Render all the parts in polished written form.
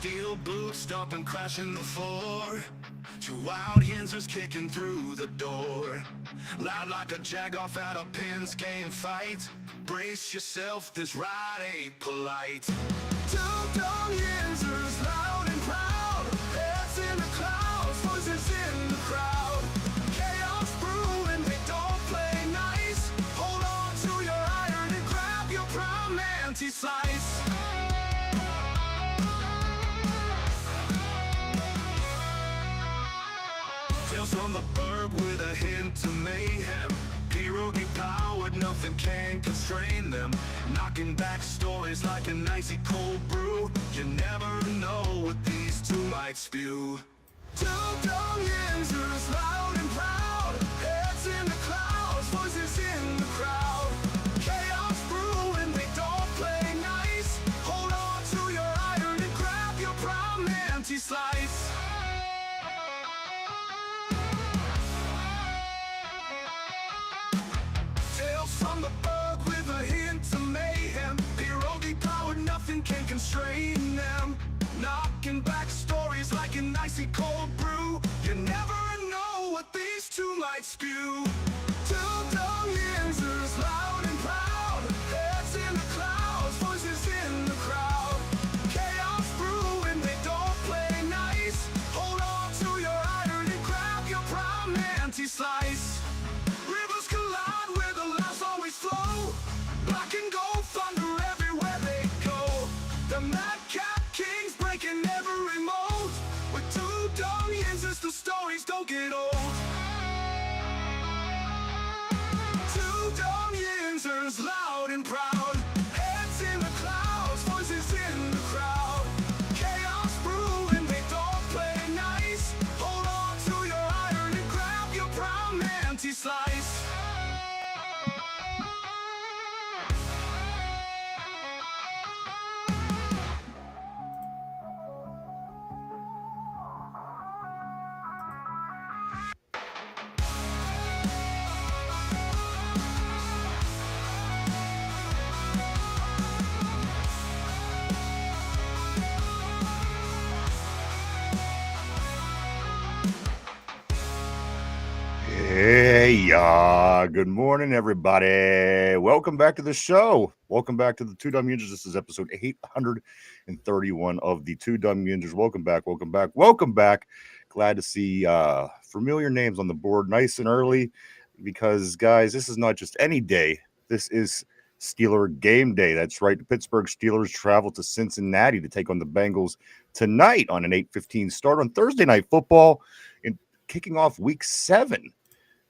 Steel boots stomping, crashing the floor. Two wild yinzers kicking through the door. Loud like a jag-off at a pins game fight. Brace yourself, this ride ain't polite. Two dumb yinzers, loud and proud. Heads in the clouds, voices in the crowd. Chaos brewing, they don't play nice. Hold on to your iron and grab your prime anti-slice. Tales from the burb with a hint of mayhem. Pierogi powered, nothing can constrain them. Knocking back stories like an icy cold brew. You never know what these two might spew. Two dumb yinzers, loud and proud. Heads in the clouds, voices in the crowd. Chaos brewing, they don't play nice. Hold on to your iron and grab your prime anti-slice. From the bug with a hint of mayhem. Pierogi powered, nothing can constrain them. Knocking back stories like an icy cold brew. You never know what these two might spew. Two dumb yinzers, loud and proud. Heads in the clouds, voices in the crowd. Chaos brewing, they don't play nice. Hold on to your iron and grab your prime anti-slice. Rivers collide where the laughs always flow. Black and gold thunder everywhere they go. The madcap kings breaking every mold. With two dumb yinzers, the stories don't get old. Two dumb yinzers, loud and proud. Heads in the clouds, voices in the crowd. Chaos brewing, they don't play nice. Hold on to your iron and grab your prime anti-slice. Hey, good morning, everybody. Welcome back to the show. Welcome back to the Two Dumb Yinzers. This is episode 831 of the Two Dumb Yinzers. Welcome back, welcome back, welcome back. Glad to see familiar names on the board nice and early because, guys, this is not just any day. This is Steeler game day. That's right. The Pittsburgh Steelers travel to Cincinnati to take on the Bengals tonight on an 8:15 start on Thursday Night Football and kicking off Week 7.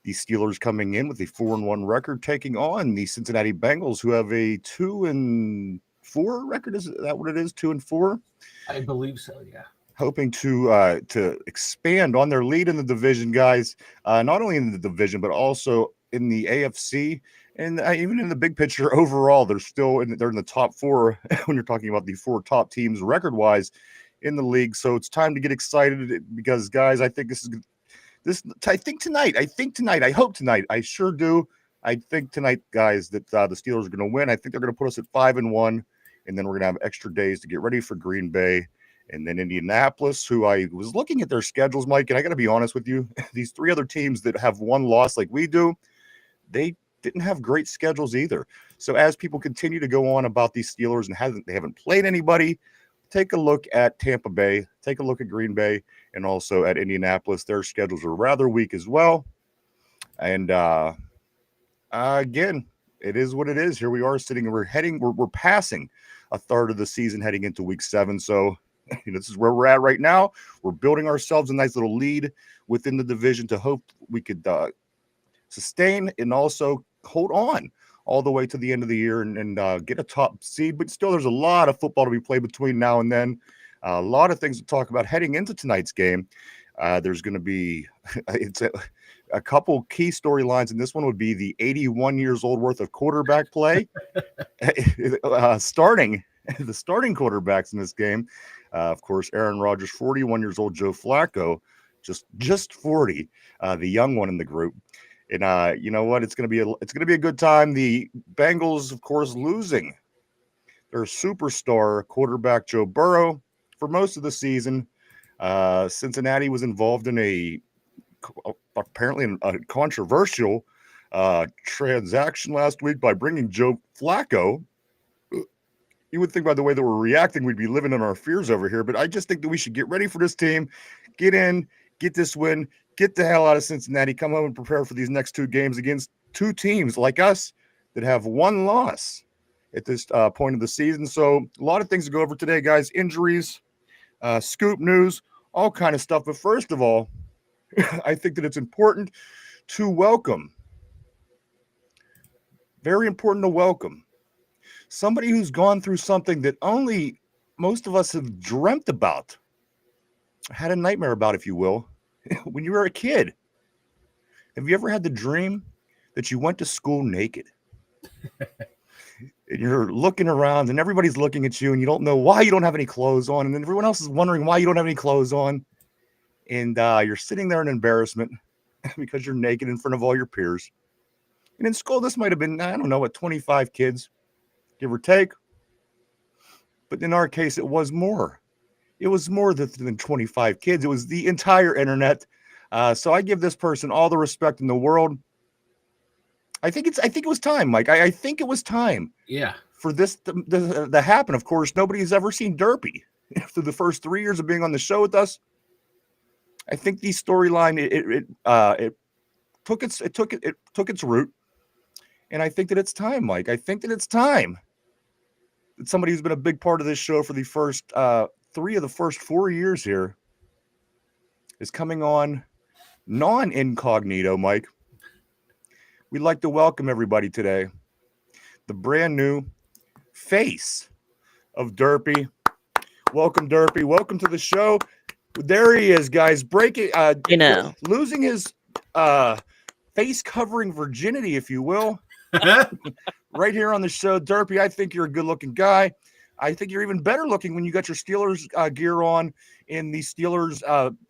The Steelers coming in with a 4-1 record, taking on the Cincinnati Bengals, who have a 2-4 record. Is that what it is? 2-4? I believe so. Yeah. Hoping to expand on their lead in the division, guys. Not only in the division, but also in the AFC and even in the big picture overall. They're in the top 4 when you're talking about the 4 top teams record-wise in the league. So it's time to get excited because, guys, I think I think tonight, I hope tonight, I sure do. I think tonight, guys, that the Steelers are going to win. I think they're going to put us at 5-1, and then we're going to have extra days to get ready for Green Bay and then Indianapolis, who I was looking at their schedules, Mike, and I got to be honest with you, these 3 other teams that have one loss like we do, they didn't have great schedules either. So as people continue to go on about these Steelers and they haven't played anybody, take a look at Tampa Bay, take a look at Green Bay, and also at Indianapolis. Their schedules are rather weak as well. And again, it is what it is. Here we are sitting, and we're passing a third of the season heading into Week 7. So this is where we're at right now. We're building ourselves a nice little lead within the division to hope we could sustain and also hold on all the way to the end of the year and get a top seed. But still, there's a lot of football to be played between now and then. A lot of things to talk about heading into tonight's game. There's going to be a couple key storylines, and this one would be the 81 years old worth of quarterback play. The starting quarterbacks in this game. Of course, Aaron Rodgers, 41 years old, Joe Flacco, just 40, the young one in the group. And you know what? It's gonna be a good time. The Bengals, of course, losing their superstar quarterback Joe Burrow for most of the season, Cincinnati was involved in apparently a controversial transaction last week by bringing Joe Flacco. You would think by the way that we're reacting, we'd be living in our fears over here, but I just think that we should get ready for this team, get in, get this win, get the hell out of Cincinnati, come home and prepare for these next two games against two teams like us that have one loss at this point of the season. So a lot of things to go over today, guys. Injuries, scoop news, all kind of stuff. But first of all, I think that it's important to welcome, very important to welcome somebody who's gone through something that only most of us have dreamt about, had a nightmare about, if you will, when you were a kid. Have you ever had the dream that you went to school naked? And you're looking around and everybody's looking at you and you don't know why you don't have any clothes on. And then everyone else is wondering why you don't have any clothes on. And you're sitting there in embarrassment because you're naked in front of all your peers. And in school, this might have been, I don't know, 25 kids, give or take. But in our case, it was more. It was more than 25 kids. It was the entire internet. So I give this person all the respect in the world. I think it was time, Mike. I think it was time. Yeah. For this to happen. Of course, nobody's ever seen Derpy through the first 3 years of being on the show with us. I think the storyline it took its root, and I think that it's time, Mike. I think that it's time that somebody who's been a big part of this show for the first 3 of the first 4 years here is coming on non-incognito, Mike. We'd like to welcome everybody today, the brand new face of Derpy. Welcome, Derpy. Welcome to the show. There he is, guys. Losing his face covering virginity, if you will, right here on the show. Derpy, I think you're a good looking guy. I think you're even better looking when you got your Steelers gear on in the Steelers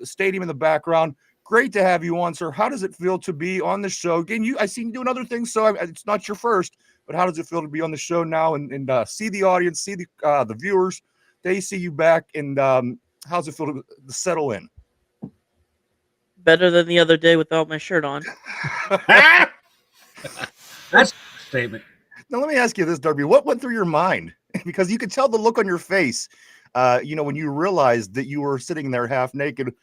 stadium in the background. Great to have you on, sir. How does it feel to be on the show? Again, I seen you doing other things, so it's not your first, but how does it feel to be on the show now and see the audience, see the viewers? They see you back, and how's it feel to settle in? Better than the other day without my shirt on. That's a statement. Now, let me ask you this, Derpy. What went through your mind? Because you could tell the look on your face, when you realized that you were sitting there half naked.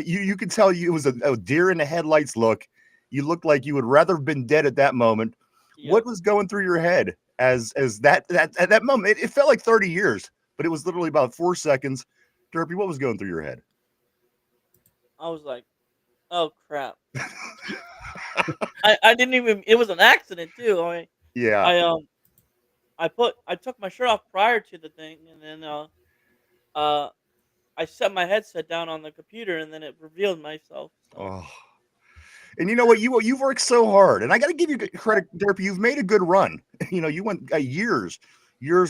You could tell it was a deer in the headlights look. You looked like you would rather have been dead at that moment. Yep. What was going through your head as that at that moment? It felt like 30 years, but it was literally about 4 seconds. Derpy, what was going through your head? I was like, oh crap. I didn't even, it was an accident too. I took my shirt off prior to the thing, and then I set my headset down on the computer, and then it revealed myself. So. Oh. And you know what? You've worked so hard, and I got to give you credit, Derpy. You've made a good run. You went years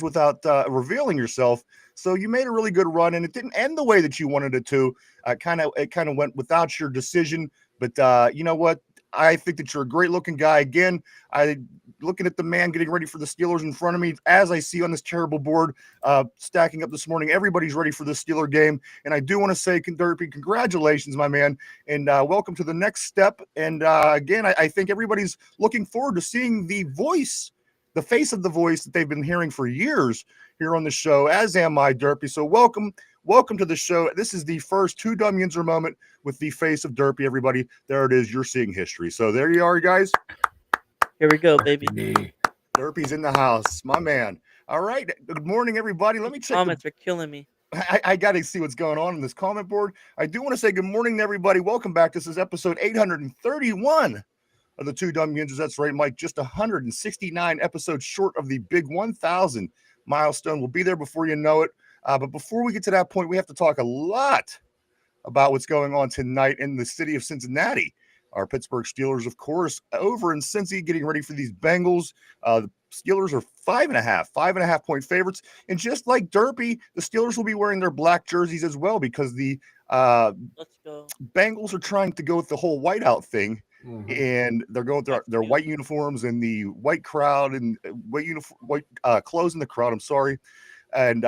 without revealing yourself. So you made a really good run, and it didn't end the way that you wanted it to. It kind of went without your decision. But you know what? I think that you're a great looking guy. Again, looking at the man getting ready for the Steelers in front of me, as I see on this terrible board stacking up this morning. Everybody's ready for the Steeler game. And I do want to say, Derpy, congratulations, my man. And welcome to the next step. And again, I think everybody's looking forward to seeing the face of the voice that they've been hearing for years here on the show, as am I, Derpy. So welcome to the show. This is the first Two Dumb Yinzer moment with the face of Derpy, everybody. There it is. You're seeing history. So there you are, guys. Here we go, baby. Derpy's in the house, my man. All right. Good morning, everybody. Let me check. Comments are killing me. I got to see what's going on in this comment board. I do want to say good morning to everybody. Welcome back. This is episode 831 of the Two Dumb Yinzers. That's right, Mike. Just 169 episodes short of the big 1,000 milestone. We'll be there before you know it. But before we get to that point, we have to talk a lot about what's going on tonight in the city of Cincinnati. Our Pittsburgh Steelers, of course, over in Cincy, getting ready for these Bengals. The Steelers are 5.5 point favorites. And just like Derpy, the Steelers will be wearing their black jerseys as well, because the Bengals are trying to go with the whole whiteout thing. Mm-hmm. And they're going with their white uniforms and the white crowd and white clothes in the crowd. I'm sorry. And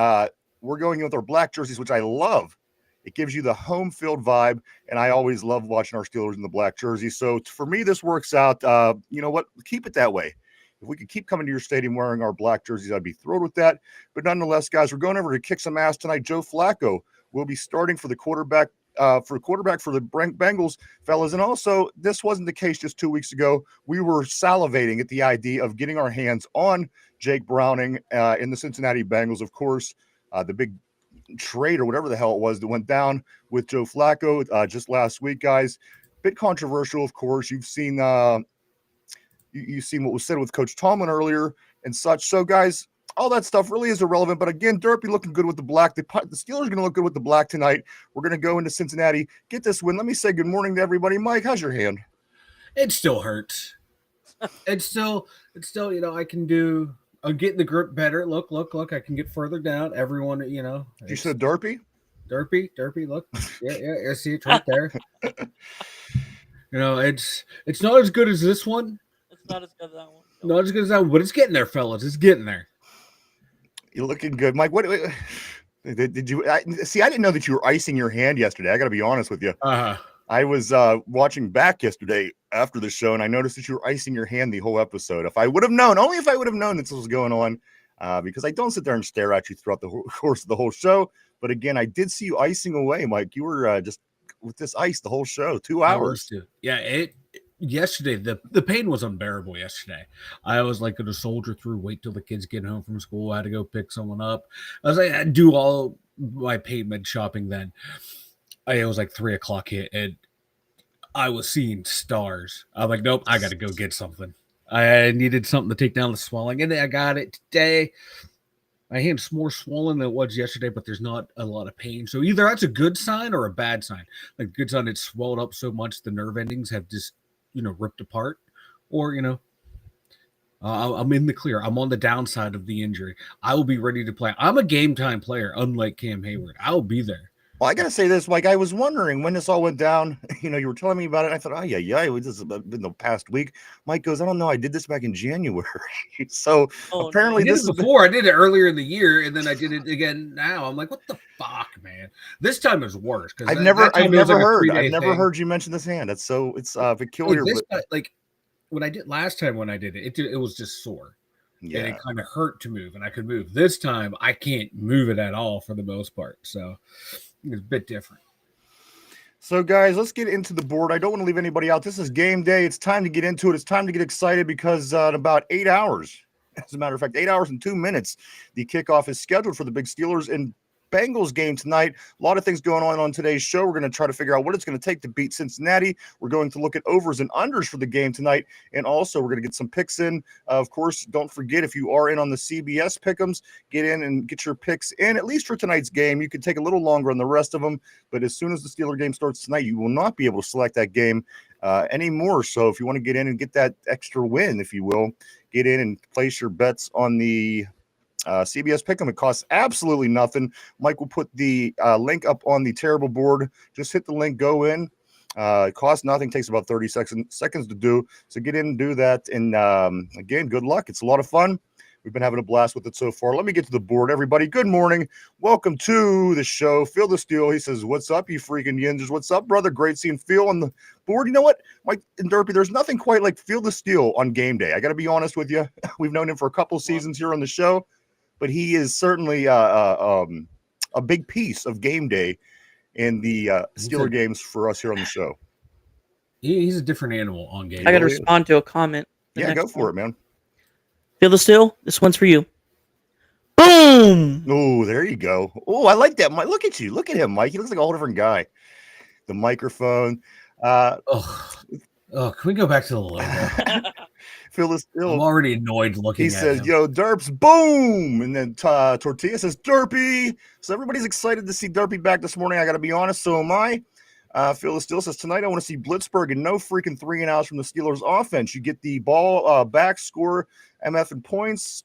we're going in with our black jerseys, which I love. It gives you the home field vibe, and I always love watching our Steelers in the black jerseys. So for me, this works out. You know what? Keep it that way. If we could keep coming to your stadium wearing our black jerseys, I'd be thrilled with that. But nonetheless, guys, we're going over to kick some ass tonight. Joe Flacco will be starting for the quarterback for the Bengals, fellas. And also, this wasn't the case just 2 weeks ago. We were salivating at the idea of getting our hands on Jake Browning in the Cincinnati Bengals. Of course, the big trade or whatever the hell it was that went down with Joe Flacco just last week, guys. Bit controversial, of course. You've seen you've seen what was said with Coach Tomlin earlier and such. So, guys, all that stuff really is irrelevant. But again, Derpy looking good with the black. The Steelers are going to look good with the black tonight. We're going to go into Cincinnati, get this win. Let me say good morning to everybody. Mike, how's your hand? It still hurts. It's still, I can do. I'm getting the grip better. Look. I can get further down. Everyone, You said Derpy? Derpy. Look, yeah. I see it right there. It's not as good as this one. It's not as good as that one. Not as good as that one, but it's getting there, fellas. It's getting there. You're looking good, Mike. What did you see? I didn't know that you were icing your hand yesterday. I got to be honest with you. I was watching back yesterday after the show, and I noticed that you were icing your hand the whole episode. If I would have known, only if I would have known that this was going on, because I don't sit there and stare at you throughout the course of the whole show. But again, I did see you icing away, Mike. You were just with this ice the whole show, 2 hours. Yeah, yesterday, the pain was unbearable yesterday. I was like going to soldier through, wait till the kids get home from school. I had to go pick someone up. I was like, I'd do all my pain med shopping then. It was like 3 o'clock hit, and I was seeing stars. I'm like, nope, I got to go get something. I needed something to take down the swelling, and I got it today. My hand's more swollen than it was yesterday, but there's not a lot of pain. So either that's a good sign or a bad sign. Like, good sign, it's swelled up so much the nerve endings have just, ripped apart. Or, I'm in the clear. I'm on the downside of the injury. I will be ready to play. I'm a game time player, unlike Cam Hayward. I'll be there. Well, I got to say this, Mike. I was wondering when this all went down. You were telling me about it. And I thought, oh, yeah, this has been the past week. Mike goes, I don't know. I did this back in January. So apparently this is before. I did it earlier in the year, and then I did it again now. I'm like, what the fuck, man? This time is worse. I've never heard you mention this hand. It's peculiar. Like when I did last time when I did it, it was just sore. Yeah. And it kind of hurt to move, and I could move. This time, I can't move it at all for the most part. So it's a bit different. So, guys, let's get into the board. I don't want to leave anybody out. This is game day. It's time to get into it. It's time to get excited because in about 8 hours, as a matter of fact, 8 hours and 2 minutes, the kickoff is scheduled for the big Steelers and Bengals game tonight. A lot of things going on today's show. We're going to try to figure out what it's going to take to beat Cincinnati. We're going to look at overs and unders for the game tonight. And also, we're going to get some picks in. Of course, don't forget, if you are in on the CBS pick'ems, get in and get your picks in, at least for tonight's game. You can take a little longer on the rest of them. But as soon as the Steeler game starts tonight, you will not be able to select that game anymore. So if you want to get in and get that extra win, if you will, get in and place your bets on the CBS Pick'em. It costs absolutely nothing. Mike will put the link up on the terrible board. Just hit the link, go in. It costs nothing. Takes about 30 seconds to do. So get in and do that. And again, good luck. It's a lot of fun. We've been having a blast with it so far. Let me get to the board, everybody. Good morning. Welcome to the show. Phil the Steel. He says, what's up, you freaking yinzers? What's up, brother? Great seeing Phil on the board. You know what, Mike and Derpy, there's nothing quite like Phil the Steel on game day. I got to be honest with you. We've known him for a couple seasons here on the show, but he is certainly a big piece of game day in the Steeler games for us here on the show. He's a different animal on game. I got to respond to a comment. Yeah, go for it, man. Feel the Steel? This one's for you. Boom! Oh, there you go. Oh, I like that, Mike. Look at you. Look at him, Mike. He looks like a whole different guy. The microphone. Can we go back to the logo? Phil the Steel. I'm already annoyed looking at him. He says, yo, Derps, boom! And then Tortilla says, Derpy! So everybody's excited to see Derpy back this morning. I got to be honest, so am I. Phil the Steel says, tonight I want to see Blitzburg and no freaking 3-and-outs from the Steelers offense. You get the ball back, score MF and points,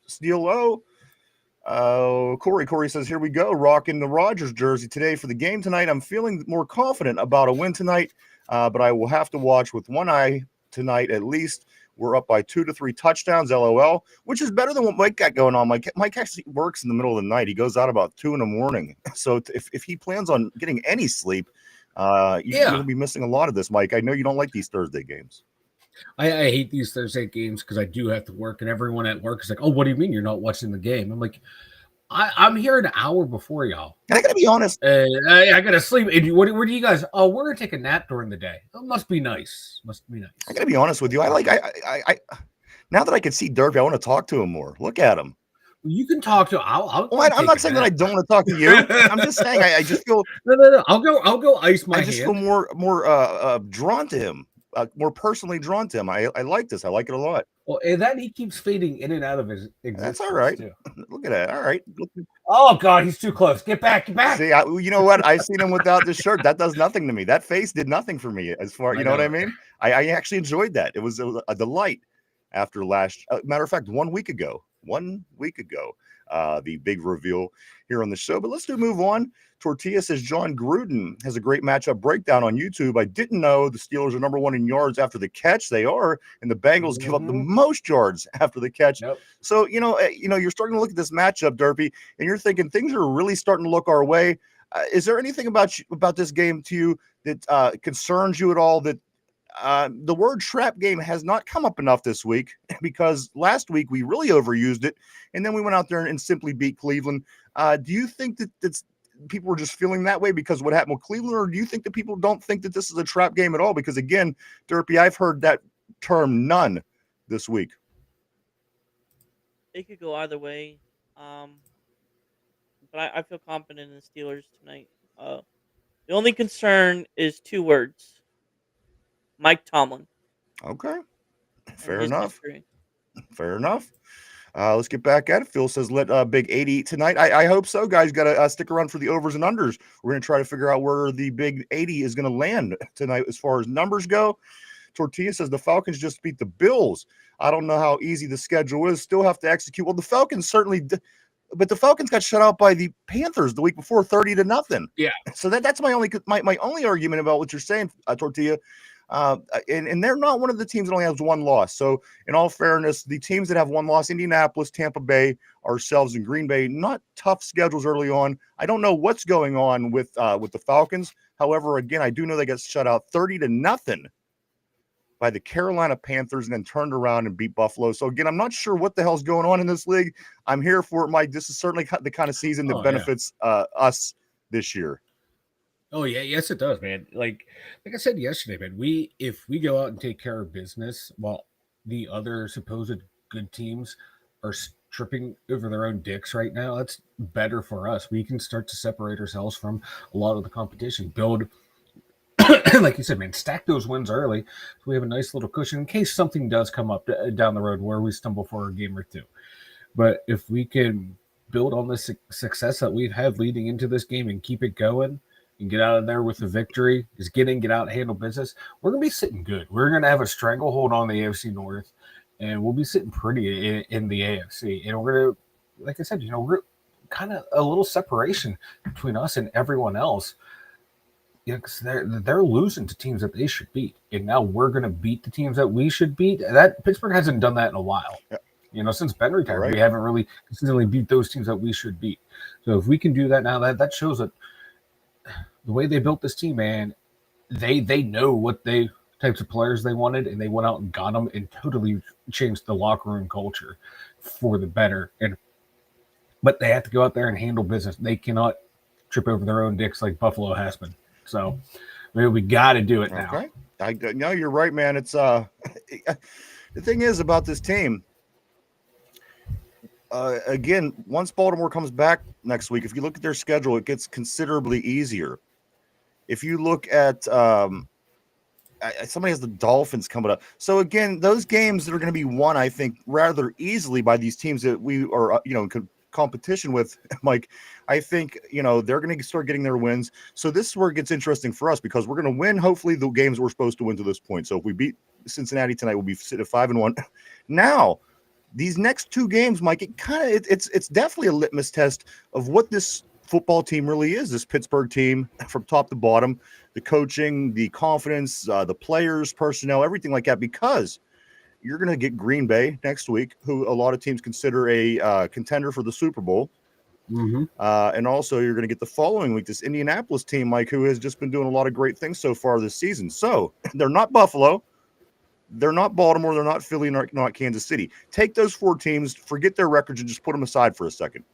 Steele Corey says, here we go, rocking the Rodgers jersey today for the game tonight. I'm feeling more confident about a win tonight, but I will have to watch with one eye tonight at least We're up by 2 to 3 touchdowns, LOL, which is better than what Mike got going on. Mike actually works in the middle of the night. He goes out about 2 in the morning. So if he plans on getting any sleep, you're going to be missing a lot of this, Mike. I know you don't like these Thursday games. I hate these Thursday games because I do have to work, and everyone at work is like, "Oh, what do you mean you're not watching the game?" I'm like, I'm here an hour before y'all. I gotta be honest. I gotta sleep. And where do you guys? Oh, we're gonna take a nap during the day. It must be nice. Must be nice. I gotta be honest with you. I now that I can see Derpy, I want to talk to him more. Look at him. You can talk to. I'm not saying that I don't want to talk to you. I'm just saying I just feel no. I'll go ice my. I just feel more drawn to him. More personally drawn to him. I like this. I like it a lot. Well, and then he keeps fading in and out of his existence. That's all right. Too. Look at that. All right. Oh God, he's too close. Get back. See, you know what? I seen him without this shirt. That does nothing to me. That face did nothing for me. As far you know what I mean. I actually enjoyed that. It was a delight. After last, matter of fact, 1 week ago, the big reveal here on the show. But let's move on. Tortilla says John Gruden has a great matchup breakdown on YouTube. I didn't know the Steelers are number 1 in yards after the catch. They are, and the Bengals give up the most yards after the catch. Yep. So you're starting to look at this matchup, Derpy, and you're thinking things are really starting to look our way. Is there anything about this game to you that concerns you at all? That the word trap game has not come up enough this week, because last week we really overused it, and then we went out there and simply beat Cleveland. Do you think that people were just feeling that way because of what happened with Cleveland, or do you think that people don't think that this is a trap game at all? Because again, Derpy, I've heard that term none this week. It could go either way, but I feel confident in the Steelers tonight. The only concern is 2 words: Mike Tomlin. Okay, fair enough. History. Fair enough. Let's get back at it. Phil says, let Big 80 eat tonight. I hope so, guys. Got to stick around for the overs and unders. We're going to try to figure out where the Big 80 is going to land tonight as far as numbers go. Tortilla says the Falcons just beat the Bills. I don't know how easy the schedule is. Still have to execute. Well, the Falcons certainly did, but the Falcons got shut out by the Panthers the week before, 30-0. Yeah. So that's my only argument about what you're saying, Tortilla. And they're not one of the teams that only has 1 loss. So in all fairness, the teams that have 1 loss, Indianapolis, Tampa Bay, ourselves, and Green Bay, not tough schedules early on. I don't know what's going on with the Falcons. However, again, I do know they got shut out 30-0 by the Carolina Panthers and then turned around and beat Buffalo. So again, I'm not sure what the hell's going on in this league. I'm here for it, Mike. This is certainly the kind of season that benefits us this year. Oh yeah, yes it does, man. Like I said yesterday, man, if we go out and take care of business while the other supposed good teams are tripping over their own dicks right now, that's better for us. We can start to separate ourselves from a lot of the competition. Build, like you said, man, stack those wins early so we have a nice little cushion in case something does come up down the road where we stumble for a game or 2. But if we can build on this success that we've had leading into this game and keep it going, and get out of there with a victory, just get out, handle business, we're going to be sitting good. We're going to have a stranglehold on the AFC North, and we'll be sitting pretty in the AFC. And we're going to, like I said, we're kind of a little separation between us and everyone else. Because they're losing to teams that they should beat. And now we're going to beat the teams that we should beat. That Pittsburgh hasn't done that in a while. Yeah. Since Ben retired, we haven't really consistently beat those teams that we should beat. So if we can do that now, that shows that the way they built this team, man, they know what types of players they wanted, and they went out and got them and totally changed the locker room culture for the better. But they have to go out there and handle business. They cannot trip over their own dicks like Buffalo has been. So we got to do it now. Okay, no, you're right, man. It's the thing is about this team. Again, once Baltimore comes back next week, if you look at their schedule, it gets considerably easier. If you look at somebody has the Dolphins coming up. So again, those games that are going to be won, I think, rather easily by these teams that we are, in competition with, Mike. I think, they're going to start getting their wins. So this is where it gets interesting for us because we're going to win, hopefully, the games we're supposed to win to this point. So if we beat Cincinnati tonight, we'll be sitting at 5-1. Now, these next 2 games, Mike, it's definitely a litmus test of what this football team really is, this Pittsburgh team from top to bottom, the coaching, the confidence, the players, personnel, everything like that, because You're going to get Green Bay next week, who a lot of teams consider a contender for the Super Bowl. Mm-hmm. And also, you're going to get the following week this Indianapolis team, Mike, who has just been doing a lot of great things so far this season. So they're not Buffalo. They're not Baltimore. They're not Philly, not Kansas City. Take those 4 teams, forget their records, and just put them aside for a second.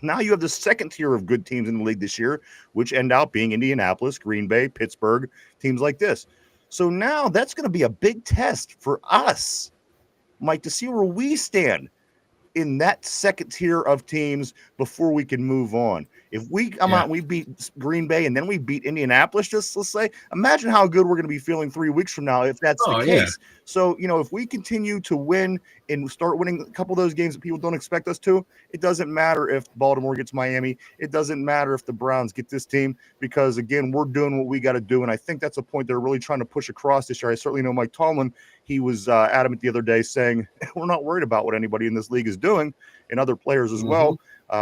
Now you have the second tier of good teams in the league this year, which end out being Indianapolis, Green Bay, Pittsburgh, teams like this. So now that's going to be a big test for us, Mike, to see where we stand in that second tier of teams before we can move on. If we come out and we beat Green Bay and then we beat Indianapolis, just let's say, imagine how good we're going to be feeling 3 weeks from now if that's the case. So, if we continue to win and start winning a couple of those games that people don't expect us to, it doesn't matter if Baltimore gets Miami. It doesn't matter if the Browns get this team because, again, we're doing what we got to do. And I think that's a point they're really trying to push across this year. I certainly know Mike Tomlin, he was adamant the other day saying, we're not worried about what anybody in this league is doing and other players as well.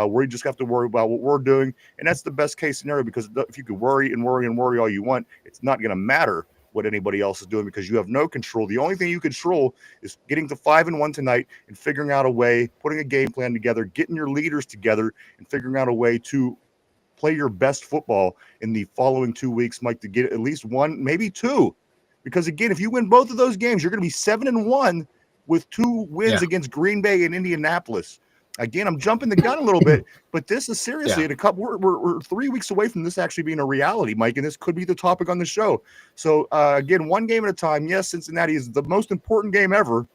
We just have to worry about what we're doing. And that's the best case scenario because if you could worry and worry and worry all you want, it's not going to matter what anybody else is doing because you have no control. The only thing you control is getting to 5-1 tonight and figuring out a way, putting a game plan together, getting your leaders together and figuring out a way to play your best football in the following 2 weeks, Mike, to get at least 1, maybe 2. Because again, if you win both of those games, you're going to be 7-1 with 2 wins against Green Bay and Indianapolis. Again, I'm jumping the gun a little bit, but this is seriously at a couple. We're 3 weeks away from this actually being a reality, Mike, and this could be the topic on the show. So again, 1 game at a time. Yes, Cincinnati is the most important game ever,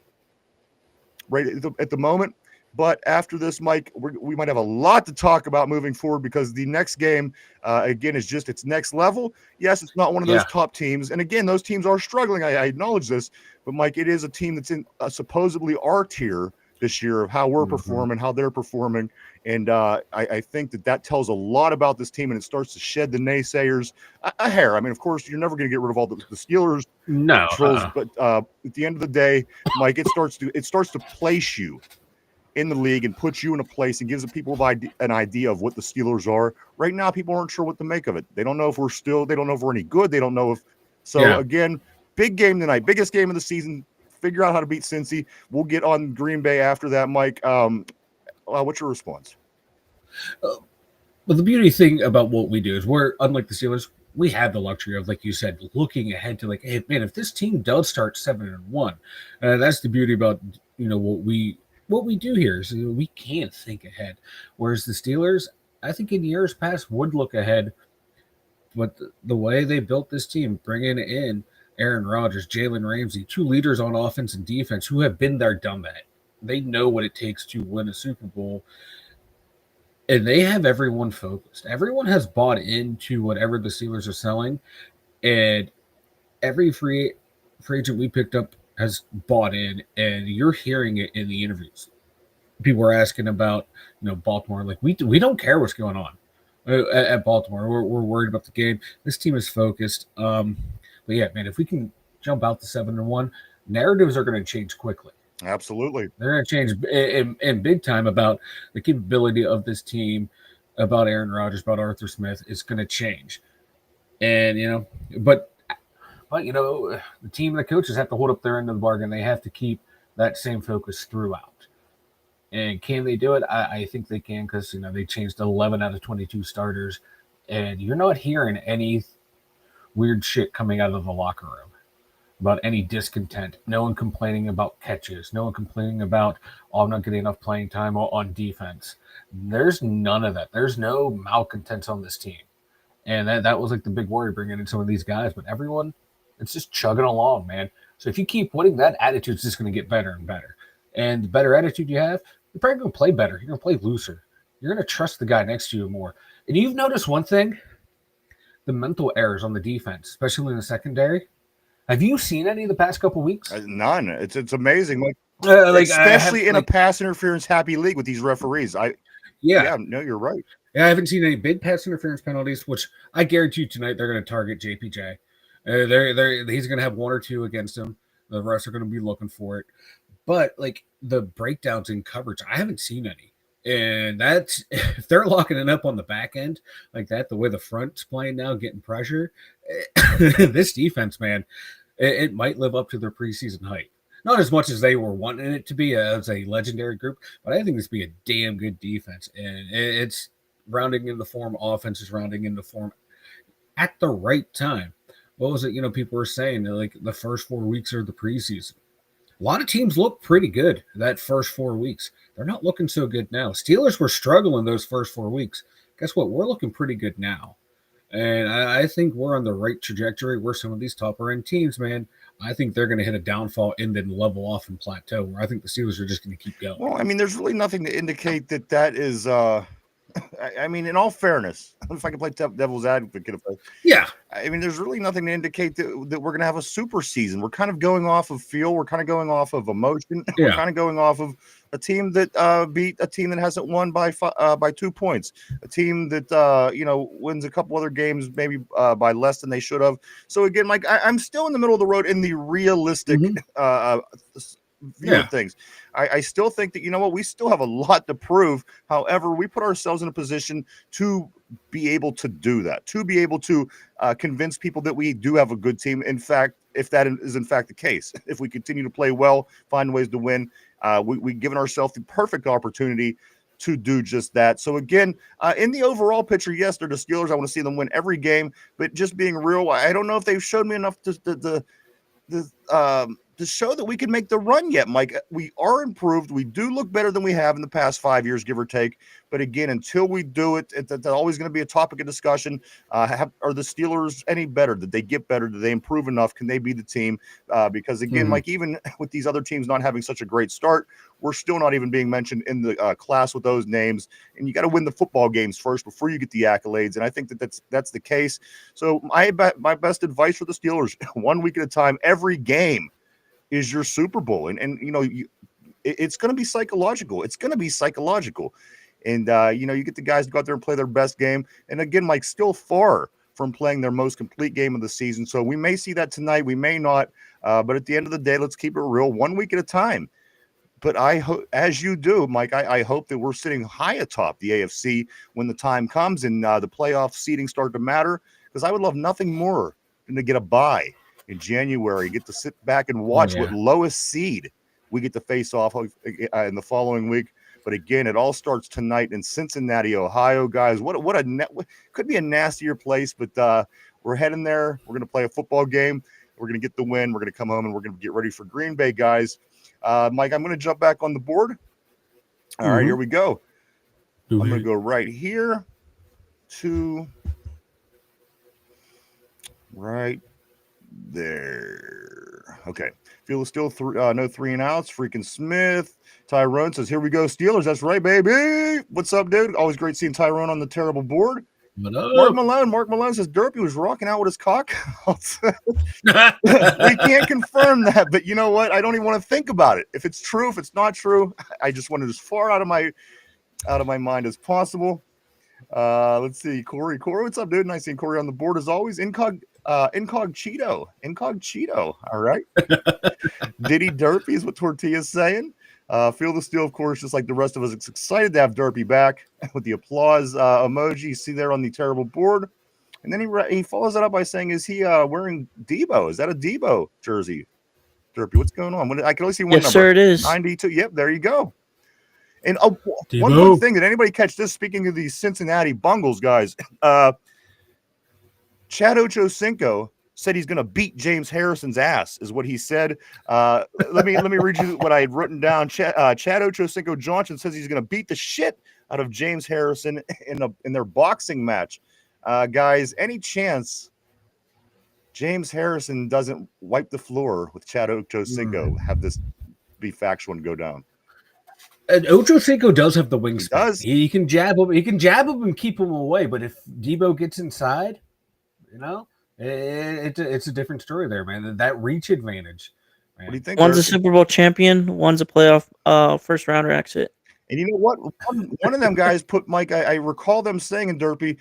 right at the moment. But after this, Mike, we might have a lot to talk about moving forward because the next game, again, is just its next level. Yes, it's not one of those top teams. And again, those teams are struggling. I acknowledge this. But, Mike, it is a team that's in supposedly our tier this year of how we're performing, how they're performing. And I think that tells a lot about this team, and it starts to shed the naysayers a hair. I mean, of course, you're never going to get rid of all the Steelers, trolls, but at the end of the day, Mike, it starts to place you in the league and puts you in a place and gives the people an idea of what the Steelers are. Right now, people aren't sure what to make of it. They don't know if they don't know if we're any good. They don't know if. So again, big game tonight, biggest game of the season. Figure out how to beat Cincy. We'll get on Green Bay after that, Mike. What's your response? Well, the beauty thing about what we do is we're, unlike the Steelers, we have the luxury of, like you said, looking ahead to like, hey, man, if this team does start 7-1, that's the beauty about, what we do here is we can't think ahead. Whereas the Steelers, I think in years past would look ahead, but the way they built this team, bringing in Aaron Rodgers, Jalen Ramsey, 2 leaders on offense and defense who have been there, done that. They know what it takes to win a Super Bowl, and they have everyone focused. Everyone has bought into whatever the Steelers are selling, and every free agent we picked up has bought in, and you're hearing it in the interviews. People are asking about, Baltimore. Like, we don't care what's going on at Baltimore. We're worried about the game. This team is focused. But yeah, man, if we can jump out to 7-1, narratives are going to change quickly. Absolutely. They're going to change in big time about the capability of this team, about Aaron Rodgers, about Arthur Smith. It's going to change. And, but the team and the coaches have to hold up their end of the bargain. They have to keep that same focus throughout. And can they do it? I think they can because, they changed 11 out of 22 starters. And you're not hearing any weird shit coming out of the locker room about any discontent. No one complaining about catches. No one complaining about, I'm not getting enough playing time on defense. There's none of that. There's no malcontents on this team. And that was like the big worry bringing in some of these guys. But everyone, it's just chugging along, man. So if you keep winning, that attitude's just going to get better and better. And the better attitude you have, you're probably going to play better. You're going to play looser. You're going to trust the guy next to you more. And you've noticed one thing, the mental errors on the defense, especially in the secondary. Have you seen any of the past couple weeks? None. It's amazing. Especially in a pass interference happy league with these referees. No, you're right. Yeah, I haven't seen any big pass interference penalties, which I guarantee you tonight they're going to target JPJ. He's going to have 1 or 2 against him. The rest are going to be looking for it. But like the breakdowns in coverage, I haven't seen any. And that's, if they're locking it up on the back end like that, the way the front's playing now, getting pressure, this defense, man, it might live up to their preseason hype. Not as much as they were wanting it to be as a legendary group, but I think this be a damn good defense, and it's rounding into form. Offense is rounding into form at the right time. What was it? People were saying that, like, the first 4 weeks of the preseason. A lot of teams look pretty good that first 4 weeks. They're not looking so good now. Steelers were struggling those first 4 weeks. Guess what? We're looking pretty good now. And I think we're on the right trajectory where some of these topper end teams, man, I think they're going to hit a downfall and then level off and plateau, where I think the Steelers are just going to keep going. Well, I mean, there's really nothing to indicate that is I mean, in all fairness, if I can play devil's advocate, Yeah. I mean, there's really nothing to indicate that we're going to have a super season. We're kind of going off of feel. We're kind of going off of emotion. Yeah. We're kind of going off of a team that beat a team that hasn't won by 2 points. A team that wins a couple other games maybe by less than they should have. So again, Mike, I'm still in the middle of the road in the realistic view of things. I still think that, we still have a lot to prove. However, we put ourselves in a position to be able to do that, to be able to convince people that we do have a good team. In fact, if that is in fact the case, if we continue to play well, find ways to win, we've given ourselves the perfect opportunity to do just that. So again, in the overall picture, yes, they're the Steelers. I want to see them win every game, but just being real, I don't know if they've showed me enough to show that we can make the run yet, Mike. We are improved. We do look better than we have in the past 5 years, give or take. But again, until we do it, it's always going to be a topic of discussion. Are the Steelers any better? Did they get better? Did they improve enough? Can they be the team? Because again, Mike, even with these other teams not having such a great start, we're still not even being mentioned in the class with those names. And you got to win the football games first before you get the accolades. And I think that's the case. So my best advice for the Steelers: 1 week at a time, every game is your Super Bowl. And it's going to be psychological. It's going to be psychological. And, you get the guys to go out there and play their best game. And again, Mike, still far from playing their most complete game of the season. So we may see that tonight. We may not. But at the end of the day, let's keep it real, 1 week at a time. But I hope, as you do, Mike, I hope that we're sitting high atop the AFC when the time comes and the playoff seeding start to matter, because I would love nothing more than to get a bye in January, get to sit back and watch what lowest seed we get to face off in the following week. But again, it all starts tonight in Cincinnati, Ohio, guys. What could be a nastier place, but we're heading there. We're going to play a football game. We're going to get the win. We're going to come home and we're going to get ready for Green Bay, guys. Mike, I'm going to jump back on the board. All right, here we go. I'm going to go right here to right there. Okay. Field is still no 3 and outs. Freaking Smith. Tyrone says, here we go, Steelers. That's right, baby. What's up, dude? Always great seeing Tyrone on the terrible board. Mark Malone says Derpy was rocking out with his cock. We can't confirm that, but you know what? I don't even want to think about it. If it's true, if it's not true, I just want it as far out of my mind as possible. Let's see, Corey, what's up, dude? Nice seeing Corey on the board as always. Incogito. All right. Diddy Derpy is what Tortilla's saying. Feel the Steel, of course, just like the rest of us, is excited to have Derpy back with the applause emoji you see there on the terrible board. And then he follows that up by saying, is he wearing Debo? Is that a Debo jersey? Derpy, what's going on? I can only see one number. Yes, sir, it is. 92. Yep, there you go. And one quick thing, did anybody catch this? Speaking of these Cincinnati Bungles, guys, Chad Ochocinco said he's going to beat James Harrison's ass, is what he said. Let me read you what I had written down. Chad Ochocinco Johnson says he's going to beat the shit out of James Harrison in their boxing match. Guys, any chance James Harrison doesn't wipe the floor with Chad Ochocinco? Have this be factual and go down. And Ochocinco does have the wingspan. He can jab him. He can jab him and keep him away. But if Debo gets inside, it's a different story there, man. That reach advantage. Man. What do you think? One's a Super Bowl champion. One's a playoff first rounder exit. And you know what? One of them guys put, Mike, I recall them saying in Derpy,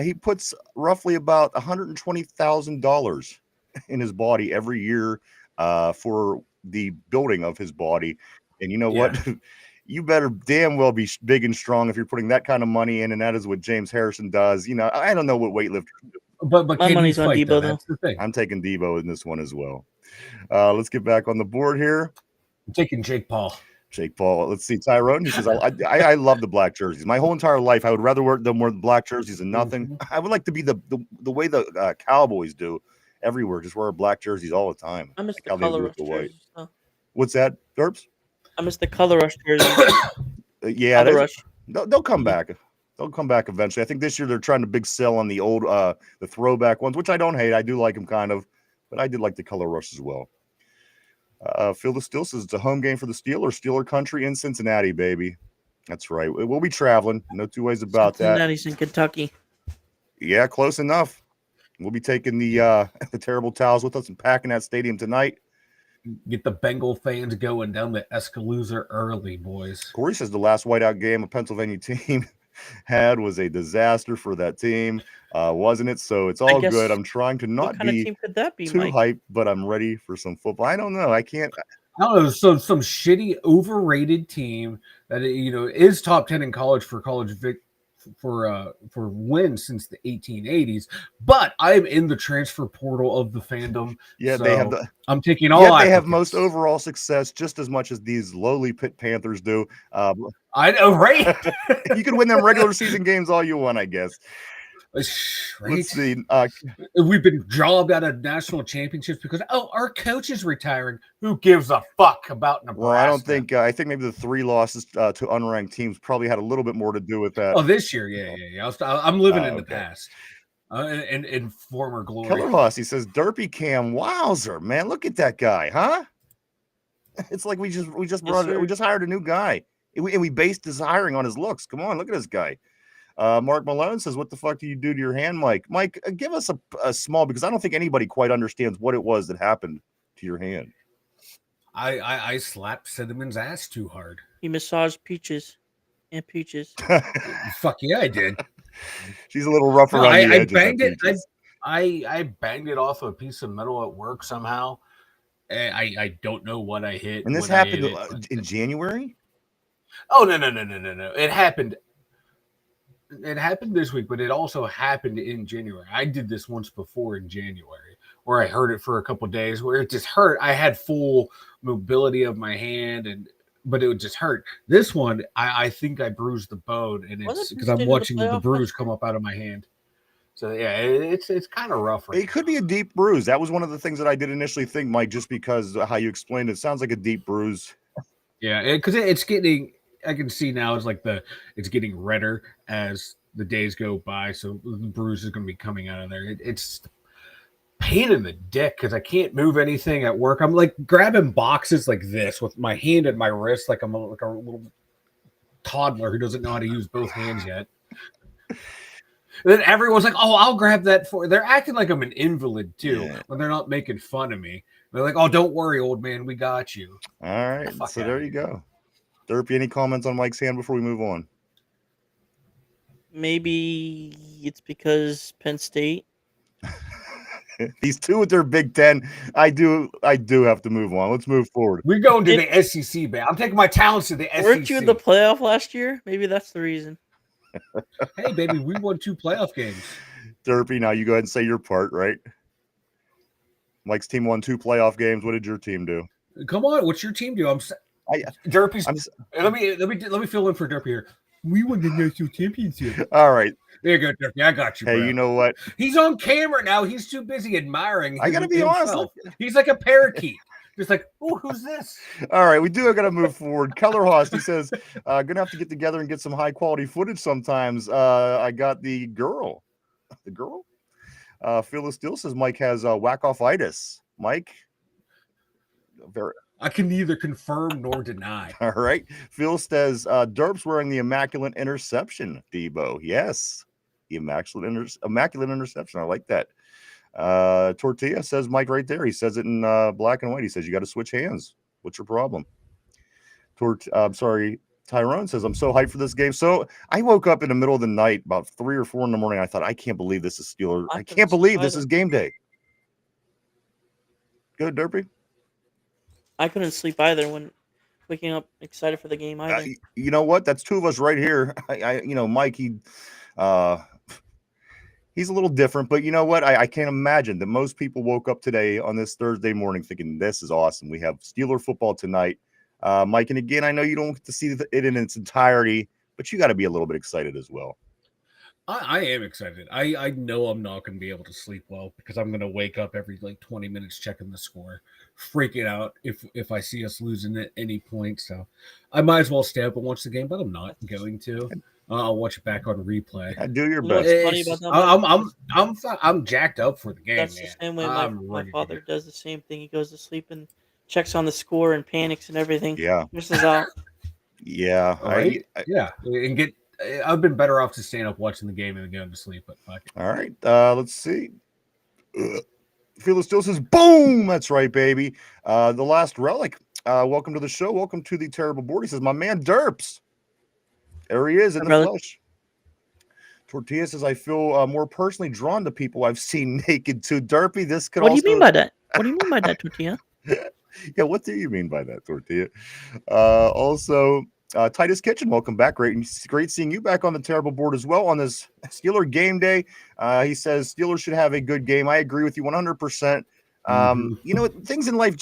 he puts roughly about $120,000 in his body every year for the building of his body. And you know what? You better damn well be big and strong if you're putting that kind of money in. And that is what James Harrison does. I don't know what weightlifters do. But My can he money's on fight, though? Debo, though. That's the thing. I'm taking Debo in this one as well. Let's get back on the board here. I'm taking Jake Paul. Jake Paul. Let's see. Tyrone, he says, I love the black jerseys. My whole entire life, I would rather wear them wear the black jerseys than nothing. I would like to be the way the Cowboys do everywhere. Just wear black jerseys all the time. I miss Like the how they do color with rush the white. jerseys. Though. What's that, Derps? I miss the color rush jerseys. Yeah, Color rush. they'll come back. They'll come back eventually. I think this year they're trying to big sell on the old the throwback ones, which I don't hate. I do like them kind of, but I did like the color rush as well. Phil the Steel says it's a home game for the Steelers, Steeler country in Cincinnati, baby. That's right. We'll be traveling. No two ways about that. Cincinnati's in Kentucky. Yeah, close enough. We'll be taking the the terrible towels with us and packing that stadium tonight. Get the Bengal fans going down the Escaloosa early, boys. Corey says the last whiteout game a Pennsylvania team had was a disaster for that team, wasn't it? So it's all good. I'm trying to not what kind be of team could that be, too Mike? hyped, but I'm ready for some football. I don't know. I can't. I don't know, some shitty, overrated team that is top 10 in college for wins since the 1880s. But I'm in the transfer portal of the fandom. Yeah, so they have I'm taking all. Yet they have applicants. most overall success, just as much as these lowly Pitt Panthers do. I know, right? You can win them regular season games all you want, I guess. Right? Let's see. We've been jobbed out of national championships because our coach is retiring. Who gives a fuck about Nebraska? Well, I don't think. I think maybe the 3 losses to unranked teams probably had a little bit more to do with that. Oh, this year, yeah. I'm living in the past, and in former glory. Keller Hoss, he says, "Derpy Cam, wowzer, man, look at that guy, huh?" It's like we just hired a new guy, and we based his hiring on his looks. Come on, look at this guy. Mark Malone says, "What the fuck do you do to your hand, Mike? Mike, give us a small, because I don't think anybody quite understands what it was that happened to your hand." I slapped Cinnamon's ass too hard. He massaged Peaches. Fuck yeah, I did. She's a little rough around the edges. I banged it off a piece of metal at work somehow. I don't know what I hit. And this happened in January? Oh, no. It happened this week, but it also happened in January. I did this once before in January where I hurt it for a couple of days where it just hurt. I had full mobility of my hand, but it would just hurt. This one, I think I bruised the bone, and it's because I'm watching the bruise come up out of my hand. So yeah, it's kind of rough. It could be a deep bruise. That was one of the things that I did initially think, Mike, just because how you explained it. It sounds like a deep bruise. Yeah, because it's getting. I can see now it's getting redder as the days go by. So the bruise is going to be coming out of there. It's pain in the dick because I can't move anything at work. I'm like grabbing boxes like this with my hand and my wrist, like I'm like a little toddler who doesn't know how to use both hands yet. And then everyone's like, "Oh, I'll grab that for." They're acting like I'm an invalid too when they're not making fun of me. They're like, "Oh, don't worry, old man, we got you." All right, so there you go. Derpy, any comments on Mike's hand before we move on? Maybe it's because Penn State. These two with their Big Ten. I do have to move on. Let's move forward. We're going to the SEC, man. I'm taking my talents to the SEC. Weren't you in the playoff last year? Maybe that's the reason. Hey, baby, we won 2 playoff games. Derpy, now you go ahead and say your part, right? Mike's team won 2 playoff games. What did your team do? Come on, what's your team do? Derpy's. Let me fill in for Derpy here. We won the national championship. All right. There you go, Derpy. I got you. Hey, bro. You know what? He's on camera now. He's too busy admiring. I gotta be honest. He's like a parakeet. Just like, oh, who's this? All right, we do got to move forward. Keller Host, he says, gonna have to get together and get some high quality footage sometimes. I got the girl. Phyllis Steele says Mike has whack-off-itis. Mike, I can neither confirm nor deny. All right. Phil says Derp's wearing the immaculate interception. Debo, yes, the immaculate interception. I like that. Tortilla says Mike right there. He says it in black and white. He says you got to switch hands. What's your problem? I'm sorry. Tyrone says I'm so hyped for this game. So I woke up in the middle of the night, about 3 or 4 in the morning. I thought, I can't believe this is Steelers. I can't believe this is game day. Good, Derpy. I couldn't sleep either when waking up excited for the game either. You know what? That's 2 of us right here. Mike, He's a little different, but you know what? I can't imagine that most people woke up today on this Thursday morning thinking this is awesome. We have Steeler football tonight, Mike. And again, I know you don't get to see it in its entirety, but you got to be a little bit excited as well. I am excited. I know I'm not going to be able to sleep well because I'm going to wake up every like 20 minutes checking the score, freaking out if I see us losing at any point. So I might as well stay up and watch the game, but I'm not going to. I'll watch it back on replay. Do your You know best. what's funny about that, Mike? I'm jacked up for the game. That's man. the same way my ready to father go. does the same thing. He goes to sleep and checks on the score and panics and everything. Yeah. This is out. Yeah. All right. Yeah. And get. I've been better off to staying up watching the game and going to sleep. But fuck it. All right. Let's see. Felix still says, boom. That's right, baby. The last relic. Welcome to the show. Welcome to the terrible board. He says, my man Derps. There he is in the flesh. Tortilla says, I feel more personally drawn to people I've seen naked too. Derpy, this could What also... do you mean by that? What do you mean by that, Tortilla? Yeah, what do you mean by that, Tortilla? Also, Titus Kitchen, welcome back. Great seeing you back on the terrible board as well on this Steeler game day. He says Steelers should have a good game. I agree with you 100%. You know, things in life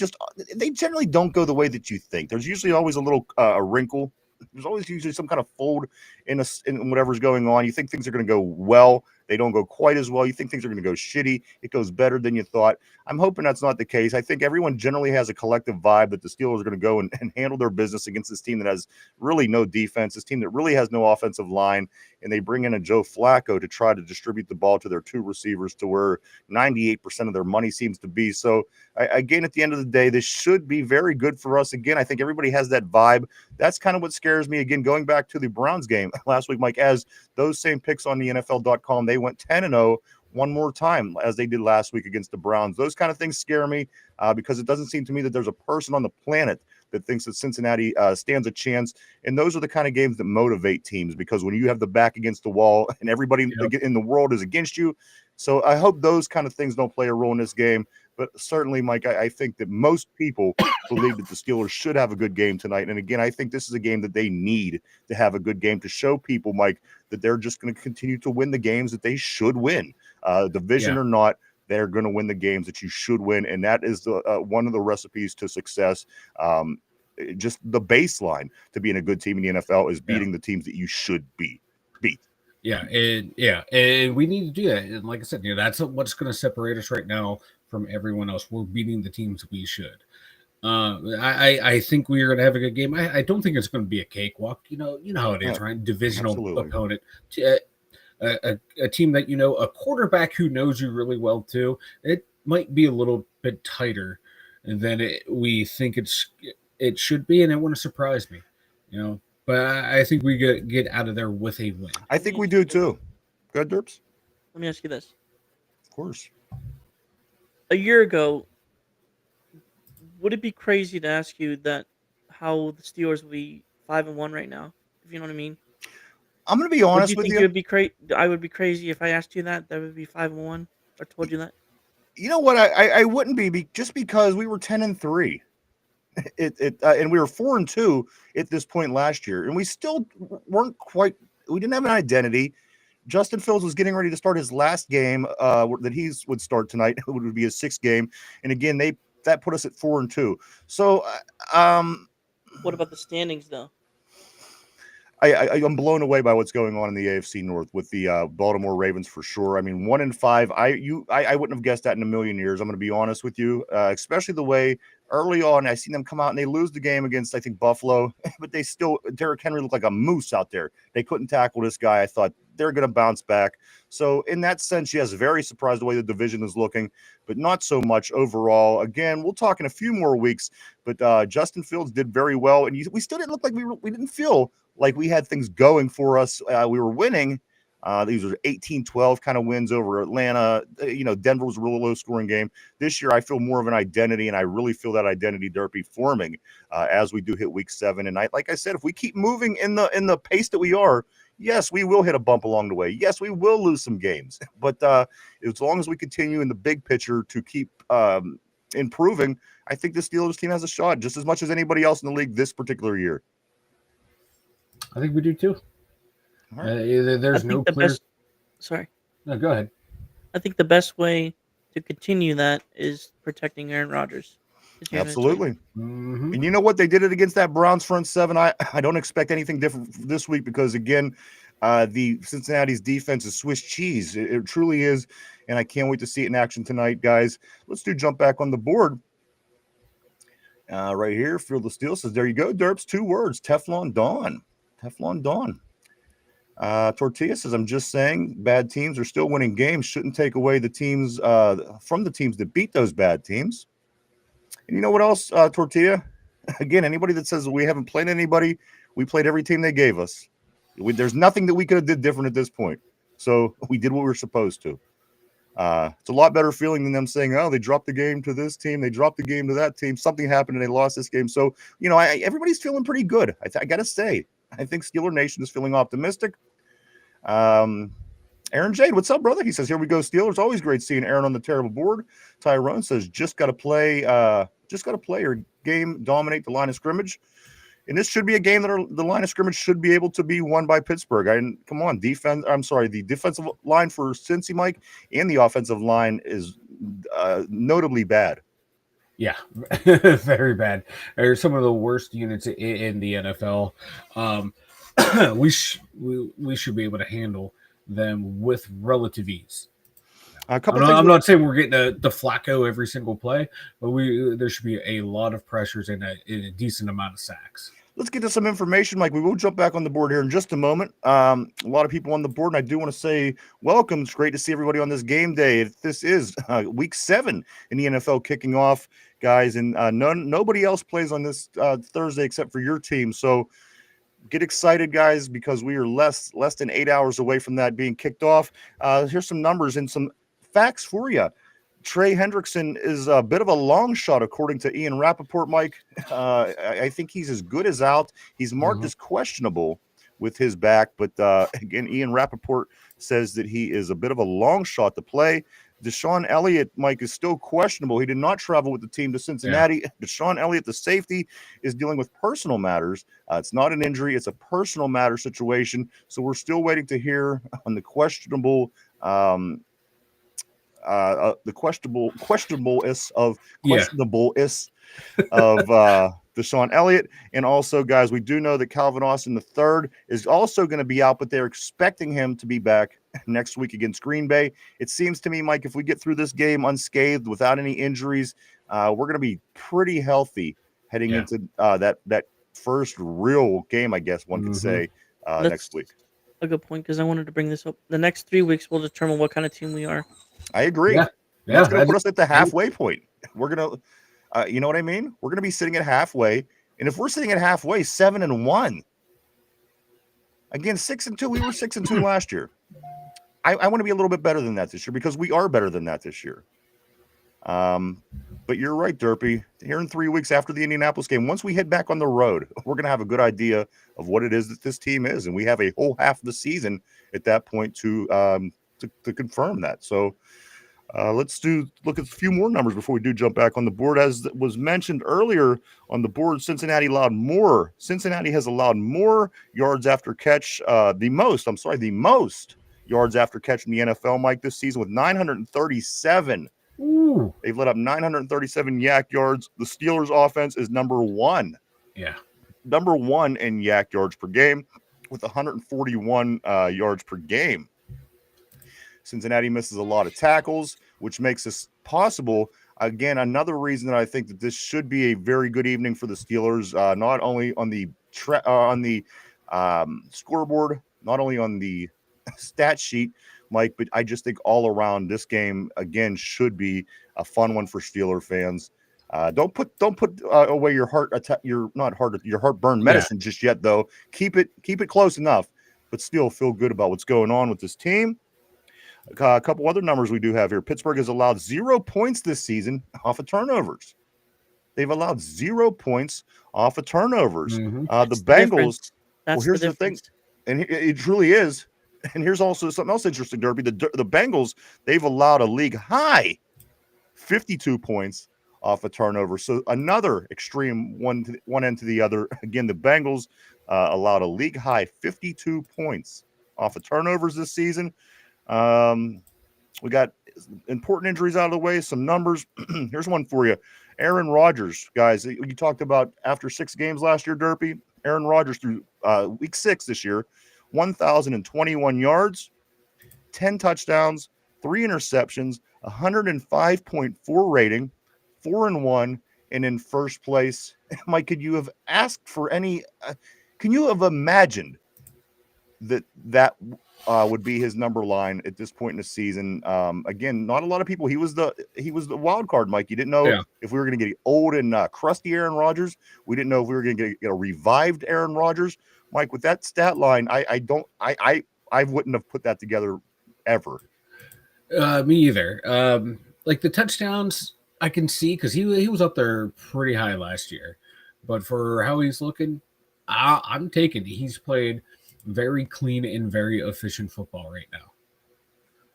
they generally don't go the way that you think. There's usually always a little a wrinkle. There's always usually some kind of fold in whatever's going on. You think things are going to go well. They don't go quite as well. You think things are going to go shitty. It goes better than you thought. I'm hoping that's not the case. I think everyone generally has a collective vibe that the Steelers are going to go and handle their business against this team that has really no defense, this team that really has no offensive line, and they bring in a Joe Flacco to try to distribute the ball to their two receivers to where 98% of their money seems to be. So, again, at the end of the day, this should be very good for us. Again, I think everybody has that vibe. That's kind of what scares me. Again, going back to the Browns game last week, Mike, as those same picks on the NFL.com, they went 10-0 one more time as they did last week against the Browns. Those kind of things scare me because it doesn't seem to me that there's a person on the planet that thinks that Cincinnati stands a chance. And those are the kind of games that motivate teams because when you have the back against the wall and everybody in the world is against you. So I hope those kind of things don't play a role in this game. But certainly, Mike, I think that most people believe that the Steelers should have a good game tonight. And again, I think this is a game that they need to have a good game to show people, Mike, that they're just going to continue to win the games that they should win. Division or not, they're going to win the games that you should win. And that is the one of the recipes to success. Just the baseline to being a good team in the NFL is beating the teams that you should beat. And we need to do that. And like I said, that's what's going to separate us right now from everyone else. We're beating the teams we should. I think we are going to have a good game. I don't think it's going to be a cakewalk. You know how it is, right? Divisional opponent, a team that a quarterback who knows you really well too. It might be a little bit tighter than we think it should be, and it wouldn't surprise me. But I think we get out of there with a win. I think we do too. Go ahead, Derps. Let me ask you this. Of course. A year ago, would it be crazy to ask you that how the Steelers would be 5-1 right now? If you know what I mean. I'm going to be honest with you. I would be crazy if I asked you that would be 5-1 or told you that. You know what? I wouldn't be just because we were 10-3. And we were 4-2 at this point last year, and we still weren't quite. We didn't have an identity. Justin Fields was getting ready to start his last game that he would start tonight. It would be his sixth game, and again that put us at 4-2. So, what about the standings though? I'm blown away by what's going on in the AFC North with the Baltimore Ravens for sure. I mean, 1-5. I wouldn't have guessed that in a million years. I'm going to be honest with you, especially the way early on I seen them come out and they lose the game against I think Buffalo, but they still Derrick Henry looked like a moose out there. They couldn't tackle this guy. I thought they're going to bounce back. So in that sense, yes, very surprised the way the division is looking, but not so much overall. Again, we'll talk in a few more weeks, but Justin Fields did very well, and we still didn't look like we didn't feel like we had things going for us. We were winning. These were 18-12 kind of wins over Atlanta. Denver was a really low-scoring game. This year, I feel more of an identity, and I really feel that identity, Derpy, forming as we do hit Week 7. And like I said, if we keep moving in the pace that we are, yes, we will hit a bump along the way. Yes, we will lose some games. But as long as we continue in the big picture to keep improving, I think the Steelers team has a shot just as much as anybody else in the league this particular year. I think we do too. Right. There's no clear. Sorry. No, go ahead. I think the best way to continue that is protecting Aaron Rodgers. Continue his lead. Absolutely. Mm-hmm. And you know what? They did it against that Browns front seven. I don't expect anything different this week because, again, the Cincinnati's defense is Swiss cheese. It truly is. And I can't wait to see it in action tonight, guys. Let's jump back on the board. Right here, Field of Steel says, there you go, Derps. 2 words, Teflon Dawn. Teflon Dawn. Tortilla says, I'm just saying bad teams are still winning games. Shouldn't take away the teams from the teams that beat those bad teams. And you know what else, Tortilla? Again, anybody that says we haven't played anybody, we played every team they gave us. There's nothing that we could have did different at this point. So we did what we were supposed to. It's a lot better feeling than them saying, oh, they dropped the game to this team, they dropped the game to that team, something happened and they lost this game. So, you know, everybody's feeling pretty good. I got to say, I think Steeler Nation is feeling optimistic. Aaron Jade, what's up, brother? He says, here we go, Steelers. Always great seeing Aaron on the terrible board. Tyrone says, just got to play your game, dominate the line of scrimmage. And this should be a game that the line of scrimmage should be able to be won by Pittsburgh. Come on, the defensive line for Cincy, Mike, and the offensive line is notably bad. Yeah, very bad. They're some of the worst units in the NFL. We should be able to handle them with relative ease. I'm not saying we're getting the Flacco every single play, but there should be a lot of pressures and a decent amount of sacks. Let's get to some information, Mike. We will jump back on the board here in just a moment. A lot of people on the board, and I do want to say welcome. It's great to see everybody on this game day. This is week 7 in the NFL kicking off, guys, and nobody else plays on this Thursday except for your team. So get excited, guys, because we are less than 8 hours away from that being kicked off. Here's some numbers and some facts for you. Trey Hendrickson is a bit of a long shot, according to Ian Rappaport, Mike. I think he's as good as out. He's marked as questionable with his back, but again, Ian Rappaport says that he is a bit of a long shot to play. Deshaun Elliott, Mike, is still questionable. He did not travel with the team to Cincinnati. Yeah. Deshaun Elliott, the safety, is dealing with personal matters. It's not an injury. It's a personal matter situation. So we're still waiting to hear on the questionableness of Deshaun Elliott. And also, guys, we do know that Calvin Austin III is also going to be out, but they're expecting him to be back next week against Green Bay. It seems to me, Mike, if we get through this game unscathed without any injuries, we're going to be pretty healthy heading into that first real game, I guess one could say, next week. A good point, because I wanted to bring this up. The next 3 weeks will determine what kind of team we are. I agree. Yeah. That's going to put us at the halfway point. We're going to, you know what I mean? We're going to be sitting at halfway. And if we're sitting at halfway, 7-1. Again, 6-2. We were 6-2 last year. I want to be a little bit better than that this year because we are better than that this year. But you're right, Derpy. Here in 3 weeks after the Indianapolis game, once we head back on the road, we're going to have a good idea of what it is that this team is. And we have a whole half of the season at that point to confirm that. So let's look at a few more numbers before we do jump back on the board. As was mentioned earlier on the board, Cincinnati has allowed more yards after catch, the most yards after catch in the NFL, Mike, this season with 937. Ooh. They've let up 937 yak yards. The Steelers' offense is number 1. Yeah. Number 1 in yak yards per game with 141 yards per game. Cincinnati misses a lot of tackles, which makes this possible. Again, another reason that I think that this should be a very good evening for the Steelers, not only on the scoreboard, not only on the stat sheet, Mike, but I just think all around this game again should be a fun one for Steeler fans. Don't put away your heartburn medicine just yet, though. Keep it close enough, but still feel good about what's going on with this team. A couple other numbers we do have here. Pittsburgh has allowed 0 points this season off of turnovers. They've allowed 0 points off of turnovers. The Bengals. Here's the thing, and it truly is. And here's also something else interesting, Derby. The Bengals, they've allowed a league high 52 points off a turnover. So another extreme one end to the other. Again, the Bengals allowed a league high 52 points off of turnovers this season. We got important injuries out of the way, some numbers. Here's one for you. Aaron Rodgers, guys, you talked about after 6 games last year, Derpy. Aaron Rodgers through week 6 this year, 1,021 yards, 10 touchdowns, 3 interceptions, 105.4 rating, 4-1, and in first place. Mike, could you have asked for any? Can you have imagined that would be his number line at this point in the season? Again, not a lot of people. He was the wild card, Mike. You didn't know if we were going to get old and crusty Aaron Rodgers. We didn't know if we were going to get a revived Aaron Rodgers. Mike, with that stat line, I wouldn't have put that together ever. Me either. Like the touchdowns, I can see because he was up there pretty high last year, but for how he's looking, I'm taking it. He's played very clean and very efficient football right now.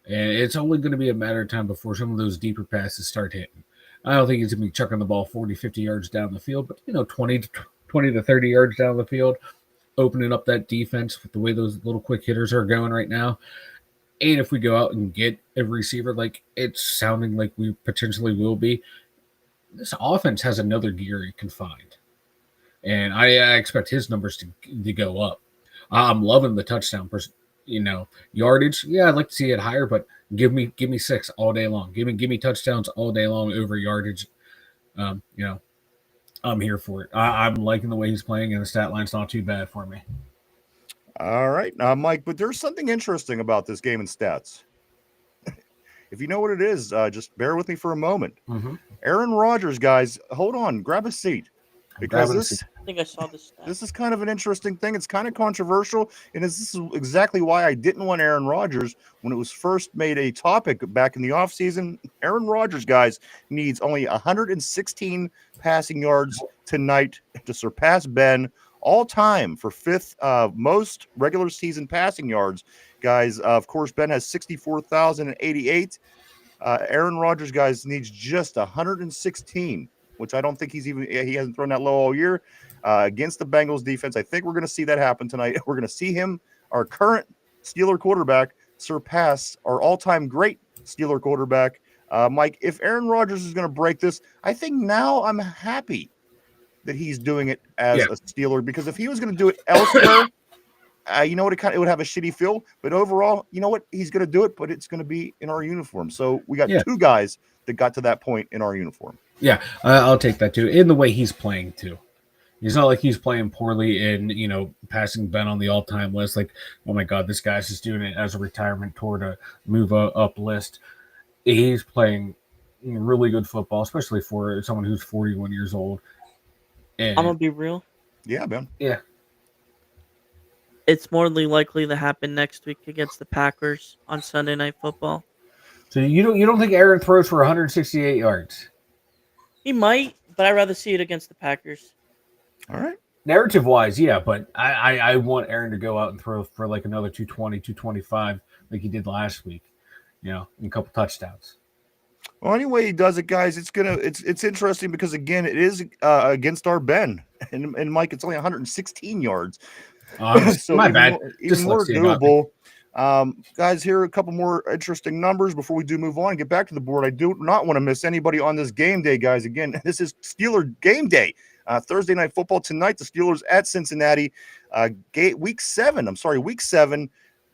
And it's only going to be a matter of time before some of those deeper passes start hitting. I don't think he's going to be chucking the ball 40, 50 yards down the field, but 20 to 30 yards down the field, opening up that defense with the way those little quick hitters are going right now. And if we go out and get a receiver like it's sounding like we potentially will be, this offense has another gear it can find. And I expect his numbers to go up. I'm loving the touchdown, yardage. Yeah, I'd like to see it higher, but give me 6 all day long. Give me touchdowns all day long over yardage. I'm here for it. I'm liking the way he's playing, and the stat line's not too bad for me. All right, Mike, but there's something interesting about this game and stats. If you know what it is, just bear with me for a moment. Mm-hmm. Aaron Rodgers, guys, hold on, grab a seat. Because I think I saw this stat. This is kind of an interesting thing. It's kind of controversial, and this is exactly why I didn't want Aaron Rodgers when it was first made a topic back in the offseason. Aaron Rodgers, guys, needs only 116 passing yards tonight to surpass Ben all time for 5th most regular season passing yards. Guys, of course, Ben has 64,088. Aaron Rodgers, guys, needs just 116, which I don't think he hasn't thrown that low all year against the Bengals defense. I think we're going to see that happen tonight. We're going to see him, our current Steeler quarterback, surpass our all-time great Steeler quarterback. Mike, if Aaron Rodgers is going to break this, I think now I'm happy that he's doing it as a Steeler, because if he was going to do it elsewhere, it would have a shitty feel. But overall, you know what? He's going to do it, but it's going to be in our uniform. So we got 2 guys that got to that point in our uniform. Yeah, I'll take that too. In the way he's playing too. It's not like he's playing poorly and, passing Ben on the all-time list. Like, oh my God, this guy's just doing it as a retirement toward a move up list. He's playing really good football, especially for someone who's 41 years old. And I'm going to be real. Yeah, man. Yeah. It's more than likely to happen next week against the Packers on Sunday Night Football. So you don't think Aaron throws for 168 yards? He might, but I'd rather see it against the Packers. All right. Narrative-wise, yeah, but I want Aaron to go out and throw for like another 220, 225 like he did last week, and a couple touchdowns. Well, anyway he does it, guys, it's interesting because, again, it is against our Ben. And Mike, it's only 116 yards. So my bad. Even more doable. Guys, here are a couple more interesting numbers before we do move on and get back to the board. I do not want to miss anybody on this game day, guys. Again, this is Steeler game day. Thursday Night Football tonight. The Steelers at Cincinnati. Week 7,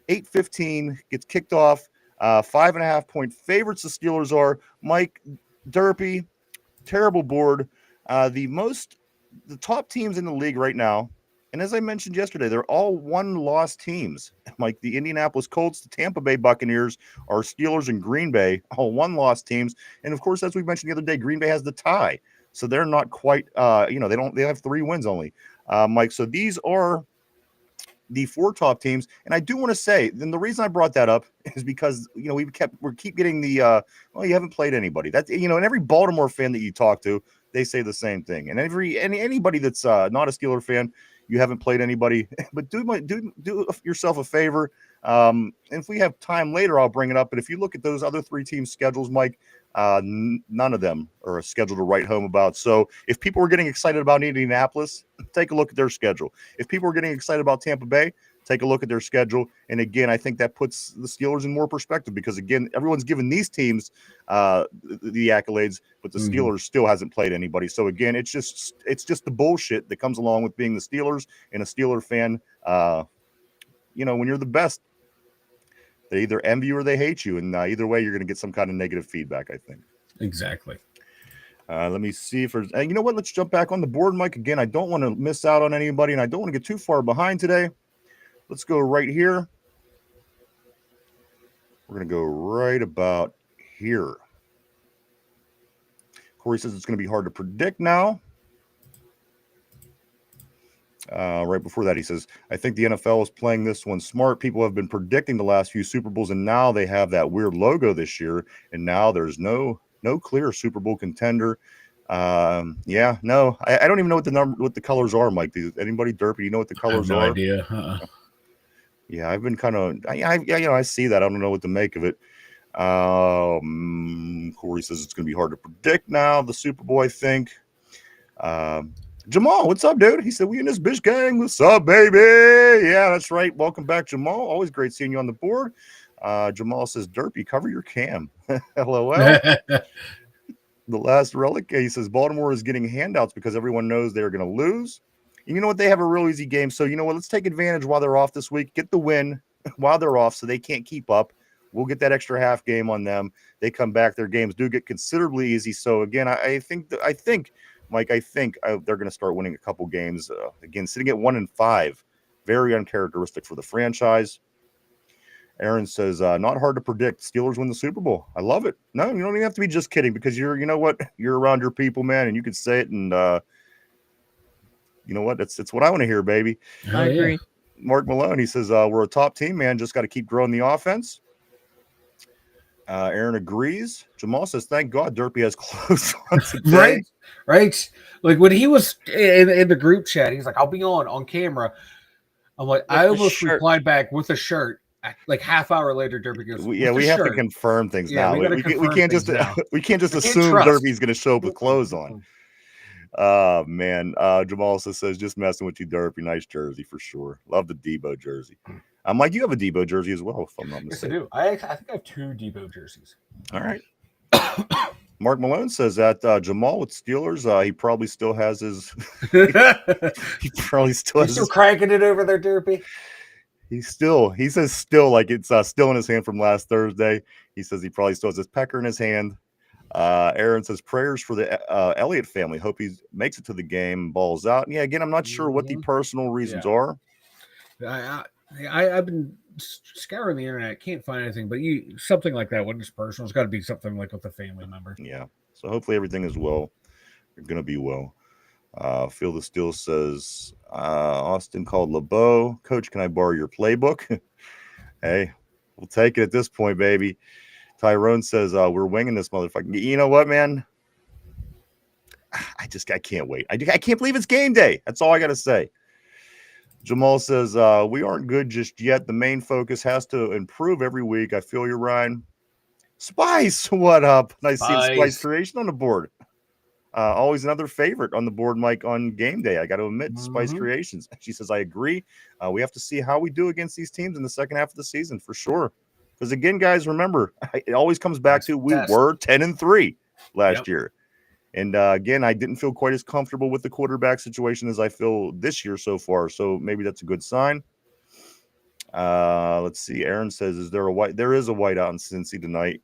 8:15 gets kicked off. 5.5-point favorites the Steelers are. Mike, Derpy, terrible board. The top teams in the league right now, and as I mentioned yesterday, they're all one-loss teams. Like the Indianapolis Colts, the Tampa Bay Buccaneers, our Steelers, and Green Bay, all one-loss teams. And of course, as we mentioned the other day, Green Bay has the tie, so they're not quite. They have 3 wins only. Mike, so these are the 4 top teams. And I do want to say, then the reason I brought that up is because we keep getting the you haven't played anybody. That's and every Baltimore fan that you talk to, they say the same thing. And anybody that's not a Steeler fan, you haven't played anybody. But do yourself a favor. And if we have time later, I'll bring it up. But if you look at those other 3 teams' schedules, Mike, none of them are scheduled to write home about. So if people were getting excited about Indianapolis, take a look at their schedule. If people were getting excited about Tampa Bay, take a look at their schedule. And again, I think that puts the Steelers in more perspective because, again, everyone's given these teams the accolades, but the Steelers still hasn't played anybody. So, again, it's just the bullshit that comes along with being the Steelers and a Steeler fan. When you're the best, they either envy you or they hate you. And either way, you're going to get some kind of negative feedback, I think. Exactly. Let me see if there's, you know what? Let's jump back on the board, Mike. Again, I don't want to miss out on anybody, and I don't want to get too far behind today. Let's go right here. We're going to go right about here. Corey says it's going to be hard to predict now. Right before that, he says, I think the NFL is playing this one smart. People have been predicting the last few Super Bowls, and now they have that weird logo this year, and now there's no clear Super Bowl contender. I don't even know what the colors are, Mike. Anybody, Derpy, you know what the colors I have no are? idea. Yeah, I've been kind of, I see that. I don't know what to make of it. Corey says it's going to be hard to predict now, the Super Bowl, I think. Jamal, what's up, dude? He said, we in this bitch gang. What's up, baby? Yeah, that's right. Welcome back, Jamal. Always great seeing you on the board. Jamal says, Derpy, cover your cam. LOL. The last relic, he says, Baltimore is getting handouts because everyone knows they're going to lose. And you know what? They have a real easy game. So, you know what? Let's take advantage while they're off this week. Get the win while they're off so they can't keep up. We'll get that extra half game on them. They come back. Their games do get considerably easy. So, again, I think, Mike, they're going to start winning a couple games. Again, sitting at 1-5, very uncharacteristic for the franchise. Aaron says, not hard to predict. Steelers win the Super Bowl. I love it. No, you don't even have to be just kidding because you know what? You're around your people, man, and you can say it. And you know what? It's what I want to hear, baby. I agree. Mark Malone, he says, we're a top team, man. Just got to keep growing the offense. Aaron agrees. Jamal says, thank God Derpy has clothes on today. Right. Like when he was in the group chat, he's like, I'll be on camera. I'm like, I almost replied back with a shirt. Like half hour later, Derpy goes, we have to confirm things now. We can't just assume Derpy's going to show up with clothes on. Man. Jamal also says, just messing with you, Derpy. Nice jersey for sure. Love the Debo jersey. I'm like, you have a Debo jersey as well, if I'm not mistaken. Yes, I do. I think I have 2 Debo jerseys. All right. Mark Malone says that Jamal with Steelers, he probably still has his. He probably still has. Still cranking it over there, Derpy. He says still like it's still in his hand from last Thursday. He says he probably still has his pecker in his hand. Aaron says prayers for the Elliott family. Hope he makes it to the game and balls out. And yeah, again, I'm not sure what the personal reasons are. I've been scouring the internet, can't find anything, but something like that when it's personal, it's got to be something like with a family member. Yeah. So hopefully everything is well. You're gonna be well. Phil the Steel says Austin called LeBeau. Coach, can I borrow your playbook? Hey, we'll take it at this point, baby. Tyrone says we're winging this motherfucker. You know what, man? I can't wait. I can't believe it's game day. That's all I gotta say. Jamal says we aren't good just yet. The main focus has to improve every week. I feel you, Ryan. Spice, what up? Nice seeing Spice Creation on the board. Always another favorite on the board, Mike, on game day. I got to admit, Spice Creations. She says, I agree. We have to see how we do against these teams in the second half of the season for sure. Because again, guys, remember, it always comes back to we were 10-3 last year. And again, I didn't feel quite as comfortable with the quarterback situation as I feel this year so far. So maybe that's a good sign. Let's see. Aaron says, there is a whiteout in Cincy tonight.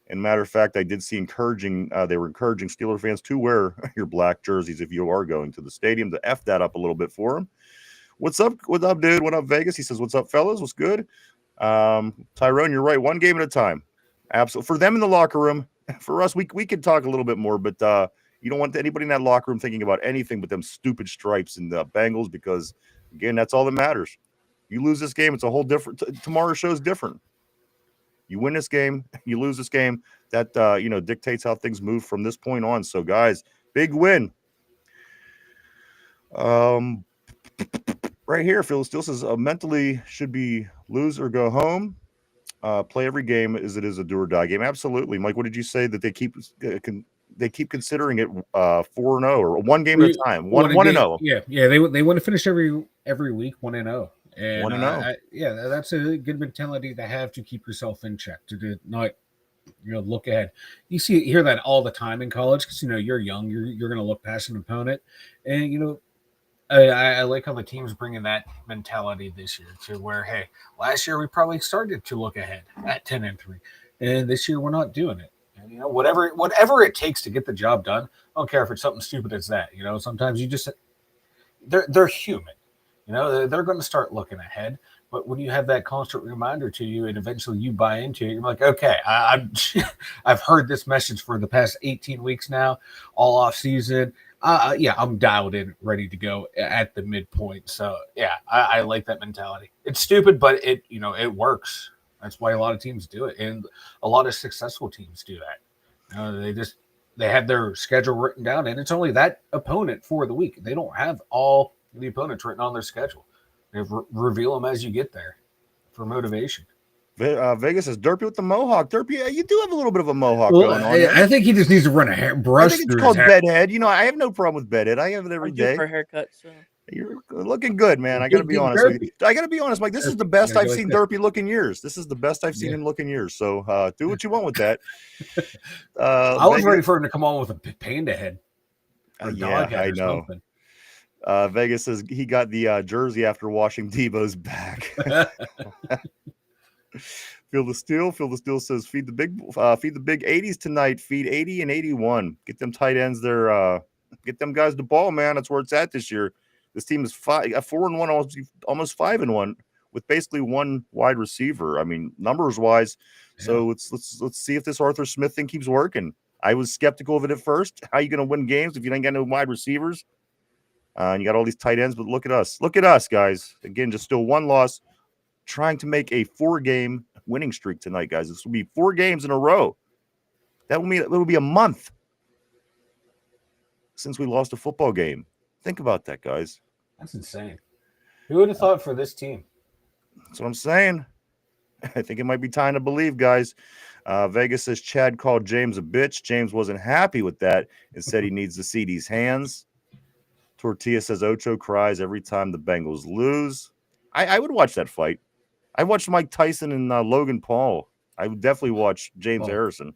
And matter of fact, I did see they were encouraging Steeler fans to wear your black jerseys if you are going to the stadium, to F that up a little bit for them. What's up, dude? What up, Vegas? He says, what's up, fellas? What's good? Tyrone, you're right. One game at a time. Absolutely. For them in the locker room, for us, we could talk a little bit more, but you don't want anybody in that locker room thinking about anything but them stupid stripes and the Bengals because, again, that's all that matters. You lose this game, it's a whole different – tomorrow's show's different. You win this game, you lose this game. That dictates how things move from this point on. So, guys, big win. Right here, Phil still says mentally should be lose or go home. Play every game as it is a do or die game. Absolutely, Mike. What did you say that they keep they keep considering it 4-0 or one game at a time. 1-0. Yeah. They want to finish every week 1-0. And 1-0. that's a good mentality to have to keep yourself in check, to not look ahead. You hear that all the time in college because you're young, you're going to look past an opponent, and I like how the team's bringing that mentality this year to where, hey, last year we probably started to look ahead at 10-3, and this year we're not doing it. And whatever it takes to get the job done. I don't care if it's something stupid as that. Sometimes you just they're human. They're going to start looking ahead. But when you have that constant reminder to you, and eventually you buy into it, you're like, okay, I've heard this message for the past 18 weeks now, all off season. I'm dialed in, ready to go at the midpoint. So yeah, I like that mentality. It's stupid, but it works. That's why a lot of teams do it, and a lot of successful teams do that. They have their schedule written down, and it's only that opponent for the week. They don't have all the opponents written on their schedule. They reveal them as you get there for motivation. Vegas says Derpy with the mohawk. Derpy, you do have a little bit of a mohawk going on. I think he just needs to run a hairbrush. I think it's called bedhead. I have no problem with bedhead. I have it every day. For a haircut, so. You're looking good, man. I got to be honest with you. I got to be honest, Mike. This is the best I've seen Derpy look in years. This is the best I've seen him look in years. So do what you want with that. I was ready for him to come on with a panda head. Yeah, I know. Something. Vegas says he got the jersey after washing Debo's back. Feel the Steel says feed the big 80s tonight. Feed 80 and 81. Get them tight ends there. Get them guys the ball, man. That's where it's at this year. This team is 4-1, almost 5-1 with basically one wide receiver. I mean, numbers wise. Yeah. So let's see if this Arthur Smith thing keeps working. I was skeptical of it at first. How are you going to win games if you don't get no wide receivers? And you got all these tight ends, but look at us. Look at us, guys. Again, just still one loss, trying to make a 4-game winning streak tonight, guys. This will be 4 games in a row. That will mean it will be a month since we lost a football game. Think about that, guys. That's insane. Who would have thought for this team? That's what I'm saying. I think it might be time to believe, guys. Vegas says Chad called James a bitch. James wasn't happy with that and said he needs to see these hands. Tortilla says Ocho cries every time the Bengals lose. I would watch that fight. I watched Mike Tyson and Logan Paul. I would definitely watch James Harrison.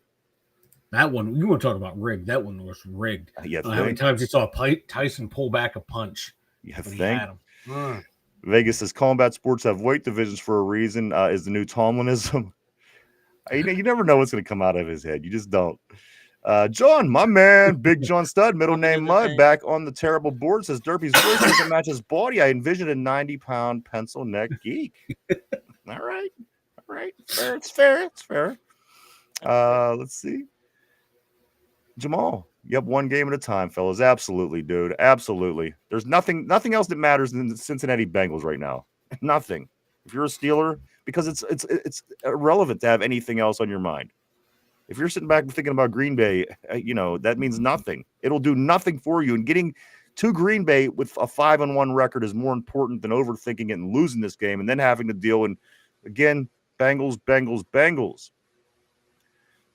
That one, you want to talk about rigged. That one was rigged. How many times you saw Tyson pull back a punch? You think? Vegas says combat sports have weight divisions for a reason. Is the new Tomlinism. You never know what's going to come out of his head. You just don't. John, my man, Big John Stud, middle name Mud, back on the terrible board, says Derpy's voice doesn't match his body. I envisioned a 90-pound pencil neck geek. All right. It's fair. Let's see. Jamal, yep, one game at a time, fellas. Absolutely, dude. Absolutely. There's nothing else that matters than the Cincinnati Bengals right now. Nothing. If you're a Steeler, because it's irrelevant to have anything else on your mind. If you're sitting back and thinking about Green Bay, that means nothing. It'll do nothing for you. And getting to Green Bay with a 5-1 record is more important than overthinking it and losing this game and then having to deal. And again, Bengals.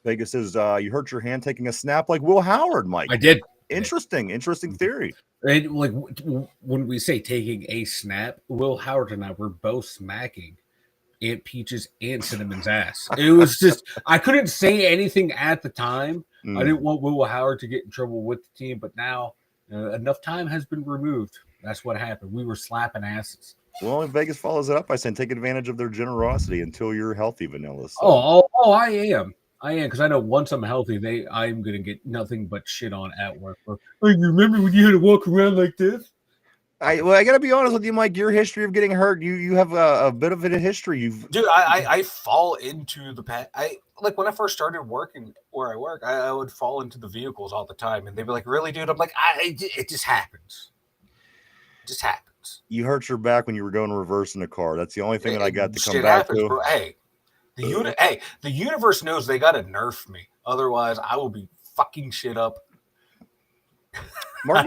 Vegas says you hurt your hand taking a snap like Will Howard, Mike. I did. Interesting theory. And like when we say taking a snap, Will Howard and I were both smacking Aunt Peaches and Cinnamon's ass. It was just, I couldn't say anything at the time. I didn't want Will Howard to get in trouble with the team, but now enough time has been removed. That's what happened. We were slapping asses. Well, Vegas follows it up by saying take advantage of their generosity until you're healthy, Vanilla. So. Oh, I am because I know once I'm healthy, I'm gonna get nothing but shit on at work. You remember when you had to walk around like this? I gotta be honest with you, Mike. Your history of getting hurt, you have a bit of a history. Dude, I fall into the past. Like when I first started working where I work, I would fall into the vehicles all the time, and they'd be like, "Really, dude?" I'm like, "It just happens. It just happens." You hurt your back when you were going reverse in the car. That's the only thing that I got to come back to. Bro. Hey, the universe knows they gotta nerf me. Otherwise, I will be fucking shit up. Martin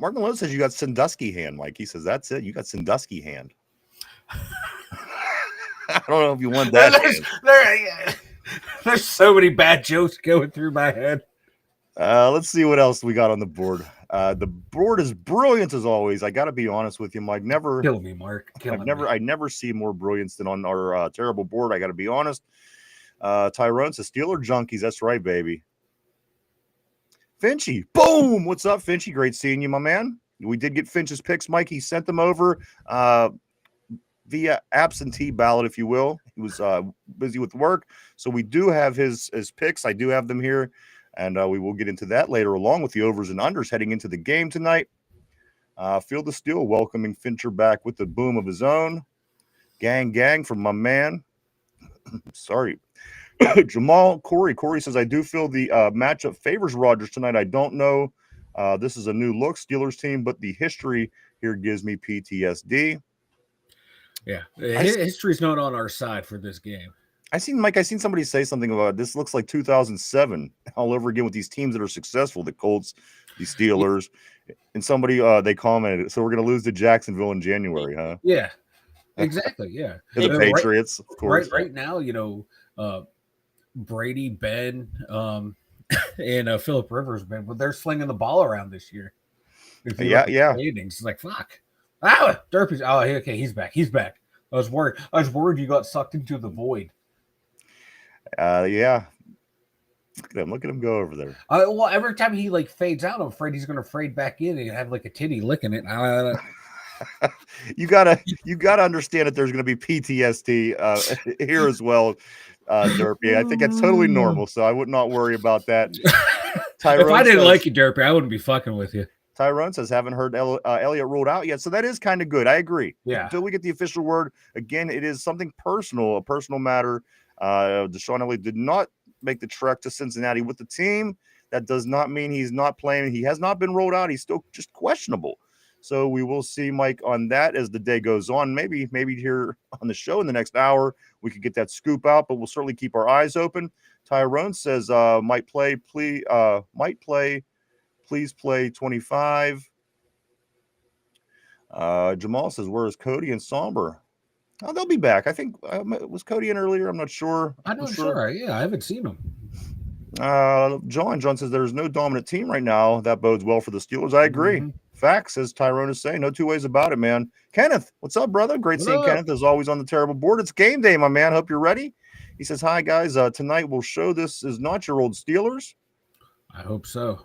Malone says you got Sandusky hand, Mike. He says that's it. You got Sandusky hand. I don't know if you want that. There's so many bad jokes going through my head. Let's see what else we got on the board. The board is brilliant as always. I got to be honest with you, Mike. Killing me, Mark. I never see more brilliance than on our terrible board. I got to be honest. Tyrone says Steeler junkies. That's right, baby. Finchy, boom! What's up, Finchy? Great seeing you, my man. We did get Finch's picks, Mike. He sent them over via absentee ballot, if you will. He was busy with work, so we do have his picks. I do have them here, and we will get into that later, along with the overs and unders heading into the game tonight. Field of Steel welcoming Fincher back with the boom of his own. Gang from my man. Sorry. Jamal Corey says, I do feel the matchup favors Rodgers tonight. I don't know. This is a new look Steelers team, but the history here gives me PTSD. Yeah, history's not on our side for this game. I seen somebody say something about this looks like 2007 all over again with these teams that are successful, the Colts, the Steelers, and somebody they commented, so we're going to lose to Jacksonville in January, huh? Yeah, exactly. Yeah, and the Patriots, of course. Right now, Brady, Ben, and Phillip Rivers, man, but they're slinging the ball around this year. Yeah. It's like fuck. Derpy's. Oh, okay, he's back. I was worried you got sucked into the void. Yeah. Look at him go over there. Well, every time he like fades out, I'm afraid he's going to fade back in and have like a titty licking it. You gotta understand that there's going to be PTSD here as well, Derpy. I think it's totally normal, so I would not worry about that. If I didn't like you, Derpy, I wouldn't be fucking with you. Tyrone says, haven't heard Elliott ruled out yet, so that is kind of good. I agree. Yeah. Until we get the official word, again, it is something personal, a personal matter. Deshaun Elliott did not make the trek to Cincinnati with the team. That does not mean he's not playing. He has not been ruled out. He's still just questionable. So we will see, Mike, on that as the day goes on. Maybe here on the show in the next hour, we could get that scoop out, but we'll certainly keep our eyes open. Tyrone says, please play 25. Jamal says, where is Cody and Somber? Oh, they'll be back. I think was Cody in earlier? I'm not sure. I'm not sure. Yeah, I haven't seen him. John says there's no dominant team right now. That bodes well for the Steelers. I agree. Mm-hmm. Facts, as Tyrone is saying. No two ways about it, man. Kenneth, what's up, brother? Great seeing Kenneth as always on the terrible board. It's game day, my man. Hope you're ready. He says, hi, guys. Tonight we'll show this is not your old Steelers. I hope so.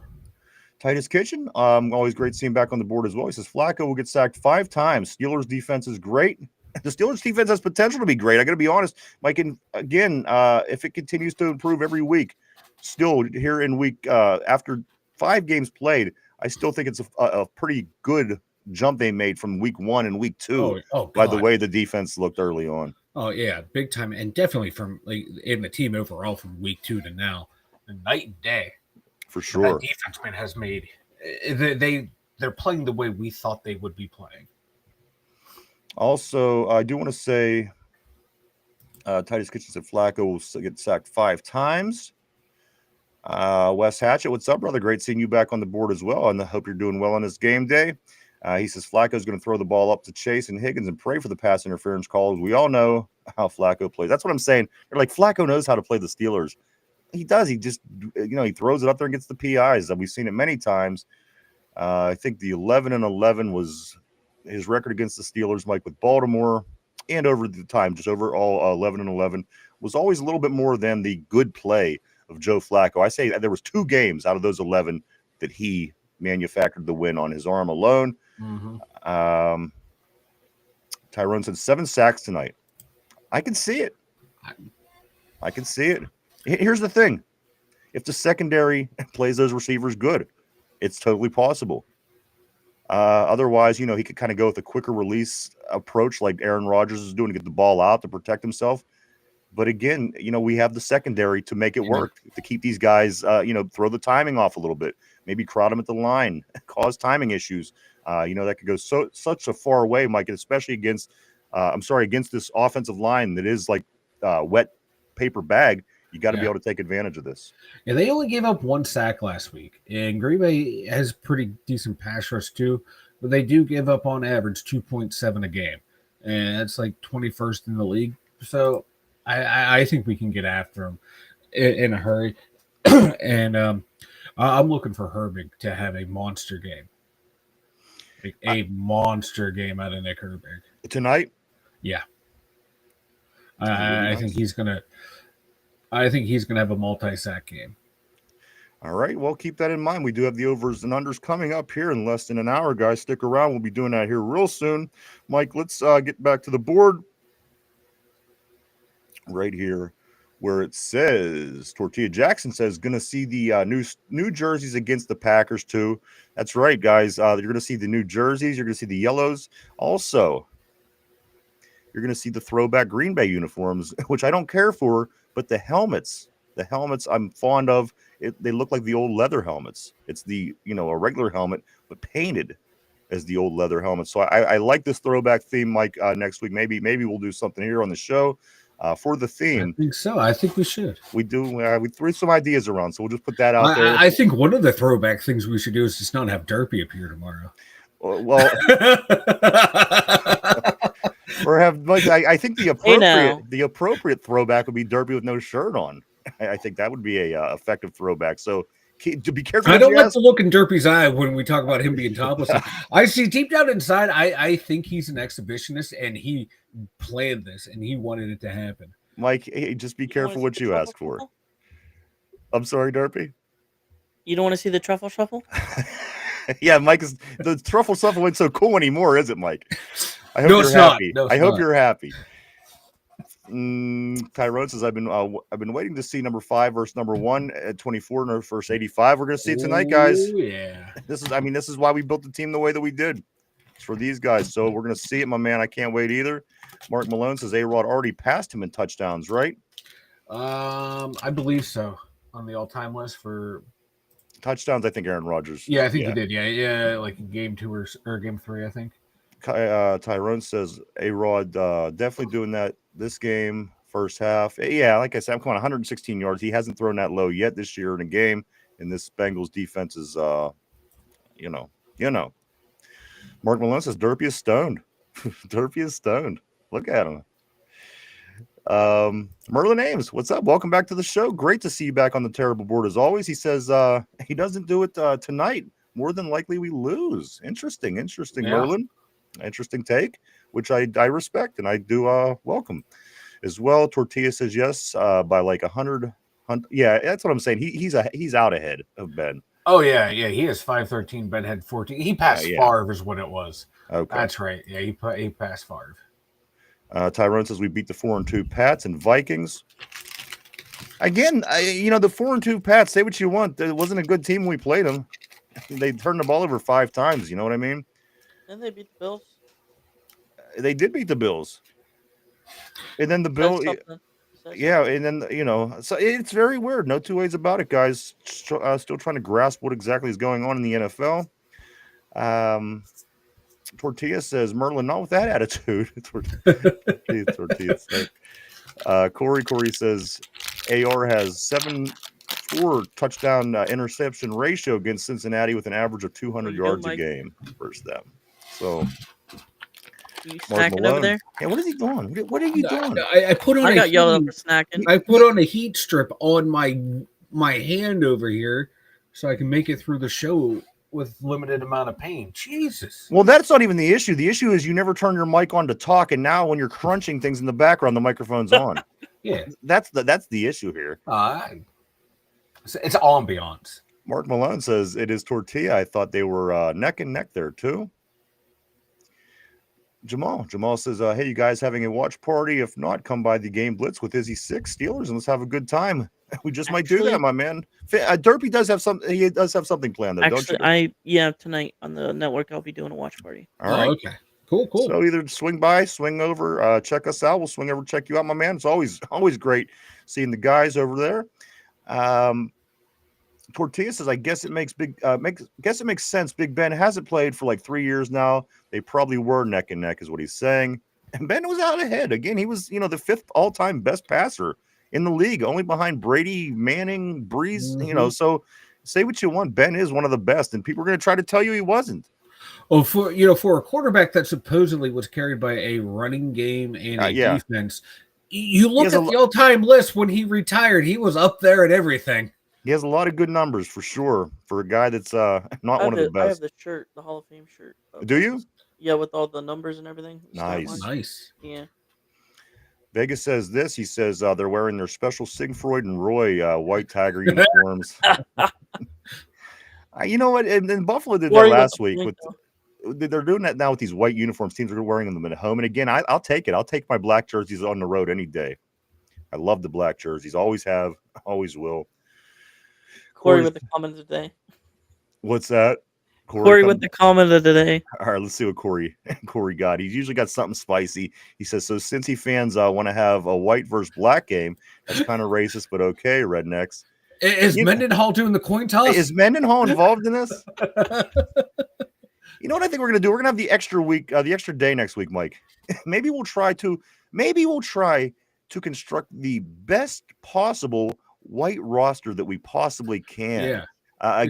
Titus Kitchen, always great seeing back on the board as well. He says Flacco will get sacked 5 times. Steelers defense is great. The Steelers defense has potential to be great. I got to be honest, Mike. And again, if it continues to improve every week, still here in week after 5 games played, I still think it's a pretty good jump they made from week 1 and week 2 by the way the defense looked early on. Oh yeah, big time, and definitely from like in the team overall from week 2 to now, night and day. For sure. That defense, man, has made they're playing the way we thought they would be playing. Also, I do want to say Titus Kitchen said Flacco will get sacked 5 times. Wes Hatchett, what's up, brother? Great seeing you back on the board as well, and I hope you're doing well on this game day. He says Flacco's going to throw the ball up to Chase and Higgins and pray for the pass interference calls. We all know how Flacco plays. That's what I'm saying. They're like, Flacco knows how to play the Steelers. He does. He just, he throws it up there and gets the PIs. We've seen it many times. I think the 11-11 was his record against the Steelers, Mike, with Baltimore, and over the time, just overall 11-11 was always a little bit more than the good play of Joe Flacco. I say there was 2 games out of those 11 that he manufactured the win on his arm alone. Mm-hmm. Tyrone said 7 sacks tonight. I can see it. I can see it. Here's the thing. If the secondary plays those receivers good, it's totally possible. Otherwise, he could kind of go with a quicker release approach like Aaron Rodgers is doing to get the ball out to protect himself. But again, we have the secondary to make it work, to keep these guys, throw the timing off a little bit, maybe crowd them at the line, cause timing issues. That could go such a far way, Mike, especially against this offensive line that is like wet paper bag. You got to be able to take advantage of this. Yeah, they only gave up 1 sack last week, and Green Bay has pretty decent pass rush too, but they do give up on average 2.7 a game, and that's like 21st in the league. So I think we can get after them in a hurry. And I'm looking for Herbig to have a monster game. Like a monster game out of Nick Herbig. Tonight? Yeah. That I would be think nice. he's gonna have a multi-sack game. All right. Well, keep that in mind. We do have the overs and unders coming up here in less than an hour, guys. Stick around. We'll be doing that here real soon. Mike, let's get back to the board right here where it says Tortilla Jackson says going to see the new jerseys against the Packers too. That's right, guys. You're going to see the new jerseys. You're going to see the yellows. Also, you're going to see the throwback Green Bay uniforms, which I don't care for, but the helmets I'm fond of. They look like the old leather helmets. It's the, a regular helmet, but painted as the old leather helmet. So I like this throwback theme, Mike. Next week, maybe we'll do something here on the show for the theme. I think so. I think we should. We do. We threw some ideas around, so we'll just put that out there. I think one of the throwback things we should do is just not have Derpy appear tomorrow. Well, or have Mike. I think the appropriate throwback would be Derpy with no shirt on. I think that would be a effective throwback. So to be careful. I don't like the look in Derpy's eye when we talk about him being topless. I see deep down inside, I think he's an exhibitionist and he planned this and he wanted it to happen. Mike, hey, just be careful what you ask for. I'm sorry, Derpy. You don't want to see the truffle shuffle? Yeah, Mike, the truffle shuffle ain't so cool anymore, is it, Mike? I hope you're happy. I hope you're happy. Tyrone says I've been waiting to see number 5 versus number 1 at 24 and versus 85. We're gonna see it tonight, guys. Yeah. This is why we built the team the way that we did. It's for these guys. So we're gonna see it, my man. I can't wait either. Mark Malone says A-Rod already passed him in touchdowns, right? I believe so. On the all-time list for touchdowns, I think Aaron Rodgers. Yeah, I think he did. Yeah, like game 2 or game 3, I think. Tyrone says A-Rod definitely doing that this game, first half. Yeah, like I said, I'm coming 116 yards. He hasn't thrown that low yet this year in a game. And this Bengals defense is, you know. Mark Malone says Derpy is stoned. Derpy is stoned. Look at him. Merlin Ames, what's up? Welcome back to the show. Great to see you back on the terrible board as always. He says he doesn't do it tonight. More than likely we lose. Interesting, yeah. Merlin. Interesting take, which I respect and I do welcome as well. Tortilla says yes by like 100. Yeah, that's what I'm saying. He's out ahead of Ben. Oh yeah. He has 513. Ben had 14. He passed Favre is what it was. Okay, that's right. Yeah, he passed Favre. Tyrone says we beat the 4-2 Pats and Vikings. Again, the 4-2 Pats. Say what you want. It wasn't a good team when we played them. They turned the ball over 5 times. You know what I mean? And they beat the Bills. They did beat the Bills. And then the Bills. Yeah, and then, so it's very weird. No two ways about it, guys. Still trying to grasp what exactly is going on in the NFL. Tortilla says, Merlin, not with that attitude. Tortilla says. Corey says, AR has 7-4 touchdown interception ratio against Cincinnati with an average of 200 yards a game versus them. So, you snacking over there? Yeah, what is he doing? What are you doing? I put on. I got yelled at for snacking. I put on a heat strip on my hand over here, so I can make it through the show with limited amount of pain. Jesus. Well, that's not even the issue. The issue is you never turn your mic on to talk, and now when you're crunching things in the background, the microphone's on. Yeah, that's the issue here. It's ambiance. Mark Malone says it is Tortilla. I thought they were neck and neck there too. Jamal says, hey, you guys having a watch party? If not, come by the game blitz with Izzy 6 Steelers and let's have a good time. We just might do that, my man. Derpy does have something. He does have something planned though. Actually, tonight on the network I'll be doing a watch party. All right. Okay. Cool. So either swing by, swing over, check us out. We'll swing over, check you out, my man. It's always great seeing the guys over there. Tortilla says, I guess it makes sense. Big Ben hasn't played for like 3 years now. They probably were neck and neck, is what he's saying. And Ben was out ahead. Again, he was, the 5th all-time best passer in the league, only behind Brady, Manning, Breeze. Mm-hmm. So say what you want. Ben is one of the best, and people are going to try to tell you he wasn't. Oh, for a quarterback that supposedly was carried by a running game and a defense, you look at the all-time list when he retired. He was up there at everything. He has a lot of good numbers for sure for a guy that's not one of the I have best. the shirt, the Hall of Fame shirt of Do you? his. Yeah, with all the numbers and everything, the stat Nice. line. Nice. Yeah. Vegas says this. He says they're wearing their special Sigfried and Roy white Tiger uniforms. You know what? And Buffalo did that Corey with last the week. point, They're doing that now with these white uniforms. Teams are wearing them at home. And again, I'll take it. I'll take my black jerseys on the road any day. I love the black jerseys. Always have. Always will. Corey Corey's- with the comment of the day. What's that? Corey come- with the comment of the day. All right, let's see what Corey got. He's usually got something spicy. He says, so Cincy fans want to have a white versus black game. That's kind of racist, but okay, rednecks. Is Mendenhall doing the coin toss? Is Mendenhall involved in this? You know what I think we're going to do? We're going to have the extra week, the extra day next week, Mike. Maybe we'll try to construct the best possible white roster that we possibly can. Yeah.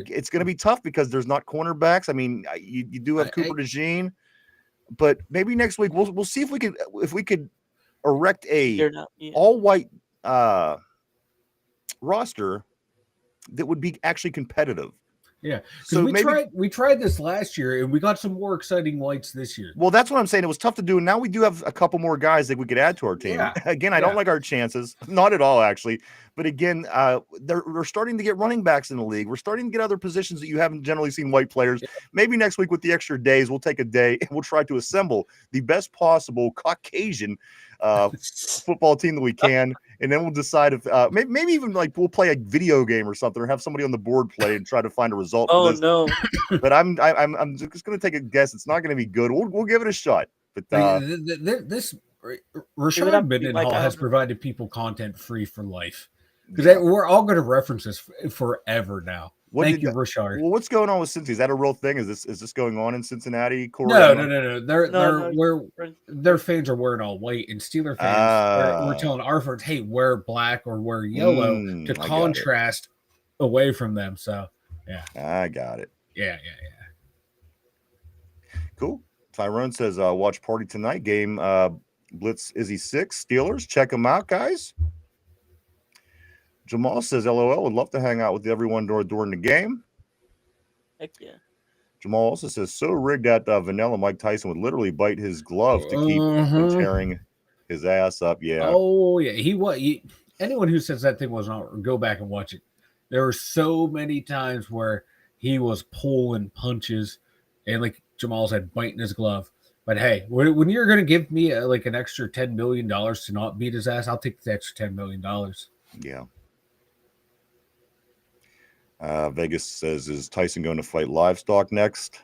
It's going to be tough because there's not cornerbacks. I mean, you do have Cooper DeJean, but maybe next week we'll see if we could erect a all white roster that would be actually competitive. Yeah, because we tried this last year and we got some more exciting whites this year. Well, that's what I'm saying. It was tough to do, and now we do have a couple more guys that we could add to our team. Yeah. Again, I don't like our chances, not at all, actually. But again, we're starting to get running backs in the league. We're starting to get other positions that you haven't generally seen white players. Yeah. Maybe next week with the extra days, we'll take a day and we'll try to assemble the best possible Caucasian football team that we can, and then we'll decide if maybe even like we'll play a video game or something, or have somebody on the board play and try to find a result. Oh no! But I'm just going to take a guess. It's not going to be good. We'll give it a shot. But this Rashad Mendenhall has provided people content free for life, because we're all going to reference this forever now. Thank you, Rashard. Well, what's going on with Cincy? Is that a real thing? Is this going on in Cincinnati? Corey? No. Their fans are wearing all white, and Steeler fans we're telling our fans, hey, wear black or wear yellow to contrast away from them. So yeah, I got it. Yeah. Cool. Tyrone says, watch party tonight game. Blitz Izzy 6 Steelers. Check them out, guys. Jamal says, LOL, would love to hang out with everyone during the game. Heck yeah. Jamal also says, so rigged that Vanilla Mike Tyson would literally bite his glove to keep from tearing his ass up. Yeah. Oh, yeah. Anyone who says that thing was not, go back and watch it. There were so many times where he was pulling punches and like Jamal said, biting his glove. But hey, when you're going to give me an extra $10 million to not beat his ass, I'll take the extra $10 million. Yeah. Vegas says, is Tyson going to fight livestock next?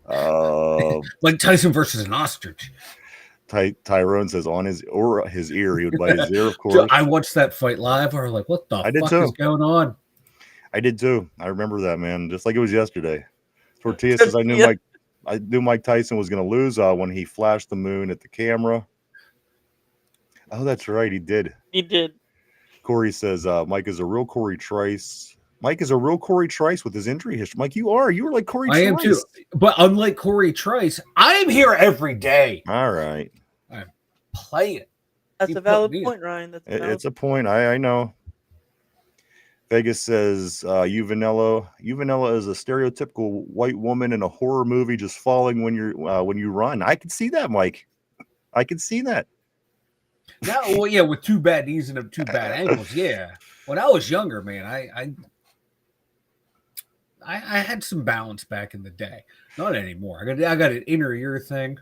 Like Tyson versus an ostrich. Tyrone says on his ear, he would bite his ear, of course. I watched that fight live. I was like, what the fuck is going on? I did too. I remember that, man, just like it was yesterday. Tortilla says, I knew Mike Tyson was going to lose when he flashed the moon at the camera. Oh, that's right. He did. Corey says, Mike is a real Corey Trice. Mike is a real Corey Trice with his injury history. Mike, you were like Corey Trice. I am too. But unlike Corey Trice, I'm here every day. All right. I'm playing. That's a valid point, Ryan. It's a point. I know. Vegas says, Vanilla is a stereotypical white woman in a horror movie just falling when you run. I can see that, Mike. I can see that. Now, well, yeah, with two bad knees and two bad ankles, yeah. When I was younger, man, I had some balance back in the day. Not anymore. I got an inner ear thing.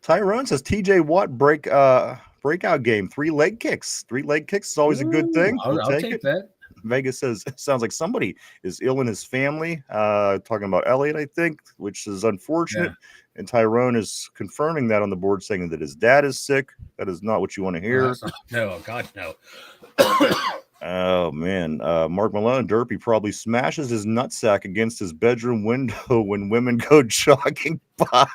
Tyrone says TJ Watt breakout game. 3 leg kicks. 3 leg kicks is always a good thing. I'll take that. Vegas says it sounds like somebody is ill in his family. Talking about Elliot, I think, which is unfortunate. Yeah. And Tyrone is confirming that on the board, saying that his dad is sick. That is not what you want to hear. No, God, no. Oh, man. Mark Malone, Derpy probably smashes his nutsack against his bedroom window when women go jogging by.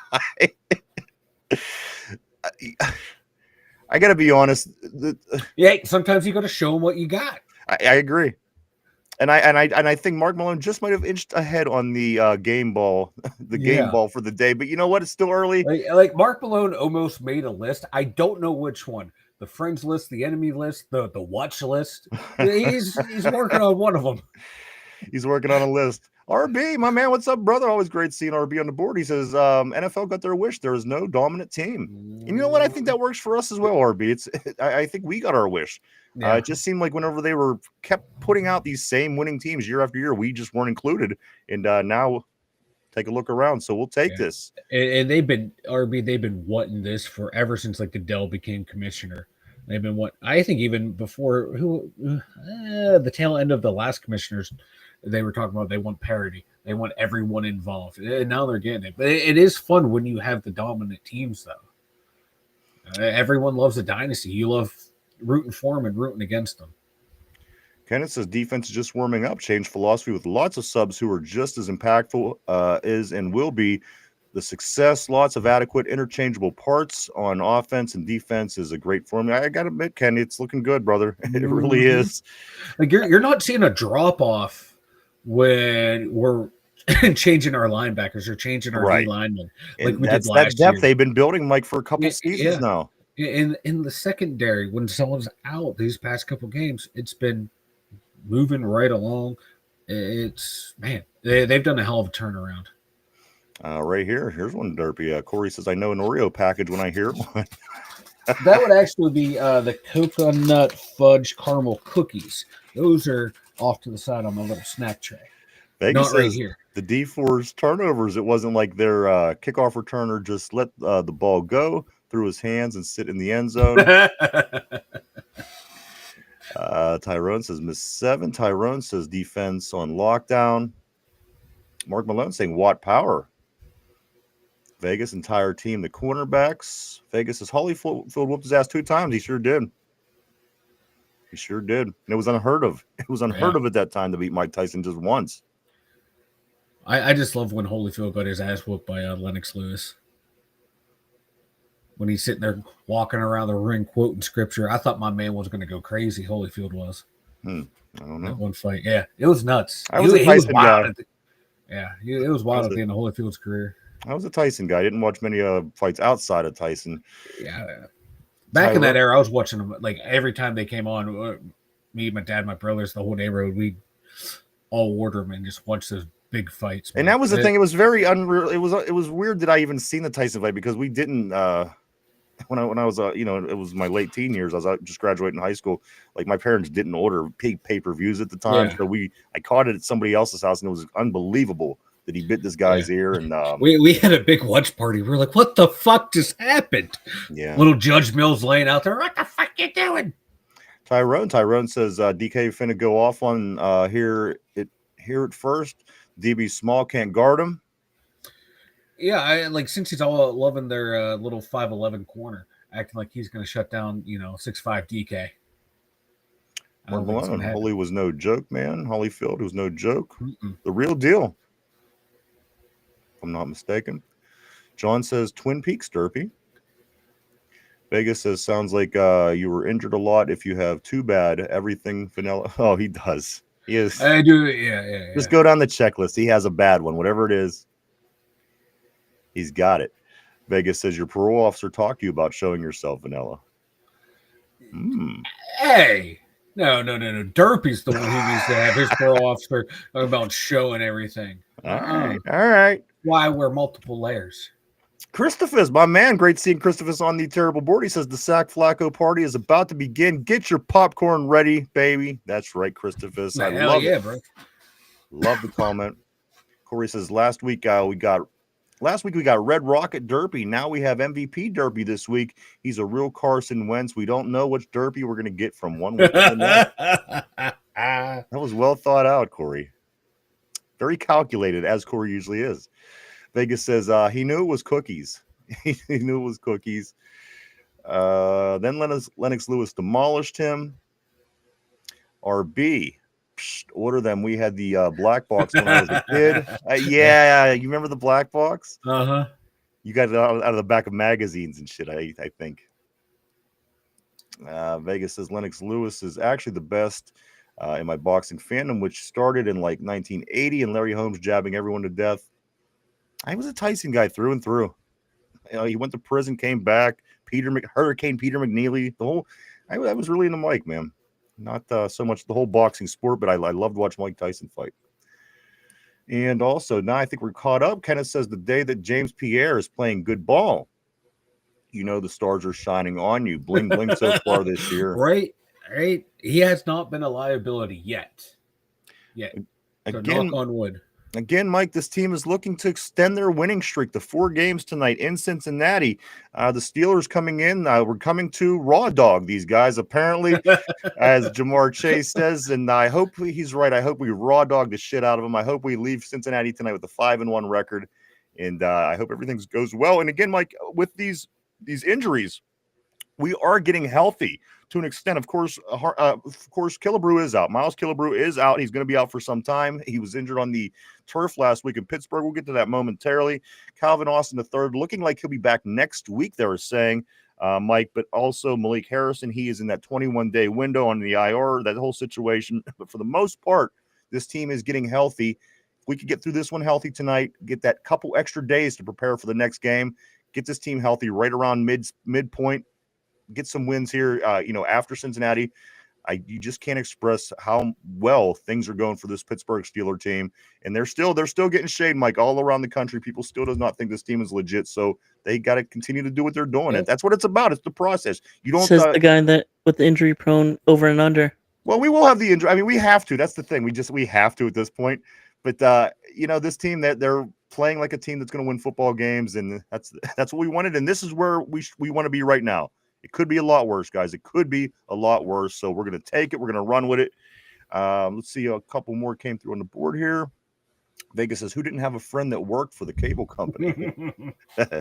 I got to be honest. Yeah, sometimes you got to show them what you got. I agree. And I think Mark Malone just might have inched ahead on the game ball, ball for the day. But you know what? It's still early. Like Mark Malone almost made a list. I don't know which one. the friends list, the enemy list, the watch list. He's working on one of them. He's working on a list. RB, my man, what's up, brother? Always great seeing RB on the board. He says, NFL got their wish. There is no dominant team. And you know what? I think that works for us as well, RB. I think we got our wish. Yeah. It just seemed like whenever they kept putting out these same winning teams year after year, we just weren't included. And now take a look around. So we'll take this. And they've been wanting this ever since like Goodell became commissioner. They've been I think even before the tail end of the last commissioners, they were talking about they want parity. They want everyone involved. And now they're getting it. But it is fun when you have the dominant teams, though. Everyone loves a dynasty. You love rooting for them and rooting against them. Kenneth says defense is just warming up. Change philosophy with lots of subs who are just as impactful is and will be the success. Lots of adequate interchangeable parts on offense and defense is a great formula. I got to admit, Kenny, it's looking good, brother. It really is. Like you're not seeing a drop off when we're changing our linebackers or changing our D linemen like we did last that depth year. they've been building, Mike, for a couple seasons now. In the secondary, when someone's out these past couple games, it's been moving right along. It's they've done a hell of a turnaround. Right here's one, Derpy. Corey says, I know an Oreo package when I hear one. That would actually be the coconut fudge caramel cookies. Those are off to the side on my little snack tray. Vegas Not says right here. The D4's turnovers, it wasn't like their kickoff returner just let the ball go through his hands and sit in the end zone. Tyrone says miss 7. Tyrone says defense on lockdown. Mark Malone saying Watt power. Vegas entire team, the cornerbacks. Vegas says Holyfield whooped his ass 2 times. He sure did. He sure did. And it was unheard of. It was unheard of at that time to beat Mike Tyson just once. I just love when Holyfield got his ass whooped by Lennox Lewis. When he's sitting there walking around the ring quoting scripture, I thought my man was going to go crazy. Holyfield was. I don't know. That one fight. Yeah, it was nuts. I was a Tyson guy. It was wild at the end of Holyfield's career. I was a Tyson guy. I didn't watch many fights outside of Tyson. Yeah. Back in that era, I was watching them like every time they came on. Me, my dad, my brothers, the whole neighborhood, we all order them and just watch those big fights. And that was the thing. It was very unreal. It was weird that I even seen the Tyson fight because we didn't. When I was it was my late teen years. I was just graduating high school. Like my parents didn't order pay-per-views at the time, so I caught it at somebody else's house, and it was unbelievable that he bit this guy's ear. And we had a big watch party. We were like, "What the fuck just happened?" Yeah, little Judge Mills laying out there. What the fuck you doing? Tyrone says DK finna go off on here at first. DB small can't guard him. Yeah, I like since he's all loving their little 5'11" corner, acting like he's going to shut down 6'5" DK. Mark Malone, Holy was no joke, man. Holyfield was no joke. The real deal. If I'm not mistaken. John says Twin Peaks Derpy. Vegas says sounds like you were injured a lot. If you have too bad, everything vanilla. Oh, he does. He is. I do. Yeah. Just go down the checklist. He has a bad one, whatever it is. He's got it. Vegas says your parole officer talked to you about showing yourself, Vanilla. Hey, no. Derpy's the one who needs to have his parole officer about showing everything. All right. Why wear multiple layers? Christophus, my man, great seeing Christophus on the terrible board. He says the Sack Flacco party is about to begin. Get your popcorn ready, baby. That's right, Christophus. I love it, bro. Love the comment. Corey says last week we got Red Rocket Derpy. Now we have MVP Derpy this week. He's a real Carson Wentz. We don't know which Derpy we're going to get from one week to the next. That was well thought out, Corey. Very calculated, as Corey usually is. Vegas says he knew it was cookies. He knew it was cookies. Then Lennox Lewis demolished him. RB. Order them. We had the black box when I was a kid. Yeah, you remember the black box? Uh-huh. You got it out of the back of magazines and shit, I think. Vegas says Lennox Lewis is actually the best in my boxing fandom, which started in like 1980, and Larry Holmes jabbing everyone to death. I was a Tyson guy through and through. He went to prison, came back, Hurricane Peter McNeely. I was really into Mike, man. Not so much the whole boxing sport, but I loved watching Mike Tyson fight. And also, now I think we're caught up. Kenneth says the day that James Pierre is playing good ball, the stars are shining on you. Bling, bling so far this year. Right. He has not been a liability yet. So Again, knock on wood. Again, Mike, this team is looking to extend their winning streak to 4 games tonight in Cincinnati. The Steelers coming in. We're coming to raw dog these guys, apparently, as Jamar Chase says. And I hope he's right. I hope we raw dog the shit out of them. I hope we leave Cincinnati tonight with a 5-1 record. And I hope everything goes well. And again, Mike, with these injuries, we are getting healthy to an extent. Of course, Killebrew is out. Miles Killebrew is out. He's going to be out for some time. He was injured on the turf last week in Pittsburgh. We'll get to that momentarily. Calvin Austin III looking like he'll be back next week, they were saying, Mike, but also Malik Harrison. He is in that 21-day window on the IR, that whole situation. But for the most part, this team is getting healthy. If we could get through this one healthy tonight, get that couple extra days to prepare for the next game, get this team healthy right around midpoint, get some wins here, after Cincinnati. You just can't express how well things are going for this Pittsburgh Steelers team. And they're still getting shade, Mike, all around the country. People still does not think this team is legit. So they got to continue to do what they're doing. Yeah. That's what it's about. It's the process. You don't says the guy that with the injury prone over and under. Well, we will have the injury. I mean, we have to. That's the thing. We have to at this point. But this team, that they're playing like a team that's going to win football games, and that's what we wanted. And this is where we want to be right now. It could be a lot worse, guys. It could be a lot worse. So we're going to take it. We're going to run with it. Let's see. A couple more came through on the board here. Vegas says, who didn't have a friend that worked for the cable company?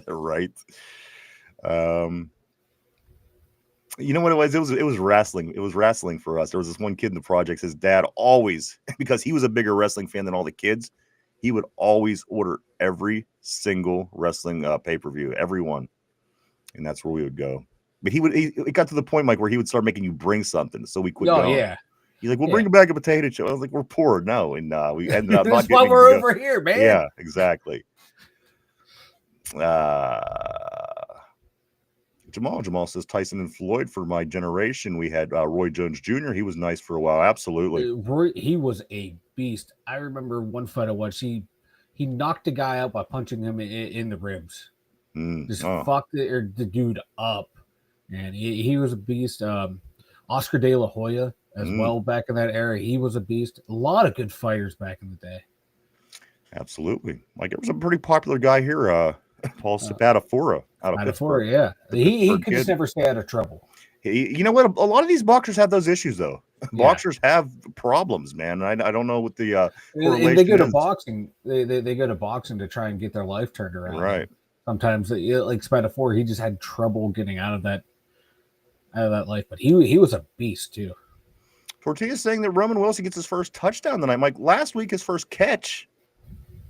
Right. You know what it was? It was wrestling. It was wrestling for us. There was this one kid in the projects. His dad always, because he was a bigger wrestling fan than all the kids, he would always order every single wrestling pay-per-view, every one. And that's where we would go. But it got to the point, Mike, where he would start making you bring something, so we quit going. Yeah. He's like, we'll bring back a potato chip. I was like, we're poor. No. And we ended up not That's getting why we're over here, man. Yeah, exactly. Jamal says Tyson and Floyd for my generation. We had Roy Jones Jr. He was nice for a while. Absolutely. Roy, he was a beast. I remember one fight I watched. He knocked a guy out by punching him in the ribs. Just fucked the dude up. And he was a beast. Oscar De La Hoya as well back in that era. He was a beast. A lot of good fighters back in the day. Absolutely. Like, it was a pretty popular guy here, Paul Spadafora out of Pittsburgh. Yeah. He could just never stay out of trouble. You know what? A lot of these boxers have those issues, though. Boxers have problems, man. I don't know what the correlation they go to is. boxing. They go to boxing to try and get their life turned around. Right. Sometimes, like Spadafora, he just had trouble getting out of that life. But he was a beast too. Tortilla's saying that Roman Wilson gets his first touchdown tonight. Mike, last week his first catch.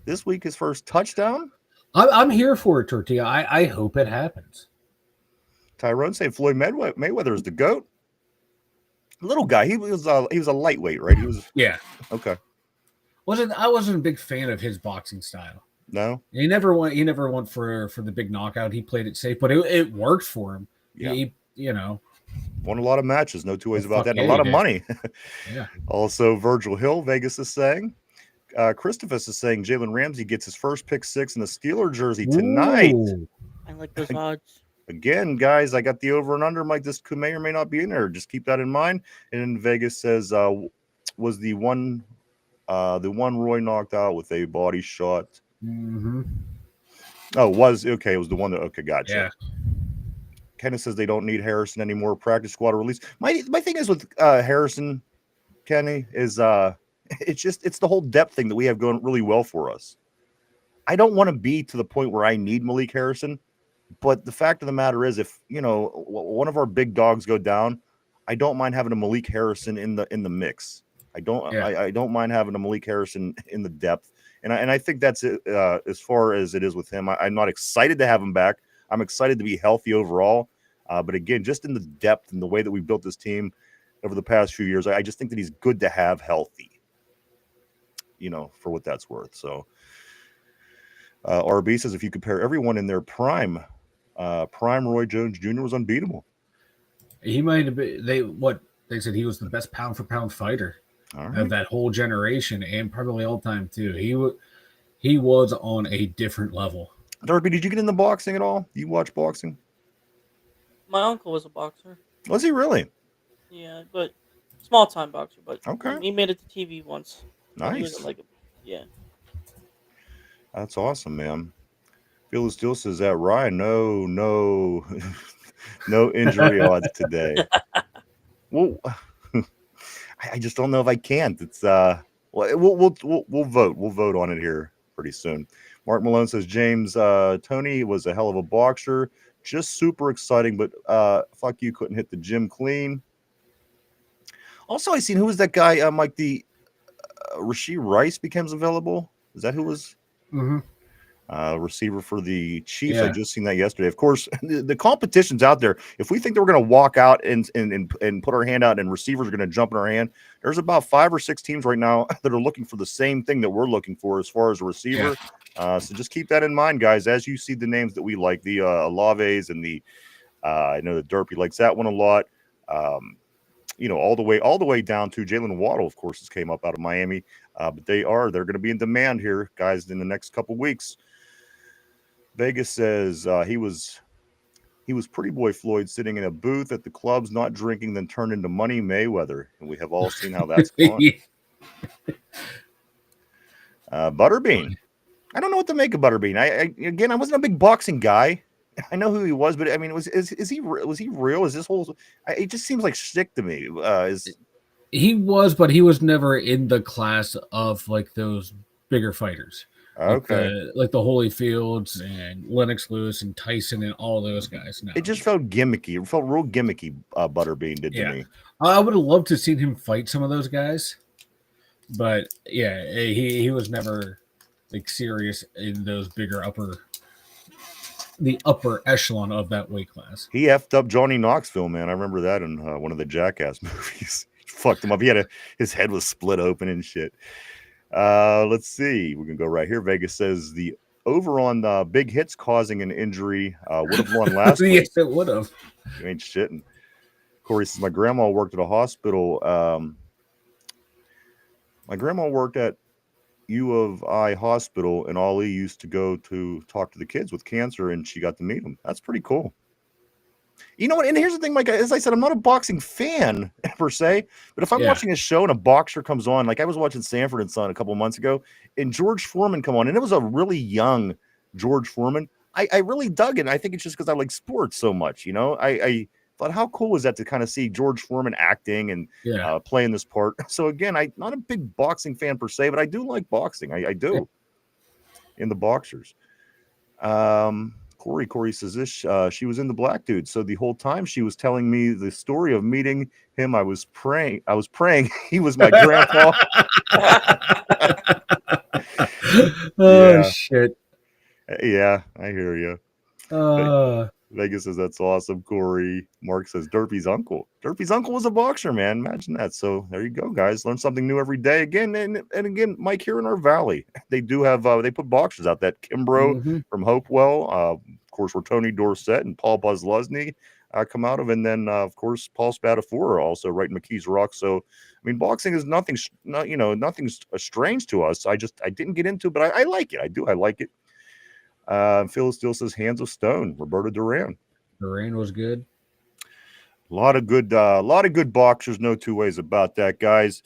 This week his first touchdown. I'm here for it, Tortilla. I hope it happens. Tyrone saying Floyd Mayweather is the GOAT. Little guy. He was a lightweight, right? He was okay. I wasn't a big fan of his boxing style. No, he never went for the big knockout. He played it safe, but it worked for him. Yeah. He won a lot of matches. No two ways about that. And a lot of money. Yeah. Also, Virgil Hill, Vegas is saying. Christopher is saying Jalen Ramsey gets his first pick 6 in the Steeler jersey tonight. Ooh. I like those odds. Again, guys, I got the over and under. Mike, this may or may not be in there. Just keep that in mind. And then Vegas says was the one Roy knocked out with a body shot. Mm-hmm. Oh, was okay. It was the one that gotcha. Yeah. Kenneth says they don't need Harrison anymore. Practice squad release. My thing is with Harrison, Kenny, is it's the whole depth thing that we have going really well for us. I don't want to be to the point where I need Malik Harrison, but the fact of the matter is, if one of our big dogs go down, I don't mind having a Malik Harrison in the mix. I don't mind having a Malik Harrison in the depth, and I think that's it as far as it is with him. I'm not excited to have him back. I'm excited to be healthy overall, but again, just in the depth and the way that we built this team over the past few years, I just think that he's good to have healthy. For what that's worth. So RB says if you compare everyone in their prime Prime Roy Jones Jr. was unbeatable. He might have been. They said he was the best pound for pound fighter All of right. that whole generation and probably all time too. He was on a different level. Derby, did you get into boxing at all? You watch boxing? My uncle was a boxer. Was he really? Yeah, but small time boxer. But Okay. he made it to TV once. But he Nice. wasn't like a yeah. That's awesome, man. Phil still says that Ryan. No, no injury odds today. Well, I just don't know if I can't. It's we'll vote. We'll vote on it here pretty soon. Mark Malone says James Tony was a hell of a boxer, just super exciting, but fuck you, couldn't hit the gym clean. Also, I seen who was that guy? Like the Rasheed Rice becomes available. Is that who was? Mm-hmm. Receiver for the Chiefs. Yeah. I just seen that yesterday. Of course, the competition's out there. If we think that we're going to walk out and put our hand out and receivers are going to jump in our hand, there's about 5 or 6 teams right now that are looking for the same thing that we're looking for as far as a receiver. So just keep that in mind, guys, as you see the names that we like, the Alaves and the I know that Derpy likes that one a lot. All the way down to Jalen Waddle, of course, has came up out of Miami. But they're going to be in demand here, guys, in the next couple weeks. Vegas says he was Pretty Boy Floyd sitting in a booth at the clubs, not drinking, then turned into Money Mayweather, and we have all seen how that's gone. Butterbean, I don't know what to make of Butterbean. I wasn't a big boxing guy. I know who he was, but I mean, was he real? Is this whole? It just seems like shtick to me. He was, but he was never in the class of like those bigger fighters. Okay. Like the Holyfields and Lennox Lewis and Tyson and all those guys. No. It just felt gimmicky. It felt real gimmicky. Butterbean did to me. I would have loved to have seen him fight some of those guys, but yeah, he was never like serious in those bigger the upper echelon of that weight class. He effed up Johnny Knoxville, man. I remember that in one of the Jackass movies. He fucked him up. His head was split open and shit. Let's see. We can go right here. Vegas says the over on big hits causing an injury would have won last week. Yes, it would have. You ain't shitting. Corey says my grandma worked at a hospital. My grandma worked at U of I hospital, and Ali used to go to talk to the kids with cancer, and she got to meet them. That's pretty cool. You know what? And here's the thing, Mike. As I said, I'm not a boxing fan per se, but if I'm watching a show and a boxer comes on, like I was watching Sanford and Son a couple of months ago, and George Foreman come on, and it was a really young George Foreman. I really dug it. And I think it's just because I like sports so much. You know, I thought, how cool was that to kind of see George Foreman acting and playing this part? So again, I'm not a big boxing fan per se, but I do like boxing. I do in the boxers. Corey says this. She was in the Black Dude, so the whole time she was telling me the story of meeting him. I was praying he was my grandpa. Shit. Yeah, I hear you. Vegas says that's awesome. Corey. Mark says Derpy's uncle. Derpy's uncle was a boxer, man. Imagine that. So there you go, guys. Learn something new every day. Again, and again, Mike, here in our valley, they do have they put boxers out. That Kimbrough from Hopewell, of course, where Tony Dorsett and Paul Buzluzny come out of, and then of course Paul Spadafora also right in McKees Rock. So I mean, boxing is nothing's strange to us. I didn't get into it, but I like it. I like it. Phil still says Hands of Stone, Roberto Duran. Duran was good. A lot of good boxers, no two ways about that, guys.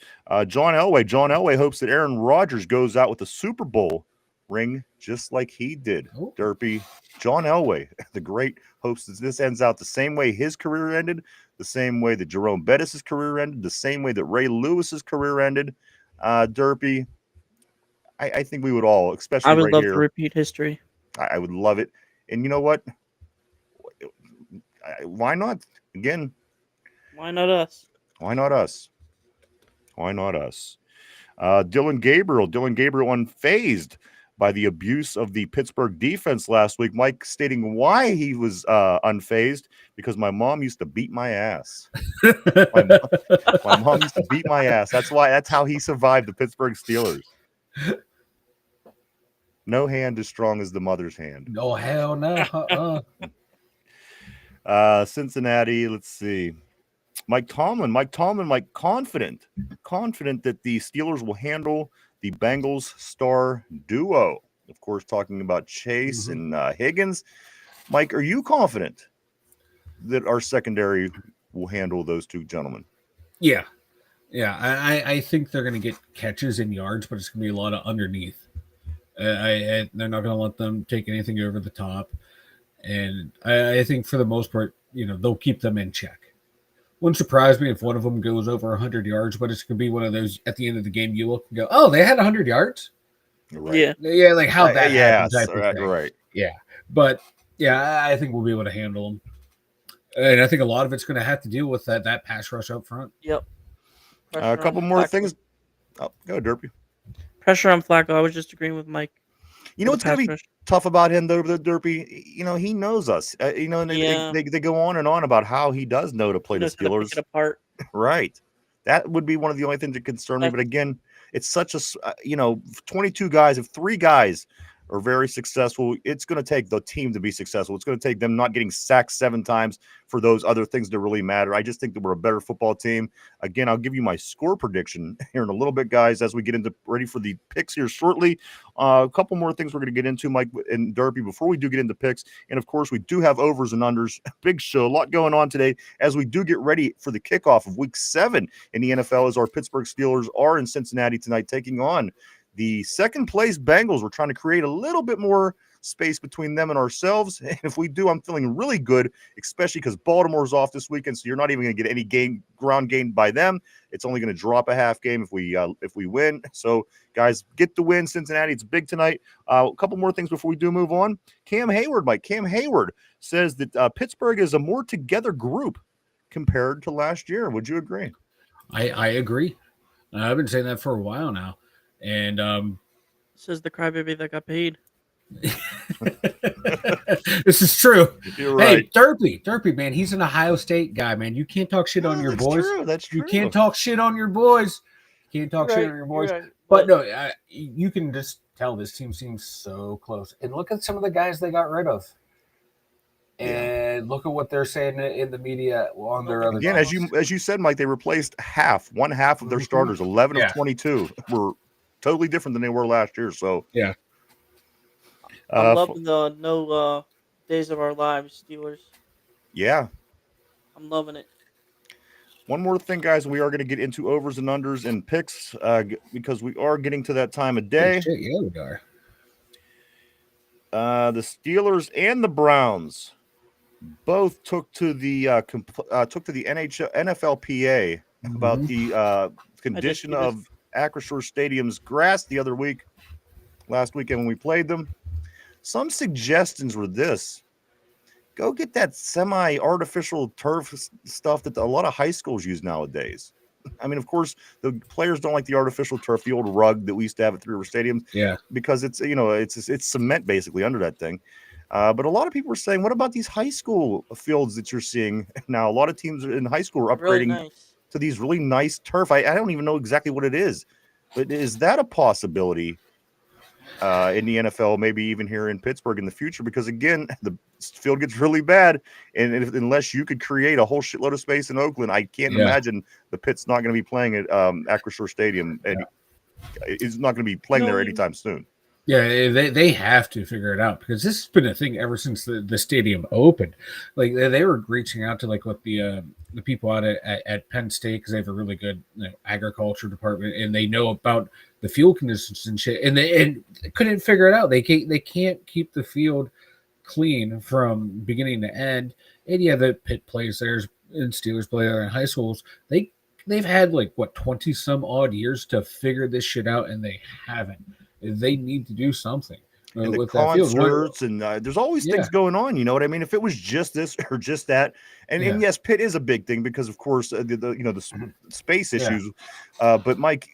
John Elway hopes that Aaron Rodgers goes out with a Super Bowl ring just like he did. Derpy. John Elway, the great, hopes that this ends out the same way his career ended, the same way that Jerome Bettis' career ended, the same way that Ray Lewis's career ended. Derpy, I think we would all, especially I would right love here, to repeat history. I would love it. And you know what? Why not? Again, why not us? Why not us? Why not us? Dylan Gabriel unfazed by the abuse of the Pittsburgh defense last week. Mike stating why he was unfazed, because my mom used to beat my ass. my mom used to beat my ass. That's how he survived the Pittsburgh Steelers. No hand as strong as the mother's hand. Oh, hell no. Cincinnati. Let's see. Mike Tomlin, confident that the Steelers will handle the Bengals star duo. Of course, talking about Chase and Higgins. Mike, are you confident that our secondary will handle those two gentlemen? Yeah. Yeah. I think they're going to get catches and yards, but it's going to be a lot of underneath. They're not going to let them take anything over the top. And I think for the most part, they'll keep them in check. Wouldn't surprise me if one of them goes over 100 yards, but it's going to be one of those at the end of the game you look and go, oh, they had 100 yards? Right. Yeah, like how that happened yes, type of thing. right. Yeah. But, yeah, I think we'll be able to handle them. And I think a lot of it's going to have to deal with that pass rush up front. Yep. A couple more things. Oh, go Derpy. Pressure on Flacco. I was just agreeing with Mike. You know what's going to be tough about him, though, the Derpy? He knows us. And they go on and on about how he does know to play the Steelers. Pick it apart. Right. That would be one of the only things that concern me. But again, it's such a 22 guys. If 3 guys are very successful, it's going to take the team to be successful. It's going to take them not getting sacked 7 times for those other things to really matter. I just think that we're a better football team. Again, I'll give you my score prediction here in a little bit, guys, as we get into ready for the picks here shortly. A couple more things we're going to get into, Mike and Derpy, before we do get into picks. And of course, we do have overs and unders. Big show, a lot going on today as we do get ready for the kickoff of Week 7 in the NFL, as our Pittsburgh Steelers are in Cincinnati tonight, taking on the second place Bengals. We're trying to create a little bit more space between them and ourselves. And if we do, I'm feeling really good, especially because Baltimore's off this weekend. So you're not even going to get any ground gain by them. It's only going to drop a half game if we win. So guys, get the win, Cincinnati. It's big tonight. A couple more things before we do move on. Cam Hayward says that Pittsburgh is a more together group compared to last year. Would you agree? I agree. I've been saying that for a while now. And says the crybaby that got paid. This is true. You're right. Hey, Derpy, man, he's an Ohio State guy, man. You can't talk shit on your boys. That's true. You can't talk shit on your boys. You can't talk shit on your boys. Right. But no, you can just tell this team seems so close. And look at some of the guys they got rid of. And look at what they're saying in the media on their other. Again, as you said, Mike, they replaced one half of their starters. 11 of 22 were totally different than they were last year. So yeah, I'm loving the no days of our lives Steelers. Yeah, I'm loving it. One more thing, guys, we are going to get into overs and unders and picks because we are getting to that time of day. Yeah, we are. The Steelers and the Browns both took to the NFLPA about the condition of Acrisure Stadium's grass last weekend when we played them. Some suggestions were this: go get that semi-artificial turf stuff that a lot of high schools use nowadays. I mean, of course, the players don't like the artificial turf, the old rug that we used to have at Three River Stadium. Yeah, because it's cement basically under that thing. But a lot of people are saying, what about these high school fields that you're seeing now? A lot of teams in high school are upgrading to these really nice turf. I don't even know exactly what it is, but is that a possibility in the NFL, maybe even here in Pittsburgh in the future? Because again, the field gets really bad, and unless you could create a whole shitload of space in Oakland, I can't imagine the Pitt's not going to be playing at Acrisure Stadium, and it's not going to be playing there anytime soon. Yeah, they have to figure it out, because this has been a thing ever since the stadium opened. Like they were reaching out to what the people out at Penn State, because they have a really good agriculture department, and they know about the field conditions and shit, and they couldn't figure it out. They can't keep the field clean from beginning to end. And yeah, the Pitt plays there and Steelers play there in high schools. They've had 20 some odd years to figure this shit out, and they haven't. They need to do something. And the concerts, and there's always things going on. You know what I mean? If it was just this or just that, and yes, Pitt is a big thing because, of course, the space issues. But Mike,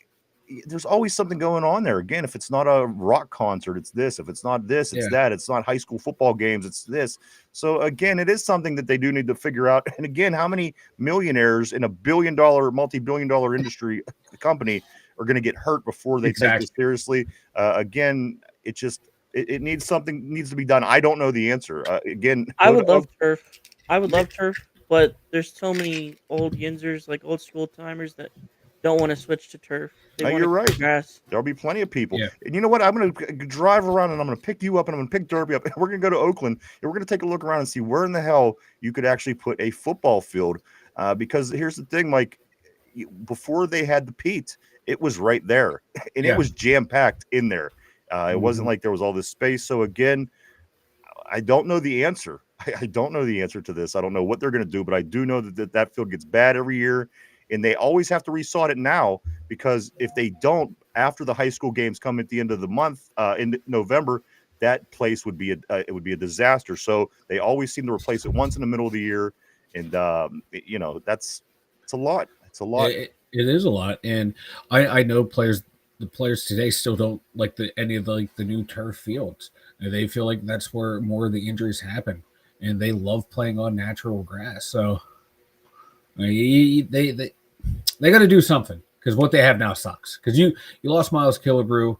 there's always something going on there. Again, if it's not a rock concert, it's this. If it's not this, it's that. It's not high school football games, it's this. So again, it is something that they do need to figure out. And again, how many millionaires in a multi-billion-dollar industry company are going to get hurt before they take this seriously? Again, it needs to be done. I don't know the answer. Again, I would love turf. I would love turf, but there's so many old yinzers, like old school timers, that don't want to switch to turf. They No, want you're to right. keep grass. There'll be plenty of people. Yeah. And you know what? I'm going to drive around and I'm going to pick you up and I'm going to pick Derby up. And we're going to go to Oakland and we're going to take a look around and see where in the hell you could actually put a football field. Because here's the thing, Mike, before they had the Pete, it was right there and it Yeah. was jam packed in there. It wasn't like there was all this space. So again, I don't know the answer. I don't know the answer to this. I don't know what they're going to do, but I do know that field gets bad every year, and they always have to resod it now because if they don't, after the high school games come at the end of the month in November, that place would be it would be a disaster. So they always seem to replace it once in the middle of the year, and it's a lot. It's a lot. It is a lot, and I know the players today still don't like any of the new turf fields. And they feel like that's where more of the injuries happen, and they love playing on natural grass. So they got to do something because what they have now sucks. Because you lost Miles Killebrew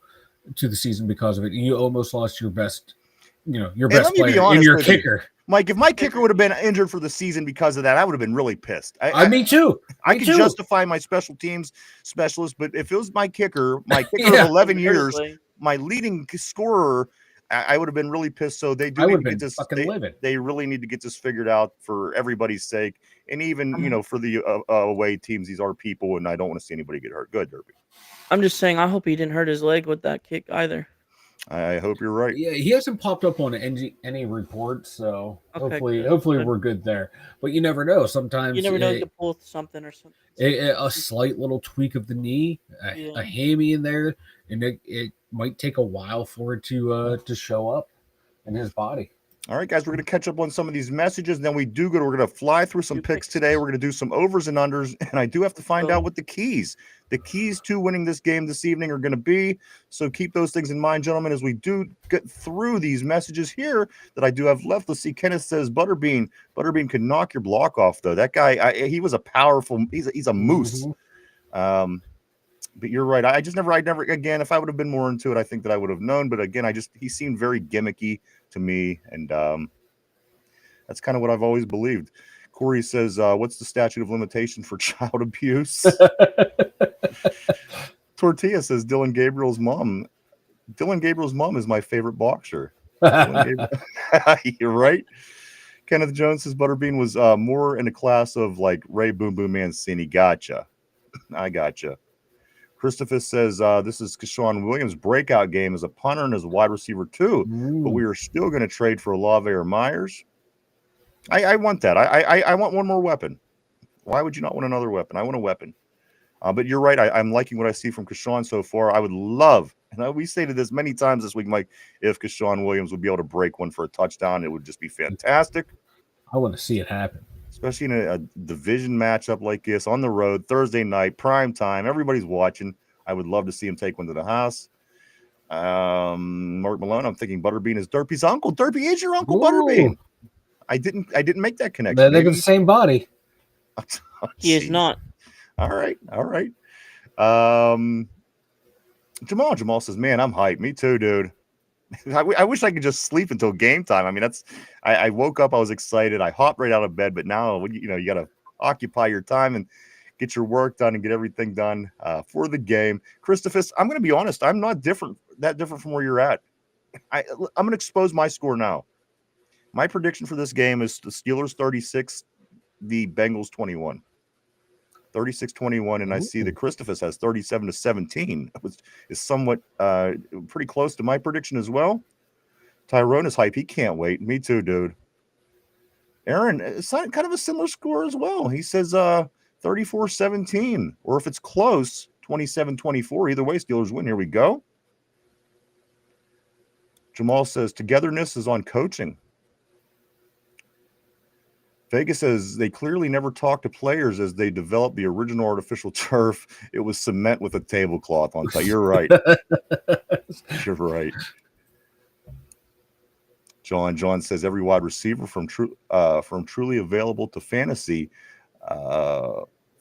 to the season because of it. You almost lost your best, your And best let me be player honest and your with you. kicker. Mike, if my kicker would have been injured for the season because of that, I would have been really pissed. Me too. I Me could too. justify my special teams specialist, but if it was my kicker Yeah. of 11 years, Seriously. my leading scorer, I would have been really pissed. So they do I need would to have get been this. fucking livid. They really need to get this figured out for everybody's sake, and even for the away teams. These are people, and I don't want to see anybody get hurt. Good, Derby. I'm just saying, I hope he didn't hurt his leg with that kick either. I hope you're right. Yeah, he hasn't popped up on any reports, so Okay, hopefully good. we're good there. But you never know. Sometimes You never know, he could pull something or something. a slight little tweak of the knee, Yeah. a hammy in there, and it might take a while for it to show up in his body. All right, guys, we're going to catch up on some of these messages. And then we're going to fly through some picks today. We're going to do some overs and unders. And I do have to find out what the keys to winning this game this evening are going to be. So keep those things in mind, gentlemen, as we do get through these messages here that I do have left. Let's see. Kenneth says Butterbean could knock your block off, though. That guy, he was a powerful, he's a moose. But you're right. I never, again, if I would have been more into it, I think that I would have known. But again, he seemed very gimmicky to me. And that's kind of what I've always believed. Corey says, what's the statute of limitation for child abuse? Tortilla says, Dylan Gabriel's mom is my favorite boxer. You're right. Kenneth Jones says Butterbean was more in a class of like Ray Boom Boom Mancini. Gotcha. I gotcha. Christopher says this is Keshawn Williams' breakout game as a punter and as a wide receiver too, but we are still going to trade for Olave or Myers. I want that. I want one more weapon. Why would you not want another weapon? I want a weapon. But you're right. I'm liking what I see from Keshawn so far. I would love, and we stated this many times this week, Mike, if Keshawn Williams would be able to break one for a touchdown, it would just be fantastic. I want to see it happen. Especially in a division matchup like this on the road, Thursday night, prime time. Everybody's watching. I would love to see him take one to the house. Mark Malone, I'm thinking Butterbean is Derpy's uncle. Derpy is your uncle, Butterbean. I didn't make that connection. They got the same body. He is not. All right. Jamal says, man, I'm hyped. Me too, dude. I wish I could just sleep until game time. I mean, I woke up, I was excited. I hopped right out of bed, but now, you got to occupy your time and get your work done and get everything done for the game. Christopher, I'm going to be honest. I'm not that different from where you're at. I'm going to expose my score now. My prediction for this game is the Steelers 36, the Bengals 21. 36-21, and I see that Christopher has 37-17, which is somewhat pretty close to my prediction as well. Tyrone is hype. He can't wait. Me too, dude. Aaron, it's kind of a similar score as well. He says 34-17, or if it's close, 27-24. Either way, Steelers win. Here we go. Jamal says togetherness is on coaching. Vegas says they clearly never talked to players as they developed the original artificial turf. It was cement with a tablecloth on top. You're right. You're right. John says every wide receiver from truly available to fantasy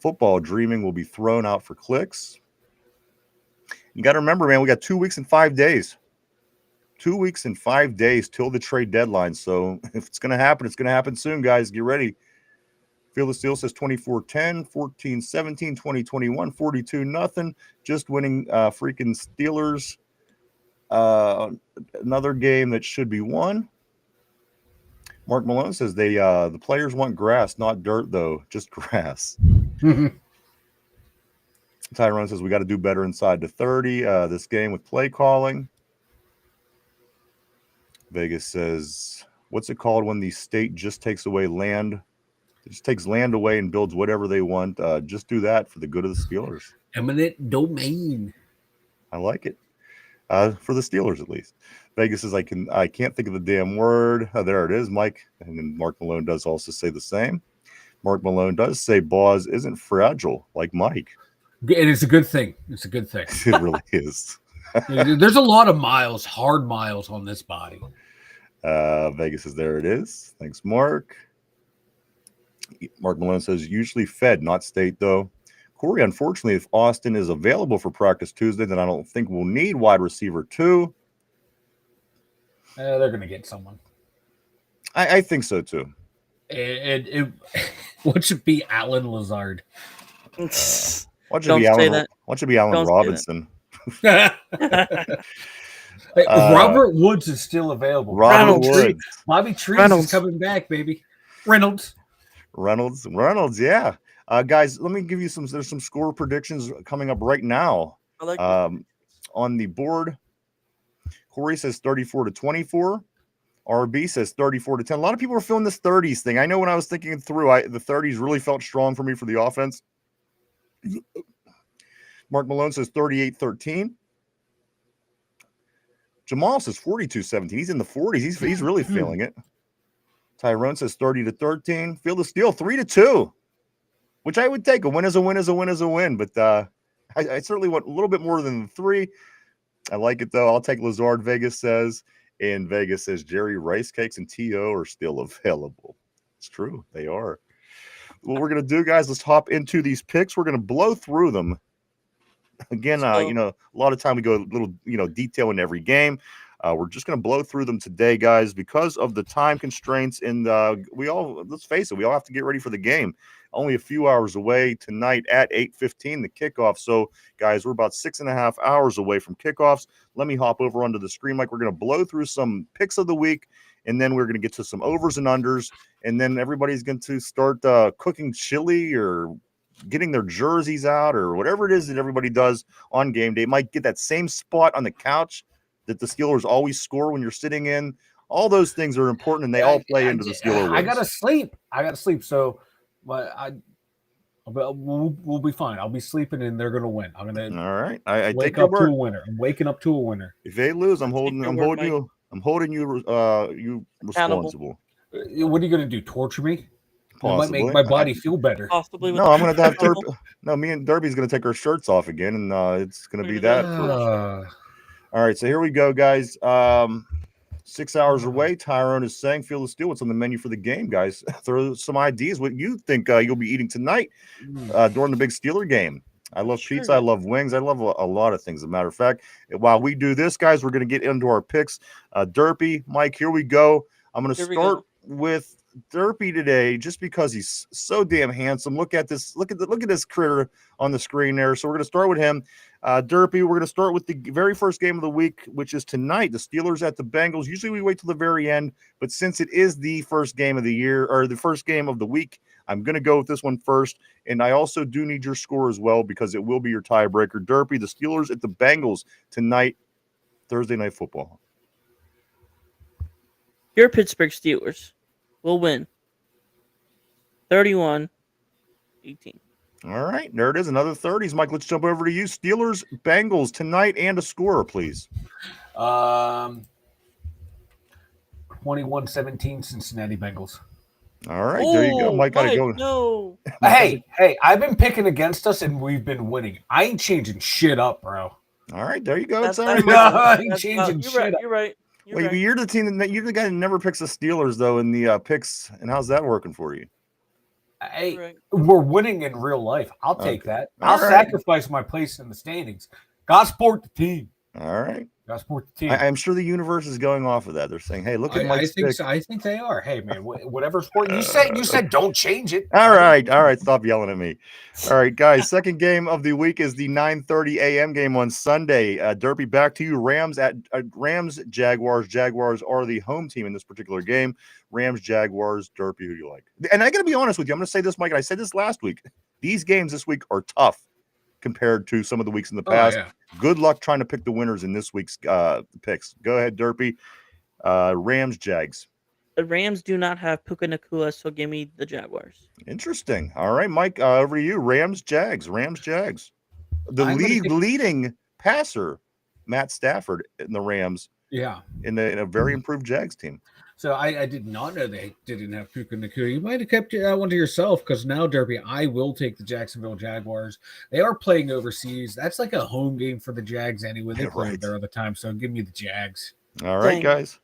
football dreaming will be thrown out for clicks. You got to remember, man, we got 2 weeks and 5 days. 2 weeks and 5 days till the trade deadline. So if it's going to happen, it's going to happen soon, guys. Get ready. Field of Steel says 24-10, 14-17, 2021, 42-0. Just winning freaking Steelers. Another game that should be won. Mark Malone says the players want grass, not dirt, though. Just grass. Tyrone says we got to do better inside the 30 this game with play calling. Vegas says, what's it called when the state just takes away land? It just takes land away and builds whatever they want. Just do that for the good of the Steelers. Eminent domain. I like it. For the Steelers, at least. Vegas says, I can't think of the damn word. There it is, Mike. And then Mark Malone does also say the same. Mark Malone does say Boz isn't fragile like Mike. And it's a good thing. It's a good thing. It really is. There's a lot of miles, hard miles on this body. Vegas says, there it is. Thanks, Mark. Mark Malone says, usually Fed, not state, though. Corey, unfortunately, if Austin is available for practice Tuesday, then I don't think we'll need wide receiver 2. They're going to get someone. I think so, too. What should be Alan Lazard? Why don't you be Allen Robinson? Robert Woods is still available. Robert Woods. Bobby Trees is coming back, baby. Reynolds, yeah. Guys, let me give you there's some score predictions coming up right now. I like on the board. Corey says 34-24. RB says 34-10. A lot of people are feeling this 30s thing. I know when I was thinking it through, the 30s really felt strong for me for the offense. Mark Malone says 38-13. Jamal says 42-17. He's in the 40s. He's really feeling it. Tyrone says 30-13. Field of Steel 3-2, which I would take. A win is a win is a win is a win. But I certainly want a little bit more than the 3. I like it, though. I'll take Lazard, Vegas says. And Vegas says Jerry Rice Cakes and T.O. are still available. It's true. They are. What we're going to do, guys, let's hop into these picks. We're going to blow through them. Again, a lot of time we go a little, detail in every game. We're just going to blow through them today, guys, because of the time constraints. And let's face it, we all have to get ready for the game. Only a few hours away tonight at 8:15, the kickoff. So, guys, we're about 6.5 hours away from kickoffs. Let me hop over onto the screen. Like, we're going to blow through some picks of the week, and then we're going to get to some overs and unders, and then everybody's going to start cooking chili or getting their jerseys out or whatever it is that everybody does on game day. Might get that same spot on the couch that the Steelers always score when you're sitting in. All those things are important, and they all play into the Steelers wins. I gotta sleep. So, we'll be fine. I'll be sleeping, and they're gonna win. I'm gonna. All right. I wake take up your word. to a winner. I'm waking up to a winner. If they lose, I'm holding you responsible. What are you gonna do? Torture me? Possibly. It might make my body feel better. Possibly. No, I'm going to have Derby. No, me and Derby's going to take our shirts off again, and it's going to be that. All right, so here we go, guys. 6 hours away. Tyrone is saying, Field of Steel, what's on the menu for the game, guys? Throw some ideas. What you think you'll be eating tonight during the big Steeler game. I love pizza. I love wings. I love a lot of things. As a matter of fact, while we do this, guys, we're going to get into our picks. Derpy, Mike, here we go. I'm going to start with Derpy today just because he's so damn handsome. Look at this. Look at this critter on the screen there. So we're going to start with him. Derpy, we're going to start with the very first game of the week, which is tonight, the Steelers at the Bengals. Usually we wait till the very end, but since it is the first game of the year or the first game of the week, I'm going to go with this one first. And I also do need your score as well because it will be your tiebreaker. Derpy, the Steelers at the Bengals tonight, Thursday Night Football. Your Pittsburgh Steelers will win 31-18. All right, there it is. Another 30s. Mike, let's jump over to you. Steelers, Bengals tonight and a scorer, please. 21-17 Cincinnati Bengals. All right, there you go. Mike, gotta go. No. Hey, I've been picking against us and we've been winning. I ain't changing shit up, bro. All right, there you go. I ain't changing shit up. You're right. You're the team that you're the guy that never picks the Steelers though in the picks, and how's that working for you? Hey, we're winning in real life. I'll take that. I'll sacrifice my place in the standings. God support the team. All right. Gotta support the team. I'm sure the universe is going off of that. They're saying, "Hey, look at I Mike's think pick." so. I think they are. Hey, man, whatever sport you said don't change it. All right. Stop yelling at me. All right, guys. Second game of the week is the 9:30 a.m. game on Sunday. Derpy, back to you. Rams Jaguars. Jaguars are the home team in this particular game. Rams Jaguars. Derpy, who do you like? And I got to be honest with you. I'm going to say this, Mike. And I said this last week. These games this week are tough compared to some of the weeks in the past. Yeah. Good luck trying to pick the winners in this week's picks. Go ahead, Derpy. Rams Jags. The Rams do not have Puka Nakua, so give me the Jaguars. Interesting. All right, Mike, over to you. Rams Jags. The leading passer, Matt Stafford, in the Rams. Yeah. In a very improved Jags team. So I did not know they didn't have Puka Nakua. You might have kept that one to yourself, because now, Derby, I will take the Jacksonville Jaguars. They are playing overseas. That's like a home game for the Jags anyway. They play there all the time, so give me the Jags. All right, guys.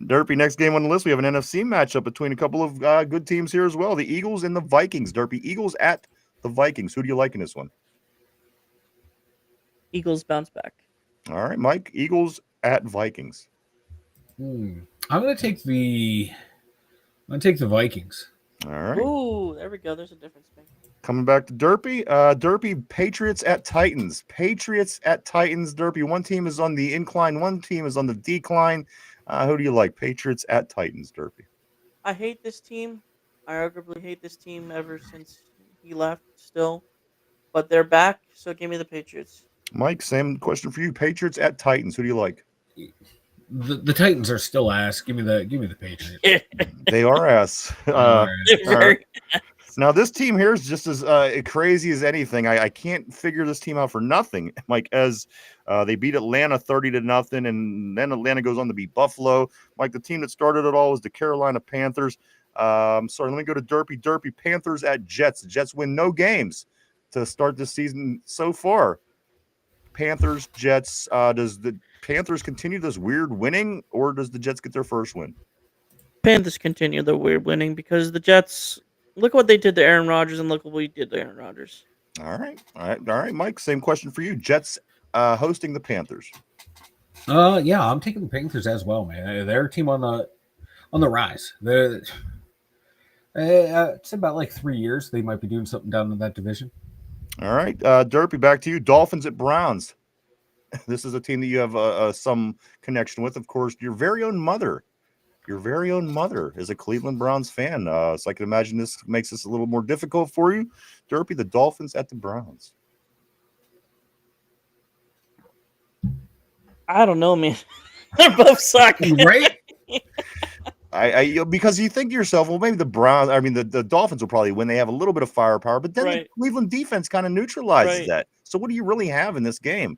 Derpy, next game on the list, we have an NFC matchup between a couple of good teams here as well. The Eagles and the Vikings. Derpy, Eagles at the Vikings. Who do you like in this one? Eagles bounce back. All right, Mike. Eagles at Vikings. I'm going to take the Vikings. All right. Ooh, there we go. There's a difference. Coming back to Derpy. Derpy, Patriots at Titans. Derpy. One team is on the incline. One team is on the decline. Who do you like? Patriots at Titans, Derpy. I hate this team. I arguably hate this team ever since he left still. But they're back, so give me the Patriots. Mike, same question for you. Patriots at Titans. Who do you like? The Titans are still ass. Give me the Patriots. They are ass. Now, this team here is just as crazy as anything. I can't figure this team out for nothing, Mike, as they beat Atlanta 30-0, and then Atlanta goes on to beat Buffalo. Mike, the team that started it all was the Carolina Panthers. Sorry, let me go to Derpy. Derpy, Panthers at Jets. The Jets win no games to start this season so far. Panthers, Jets. Does the Panthers continue this weird winning, or does the Jets get their first win? Panthers continue the weird winning because the Jets, look what they did to Aaron Rodgers and look what we did to Aaron Rodgers. All right, Mike. Same question for you. Jets hosting the Panthers. Yeah, I'm taking the Panthers as well, man. They're a team on the rise. It's about like 3 years they might be doing something down in that division. All right, Derpy, back to you. Dolphins at Browns. This is a team that you have some connection with, of course. Your very own mother is a Cleveland Browns fan. So I can imagine this makes this a little more difficult for you. Derpy, the Dolphins at the Browns. I don't know, man. They're both sucking, right? Because you think to yourself, well, maybe the Browns, the Dolphins will probably win. They have a little bit of firepower, but then the Cleveland defense kind of neutralizes that. So what do you really have in this game?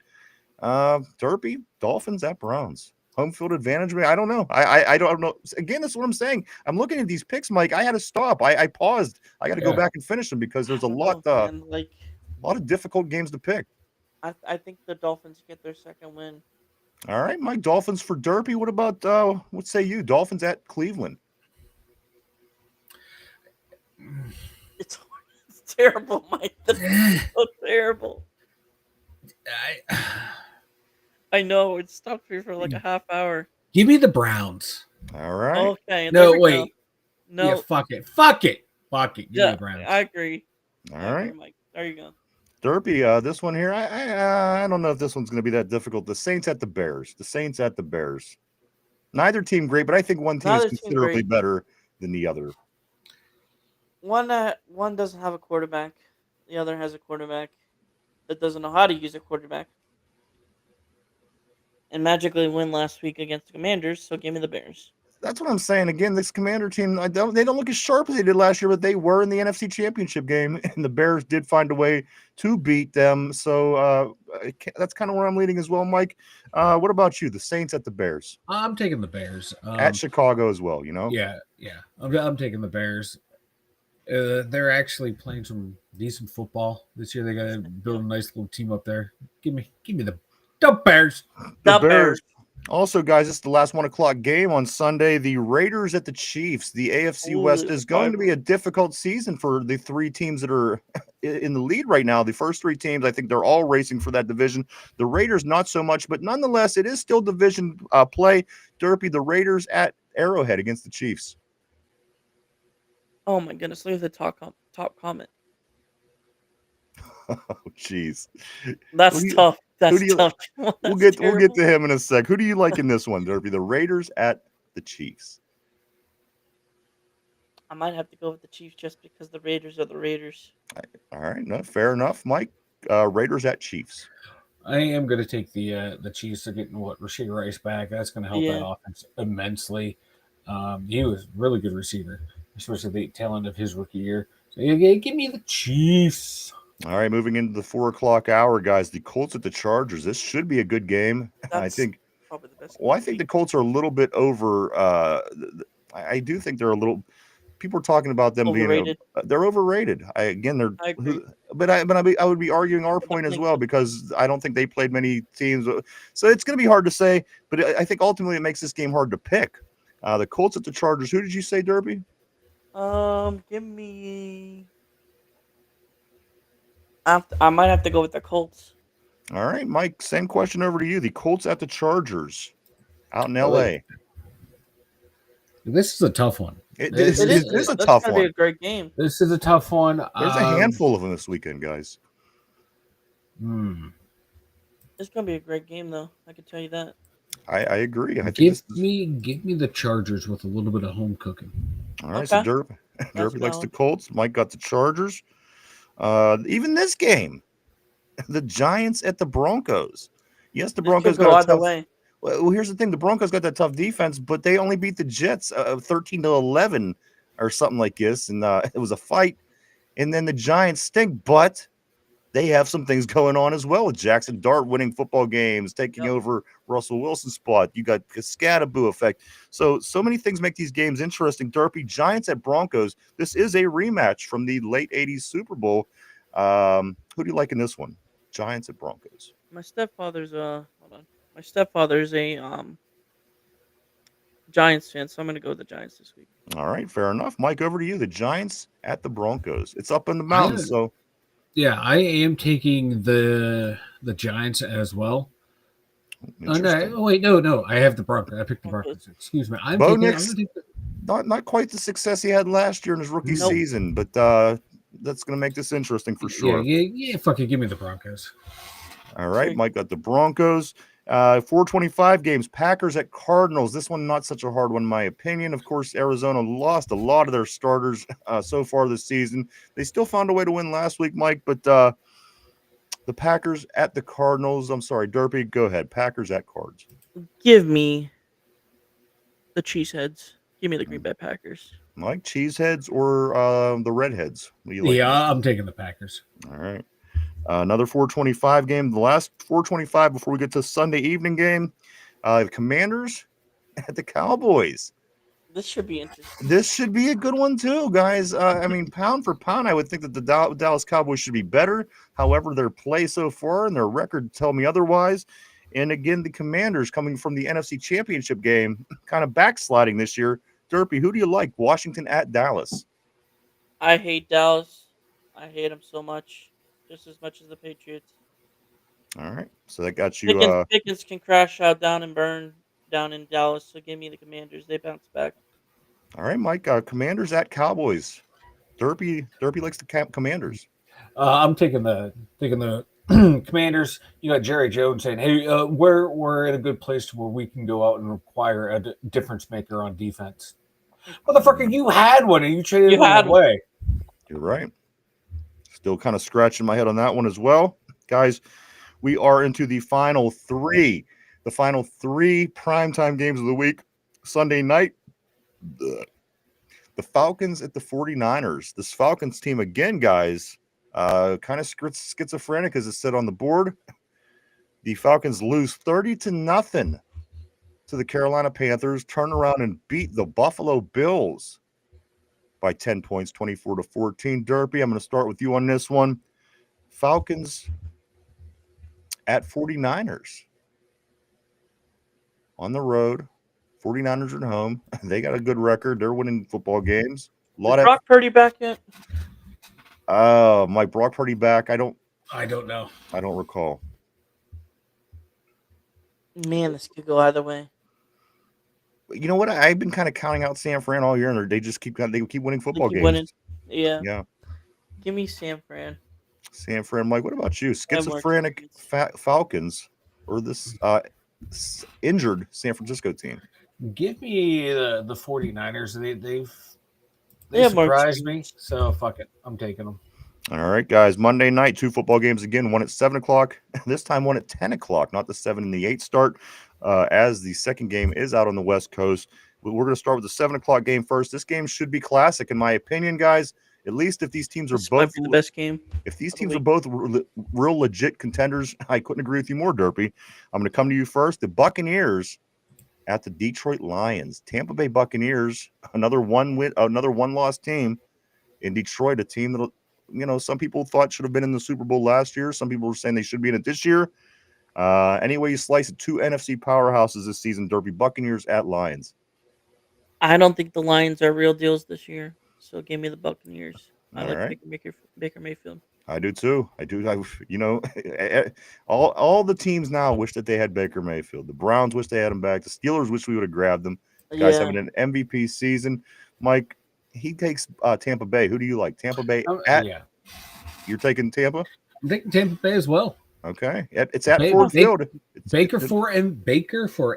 Derpy, Dolphins at Browns. Home field advantage. I don't know. I don't know. Again, that's what I'm saying. I'm looking at these picks, Mike. I had to stop. I paused. I got to go back and finish them because there's a lot of difficult games to pick. I think the Dolphins get their second win. All right, Mike. Dolphins for Derpy. What about what say you? Dolphins at Cleveland. It's terrible, Mike. That's so terrible. I know it stopped me for like a half hour. Give me the Browns. All right. Okay. No, wait. Go. No. Yeah, fuck it. Give me the Browns. I agree. All right, Mike. There you go. Derpy, this one here, I don't know if this one's going to be that difficult. The Saints at the Bears. Neither team great, but I think one team is considerably better than the other. One doesn't have a quarterback. The other has a quarterback that doesn't know how to use a quarterback. And magically win last week against the Commanders, so give me the Bears. That's what I'm saying. Again, this Commander team, they don't look as sharp as they did last year, but they were in the NFC Championship game, and the Bears did find a way to beat them. So that's kind of where I'm leading as well, Mike. What about you? The Saints at the Bears? I'm taking the Bears. At Chicago as well, you know? Yeah. I'm taking the Bears. They're actually playing some decent football this year. They got to build a nice little team up there. Give me the Bears. The Bears. Also, guys, it's the last 1 o'clock game on Sunday. The Raiders at the Chiefs. The AFC West is going to be a difficult season for the three teams that are in the lead right now. The first three teams, I think they're all racing for that division. The Raiders, not so much, but nonetheless, it is still division play. Derpy, the Raiders at Arrowhead against the Chiefs. Oh my goodness! Look at the top comment. Oh, jeez. That's tough. Who That's do you? tough. We'll That's get terrible. to him in a sec. Who do you like in this one, Derpy? The Raiders at the Chiefs. I might have to go with the Chiefs just because the Raiders are the Raiders. All right, no, fair enough, Mike. Raiders at Chiefs. I am going to take the Chiefs are getting Rashid Rice back. That's going to help that Yeah. offense immensely. He was a really good receiver, especially the tail end of his rookie year. So yeah, give me the Chiefs. All right, moving into the 4 o'clock hour, guys. The Colts at the Chargers. This should be a good game. I That's think. probably the best. Well, I game of think the week. Colts are a little bit over. I do think they're a little. People are talking about them Overrated. being. They're overrated. They're. I agree. But I would be arguing our But point as playing well good. because I don't think they played many teams. So it's going to be hard to say. But I think ultimately it makes this game hard to pick. The Colts at the Chargers. Who did you say, Derby? Give me. I might have to go with the Colts. All right, Mike. Same question over to you. The Colts at the Chargers, out in Oh, L.A. This is a tough one. This It is. is a That's tough gonna be one. a great game. This is a tough one. There's a handful of them this weekend, guys. It's gonna be a great game, though. I can tell you that. I agree. I think Give this is, me the Chargers with a little bit of home cooking. all right. So Okay. Derby likes the valid. Colts. Mike got the Chargers. Even this game, the Giants at the Broncos. Yes, the This could Broncos go got a either tough. way. Well, here's the thing: the Broncos got that tough defense, but they only beat the Jets 13-11 or something like this, and it was a fight. And then the Giants stink, but they have some things going on as well with Jackson Dart winning football games, taking Yep. over Russell Wilson's spot. You got Cascadaboo effect. So many things make these games interesting. Derpy, Giants at Broncos. This is a rematch from the late 80s Super Bowl. Who do you like in this one? Giants at Broncos. My stepfather's hold on. My stepfather's a Giants fan, so I'm gonna go with the Giants this week. All right, fair enough. Mike, over to you. The Giants at the Broncos. It's up in the I mountains, so I am taking the Giants as well. Oh, interesting. no, wait, no. I have the Broncos. I picked the Broncos. Broncos. Excuse me. I'm Bo taking. Nix, I'm gonna take the, not quite the success he had last year in his rookie Nope. season, but that's going to make this interesting for sure. Yeah. Fucking give me the Broncos. All right, Sure. Mike got the Broncos. 425 games, Packers at Cardinals. This one, not such a hard one, in my opinion. Of course, Arizona lost a lot of their starters so far this season. They still found a way to win last week, Mike, but the Packers at the Cardinals. I'm sorry, Derpy, go ahead. Packers at Cards. Give me the Cheeseheads. Give me the Green Bay Packers. Mike, Cheeseheads or the Redheads? What do you like? Yeah, I'm taking the Packers. All right. Another 425 game. The last 425 before we get to Sunday evening game. The Commanders at the Cowboys. This should be interesting. This should be a good one too, guys. I mean, pound for pound, I would think that the Dallas Cowboys should be better. However, their play so far and their record tell me otherwise. And again, the Commanders coming from the NFC Championship game, kind of backsliding this year. Derpy, who do you like? Washington at Dallas. I hate Dallas. I hate them so much, just as much as the Patriots. All right, so that got you. Pickens can crash out down and burn down in Dallas. So give me the Commanders. They bounce back. All right, Mike. Commanders at Cowboys. Derpy likes the Commanders. I'm taking the Commanders. You got Jerry Jones saying, "Hey, we're in a good place to where we can go out and require a difference maker on defense." Motherfucker, you had one and you traded You one had away. You're right. Still kind of scratching my head on that one as well, guys. We are into the final three primetime games of the week. Sunday night, the Falcons at the 49ers. This Falcons team again, guys, kind of schizophrenic as it said on the board. The Falcons lose 30-0 to the Carolina Panthers, turn around and beat the Buffalo Bills by 10 points, 24-14. Derpy, I'm going to start with you on this one. Falcons at 49ers. On the road. 49ers are at home. They got a good record. They're winning football games. Is Brock Purdy back yet? Mike Brock Purdy back. I don't know. recall. Man, this could go either way. You know what? I've been kind of counting out San Fran all year, and they just keep winning They football keep games. winning. Yeah. Yeah, Give me San Fran. San Fran. Mike, what about you? I have more Schizophrenic experience. Falcons or this injured San Francisco team? Give me the 49ers. They have more surprised me. experience. So fuck it. I'm taking them. All right, guys. Monday night, 2 football games again. One at 7:00. This time, one at 10:00. Not the 7 and the 8 start. As the second game is out on the West Coast. We're going to start with the 7:00 game first. This game should be classic, in my opinion, guys. At least if these teams are This both might be the best game. If these of the teams are week. both real legit contenders, I couldn't agree with you more, Derpy. I'm going to come to you first. The Buccaneers at the Detroit Lions. Tampa Bay Buccaneers, another one-loss team in Detroit, a team that, some people thought should have been in the Super Bowl last year. Some people were saying they should be in it this year. Anyway, you slice it, 2 NFC powerhouses this season, Derpy. Buccaneers at Lions. I don't think the Lions are real deals this year. So give me the Buccaneers. I All like right. Baker Mayfield. I do too. All the teams now wish that they had Baker Mayfield. The Browns wish they had him back. The Steelers wish we would have grabbed them. Guys Yeah. having an MVP season. Mike, he takes Tampa Bay. Who do you like? Tampa Bay at? Yeah. You're taking Tampa? I'm taking Tampa Bay as well. Okay. It's at Ford Field. Baker for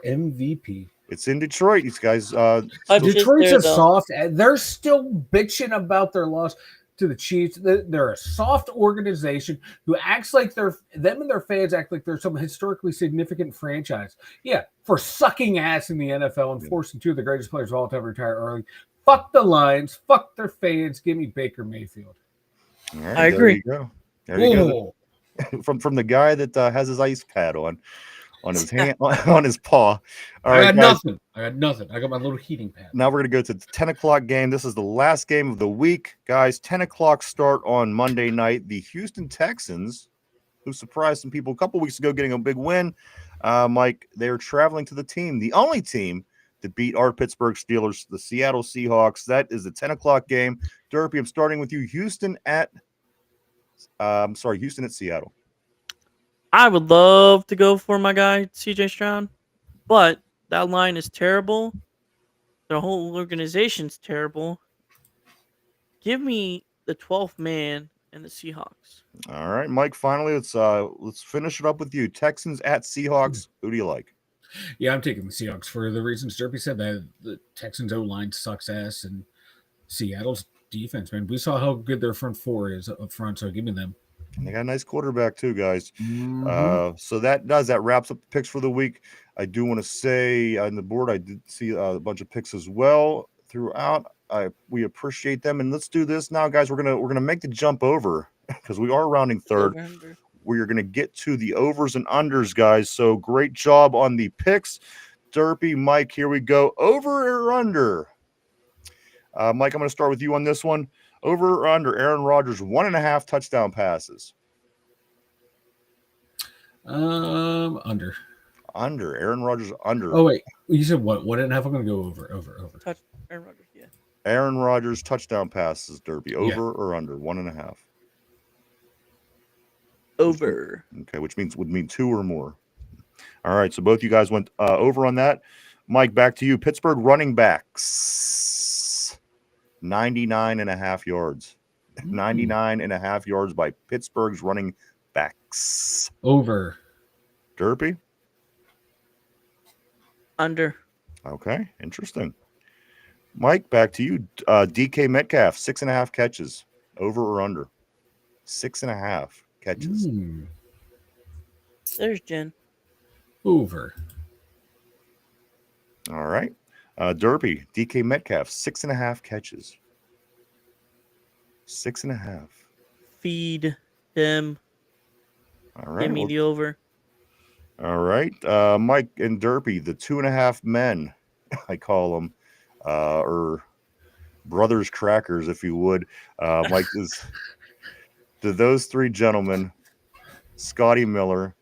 MVP. It's in Detroit. These guys. Detroit's a soft. They're still bitching about their loss to the Chiefs. They're a soft organization who acts like them and their fans act like they're some historically significant franchise. Yeah, for sucking ass in the NFL and forcing 2 of the greatest players of all time to retire early. Fuck the Lions. Fuck their fans. Give me Baker Mayfield. All right, I agree. There you go. From the guy that has his ice pad on his hand, on his paw. All right, I got guys. nothing. I got my little heating pad. Now we're going to go to the 10:00 game. This is the last game of the week, guys. 10:00 start on Monday night. The Houston Texans, who surprised some people a couple weeks ago getting a big win, Mike, they're traveling to the only team that beat our Pittsburgh Steelers, the Seattle Seahawks. That is the 10:00 game. Derpy, I'm starting with you. Houston at Seattle. I would love to go for my guy CJ Stroud, but that line is terrible. Their whole organization's terrible. Give me the 12th man and the Seahawks. All right, Mike. Finally, let's finish it up with you. Texans at Seahawks. Who do you like? Yeah, I'm taking the Seahawks for the reasons Derpy said. That the Texans O-line sucks ass, and Seattle's defense, man. We saw how good their front four is up front, so give me them. And they got a nice quarterback too, guys. Mm-hmm. So that wraps up the picks for the week. I do want to say on the board, I did see a bunch of picks as well throughout. We appreciate them, and let's do this now, guys. We're gonna make the jump over because we are rounding third. We're gonna get to the overs and unders, guys. So great job on the picks, Derpy, Mike. Here we go. Over or under? Mike, I'm going to start with you on this one. Over or under Aaron Rodgers 1.5 touchdown passes? Under. Under Aaron Rodgers under. Oh wait, you said what? 1.5. I'm going to go over. Touch Aaron Rodgers, yeah. Aaron Rodgers touchdown passes, Derpy. Over or under 1.5? Over. Okay, which would mean 2 or more. All right, so both you guys went over on that. Mike, back to you. Pittsburgh running backs 99.5 yards. 99.5 yards by Pittsburgh's running backs. Over. Derpy? Under. Okay, interesting. Mike, back to you. DK Metcalf, 6.5 catches. Over or under? 6.5 catches. There's Jen. Over. All right. Derpy, DK Metcalf, 6.5 catches. 6.5. Feed him. All right. Give me the over. All right. Mike and Derpy, the 2.5 men, I call them, or brothers crackers, if you would. Mike is to those 3 gentlemen, Scotty Miller,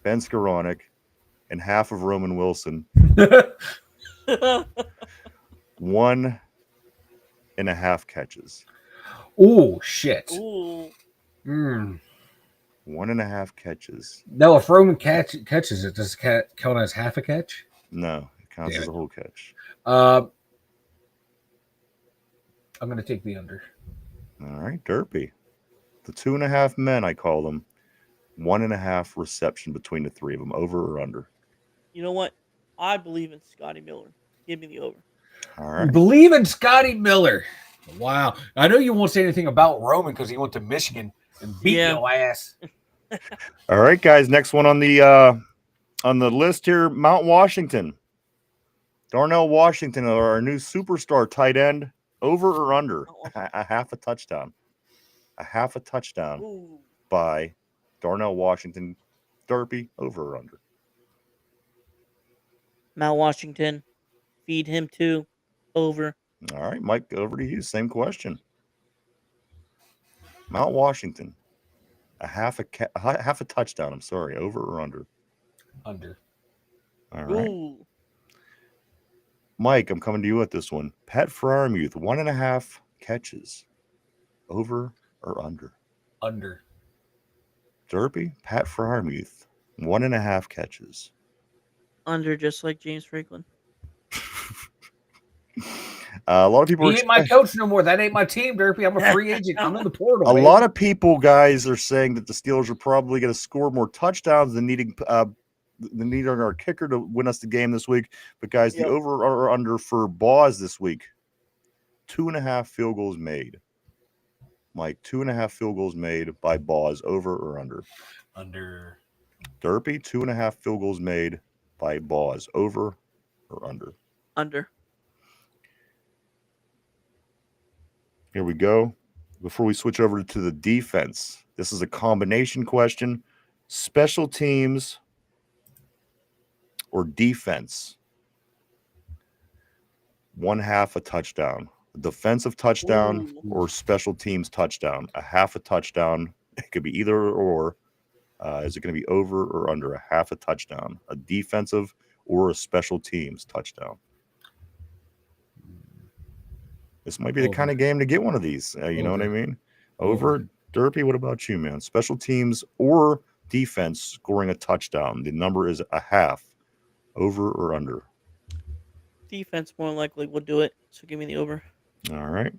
Ben Skoranek, and half of Roman Wilson. 1.5 catches. Oh shit. Ooh. Mm. 1.5 catches. No, if Roman catches it, does it count as half a catch? No, it counts Damn as it. a whole catch. I'm going to take the under. All right, Derpy. The 2.5 men, I call them. 1.5 reception between the three of them, over or under. You know what? I believe in Scotty Miller. Give me the over. All You right. believe in Scotty Miller. Wow. I know you won't say anything about Roman because he went to Michigan and beat Yeah. your ass. All right, guys. Next one on the list here, Mount Washington. Darnell Washington, our new superstar tight end, over or under a half a touchdown. A half a touchdown Ooh. by Darnell Washington. Derpy, over or under. Mount Washington. Feed him too. Over. All right, Mike, over to you. Same question. Mount Washington, a half a touchdown. I'm sorry, over or under. Under. All right, Ooh. Mike, I'm coming to you with this one. Pat Fryermuth, 1.5 catches, over or under. Under. Derpy, Pat Fryermuth, 1.5 catches. Under, just like James Franklin. A lot of people He ain't my coach no more. That ain't my team, Derpy. I'm a free agent. I'm in the portal. A baby. lot of people, guys, are saying that the Steelers are probably going to score more touchdowns than needing our kicker to win us the game this week. But guys, the over or under for Boz this week, 2.5 field goals made. Mike, 2.5 field goals made by Boz, over or under. Under. Derpy, 2.5 field goals made by Boz, over or under. Under. Here we go. Before we switch over to the defense, this is a combination question. Special teams or defense. 1/2 a touchdown. A defensive touchdown Ooh. or special teams touchdown. A half a touchdown. It could be either or. Is it going to be over or under? A half a touchdown. A defensive or a special teams touchdown. This might be the kind of game to get one of these. You know what I mean? Over. Derpy, what about you, man? Special teams or defense scoring a touchdown. The number is a half. Over or under? Defense more likely will do it. So give me the over. All right.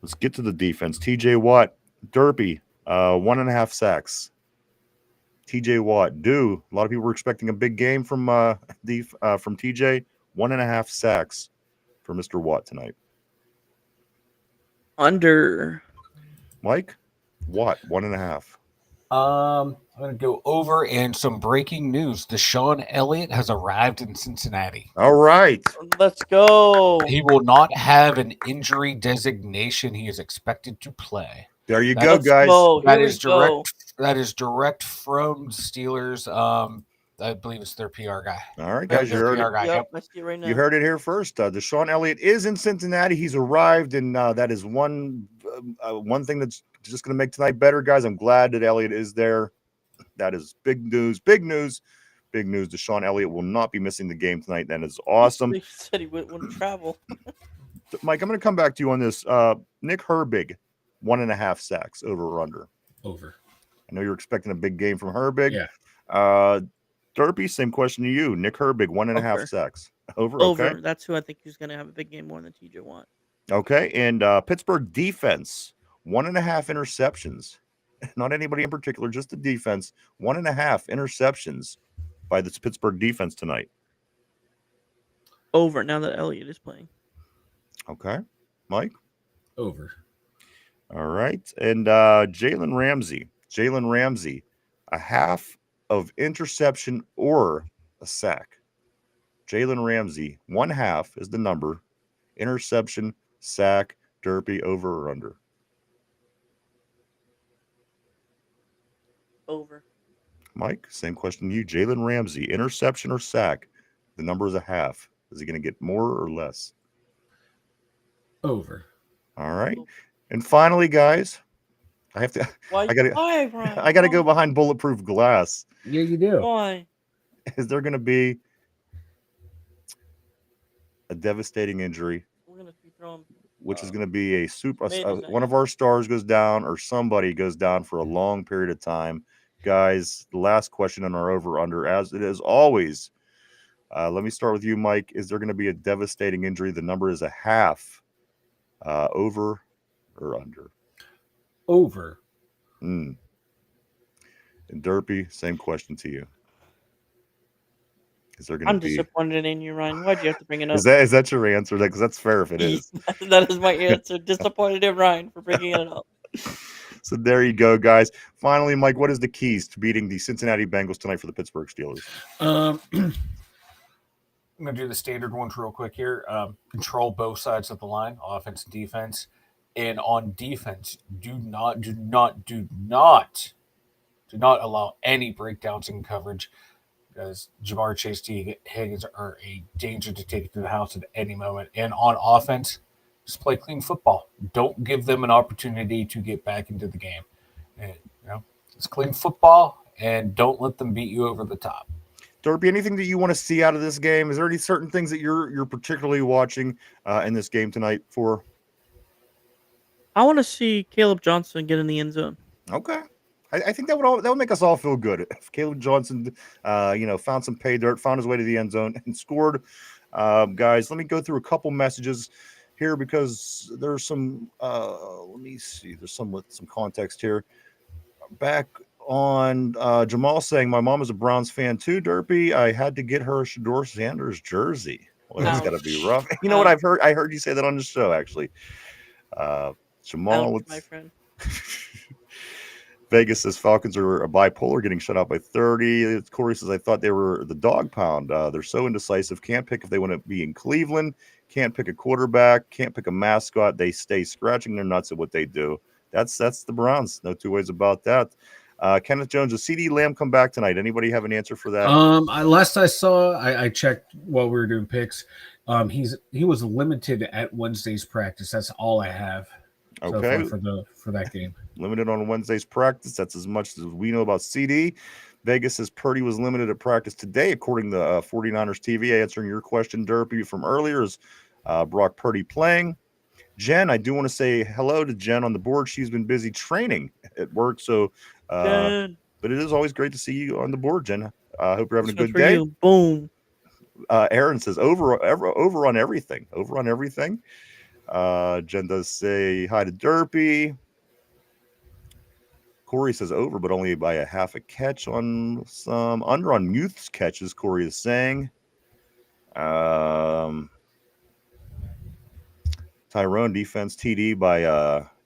Let's get to the defense. TJ Watt, Derpy, 1.5 sacks. TJ Watt, a lot of people were expecting a big game from TJ. 1.5 sacks for Mr. Watt tonight. Under. Mike, Watt, 1.5. I'm going to go over, and some breaking news. Deshaun Elliott has arrived in Cincinnati. All right. Let's go. He will not have an injury designation. He is expected to play. There you go, guys. That is direct. That is direct from Steelers. I believe it's their PR guy. All right, guys, you heard it. Yep, I see it right now. You heard it here first. Deshaun Elliott is in Cincinnati. He's arrived, and that is one thing that's just going to make tonight better, guys. I'm glad that Elliott is there. That is big news. Big news. Big news. Deshaun Elliott will not be missing the game tonight. That is awesome. He said he wouldn't travel. Mike, I'm going to come back to you on this. Nick Herbig, 1.5 sacks, over or under? Over. I know you're expecting a big game from Herbig. Yeah. Derpy, same question to you. Nick Herbig, 1.5 sacks. Over. Over. Okay. That's who I think who's going to have a big game more than TJ Watt. Okay. And Pittsburgh defense, 1.5 interceptions. Not anybody in particular, just the defense. 1.5 interceptions by this Pittsburgh defense tonight. Over, now that Elliott is playing. Okay. Mike? Over. All right. And Jalen Ramsey, a half of interception or a sack. Jalen Ramsey, 1/2 is the number. Interception, sack, Derpy, over or under? Over. Mike, same question to you. Jalen Ramsey, interception or sack? The number is a half. Is he going to get more or less? Over. All right. And finally, guys, I have to. Why? I got to go behind bulletproof glass. Yeah, you do. Why? Is there going to be a devastating injury? We're gonna be throwing which is going to be Midnight. one of our stars goes down or somebody goes down for a long period of time. Guys, the last question on our over-under, as it is always. Let me start with you, Mike. Is there going to be a devastating injury? The number is a half. Over or under? Over. And Derpy, same question to you. Is there going I'm to be? disappointed in you, Ryan. Why'd you have to bring it up? Is that your answer? Because that's fair if it is. That is my answer. Disappointed in Ryan for bringing it up. So there you go, guys. Finally, Mike, what is the keys to beating the Cincinnati Bengals tonight for the Pittsburgh Steelers? I'm going to do the standard ones real quick here. Control both sides of the line, offense and defense. And on defense, do not allow any breakdowns in coverage, because Jamar Chase, T. Higgins are a danger to take it to the house at any moment. And on offense, just play clean football. Don't give them an opportunity to get back into the game. And, it's clean football, and don't let them beat you over the top. Derpy, anything that you want to see out of this game? Is there any certain things that you're particularly watching in this game tonight for? I want to see Caleb Johnson get in the end zone. Okay. I think that would make us all feel good if Caleb Johnson, found some pay dirt, found his way to the end zone, and scored. Guys, let me go through a couple messages here because there's some. Let me see. There's some with some context here. Back on Jamal saying, "My mom is a Browns fan too, Derpy. I had to get her a Shador Sanders jersey." Well, that's got to be rough. You know what I've heard? I heard you say that on the show actually. Jamal, my friend. Vegas says Falcons are bipolar, getting shut out by 30. Corey says, I thought they were the dog pound. They're so indecisive. Can't pick if they want to be in Cleveland. Can't pick a quarterback. Can't pick a mascot. They stay scratching their nuts at what they do. That's the Browns. No two ways about that. Kenneth Jones, does CD Lamb come back tonight? Anybody have an answer for that? Last I saw, I checked while we were doing picks. He was limited at Wednesday's practice. That's all I have. Okay. So for that game. Limited on Wednesday's practice. That's as much as we know about CD. Vegas says Purdy was limited at practice today, according to 49ers TV. Answering your question, Derpy, from earlier, is Brock Purdy playing? Jen, I do want to say hello to Jen on the board. She's been busy training at work, so but it is always great to see you on the board, Jen. I hope you're having a good day. You. Boom. Aaron says over on everything. Over on everything. Jen does say hi to Derpy. Corey says over, but only by a half a catch on some. Under on Muth's catches, Corey is saying. Tyrone defense TD by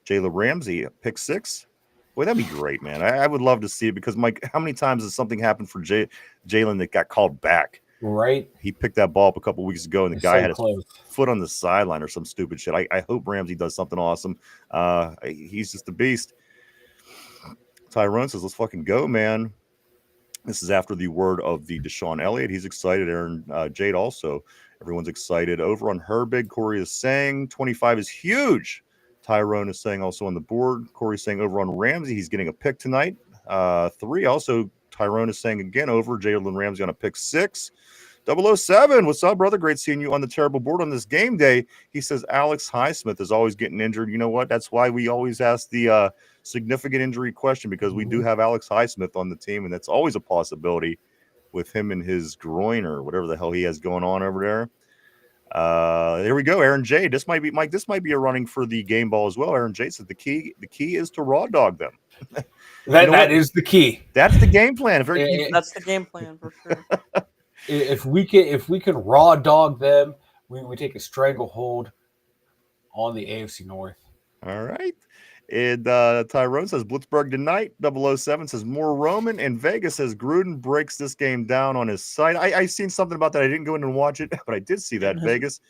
Jalen Ramsey, pick 6. Boy, that'd be great, man. I would love to see it because, Mike, how many times has something happened for Jalen that got called back? Right. He picked that ball up a couple weeks ago, and the guy had his close. Foot on the sideline or some stupid shit. I hope Ramsey does something awesome. He's just a beast. Tyrone says, let's fucking go, man. This is after the word of the Deshaun Elliott. He's excited. Aaron Jade also. Everyone's excited. Over on Herbig, Corey is saying 25 is huge. Tyrone is saying also on the board. Corey's saying over on Ramsey. He's getting a pick tonight. 3 also. Tyrone is saying again over. Jalen Ramsey on a pick 6. 007, what's up, brother? Great seeing you on the terrible board on this game day. He says Alex Highsmith is always getting injured. You know what? That's why we always ask the significant injury question, because we do have Alex Highsmith on the team, and that's always a possibility with him and his groin or whatever the hell he has going on over there. There we go. Aaron J. This might be, Mike, this might be a running for the game ball as well. Aaron J. said the key is to raw dog them. That is the key. That's the game plan. That's the game plan for sure. If we can raw dog them, we take a stranglehold on the AFC North. All right. And Tyrone says Blitzburg tonight. 007 says more Roman. And Vegas says Gruden breaks this game down on his site. I seen something about that. I didn't go in and watch it, but I did see that. Vegas.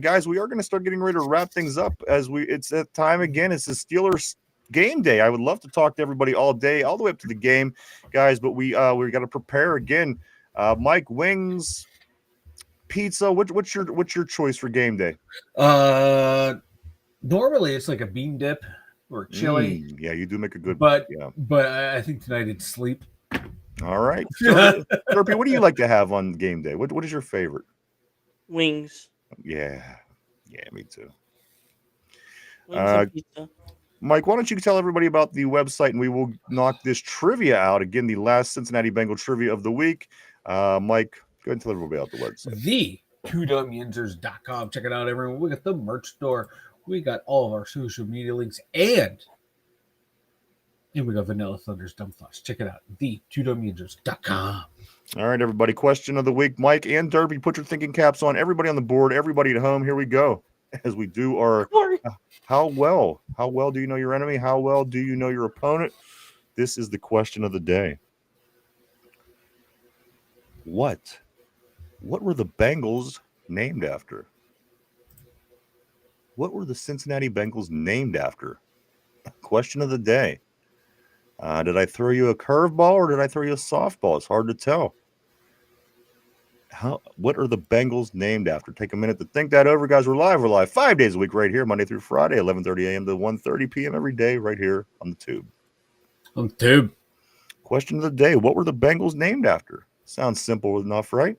Guys, we are going to start getting ready to wrap things up it's that time again. It's the Steelers game day. I would love to talk to everybody all day, all the way up to the game, guys, but we got to prepare again. Mike, wings, pizza. What's your choice for game day? Normally it's like a bean dip or chili. Yeah, you do make a good. But yeah. But I think tonight it's sleep. All right, Derpy, what do you like to have on game day? What is your favorite? Wings. Yeah, me too. Wings and pizza. Mike, why don't you tell everybody about the website, and we will knock this trivia out. Again, the last Cincinnati Bengal trivia of the week. Mike, go ahead and tell everybody about the website. The 2yinzers.com. Check it out, everyone. We got the merch store. We got all of our social media links, and we got Vanilla Thunder's Dumb Thoughts. Check it out. The 2yinzers.com. All right, everybody. Question of the week. Mike and Derby, put your thinking caps on. Everybody on the board, everybody at home. Here we go. As we do our how well do you know your enemy? How well do you know your opponent? This is the question of the day. What were the Bengals named after? What were the Cincinnati Bengals named after? Question of the day. Did I throw you a curveball or did I throw you a softball? It's hard to tell. What are the Bengals named after? Take a minute to think that over, guys. We're live 5 days a week right here, Monday through Friday, 11:30 a.m. to 1:30 p.m. every day right here on the tube. On the tube. Question of the day. What were the Bengals named after? Sounds simple enough, right?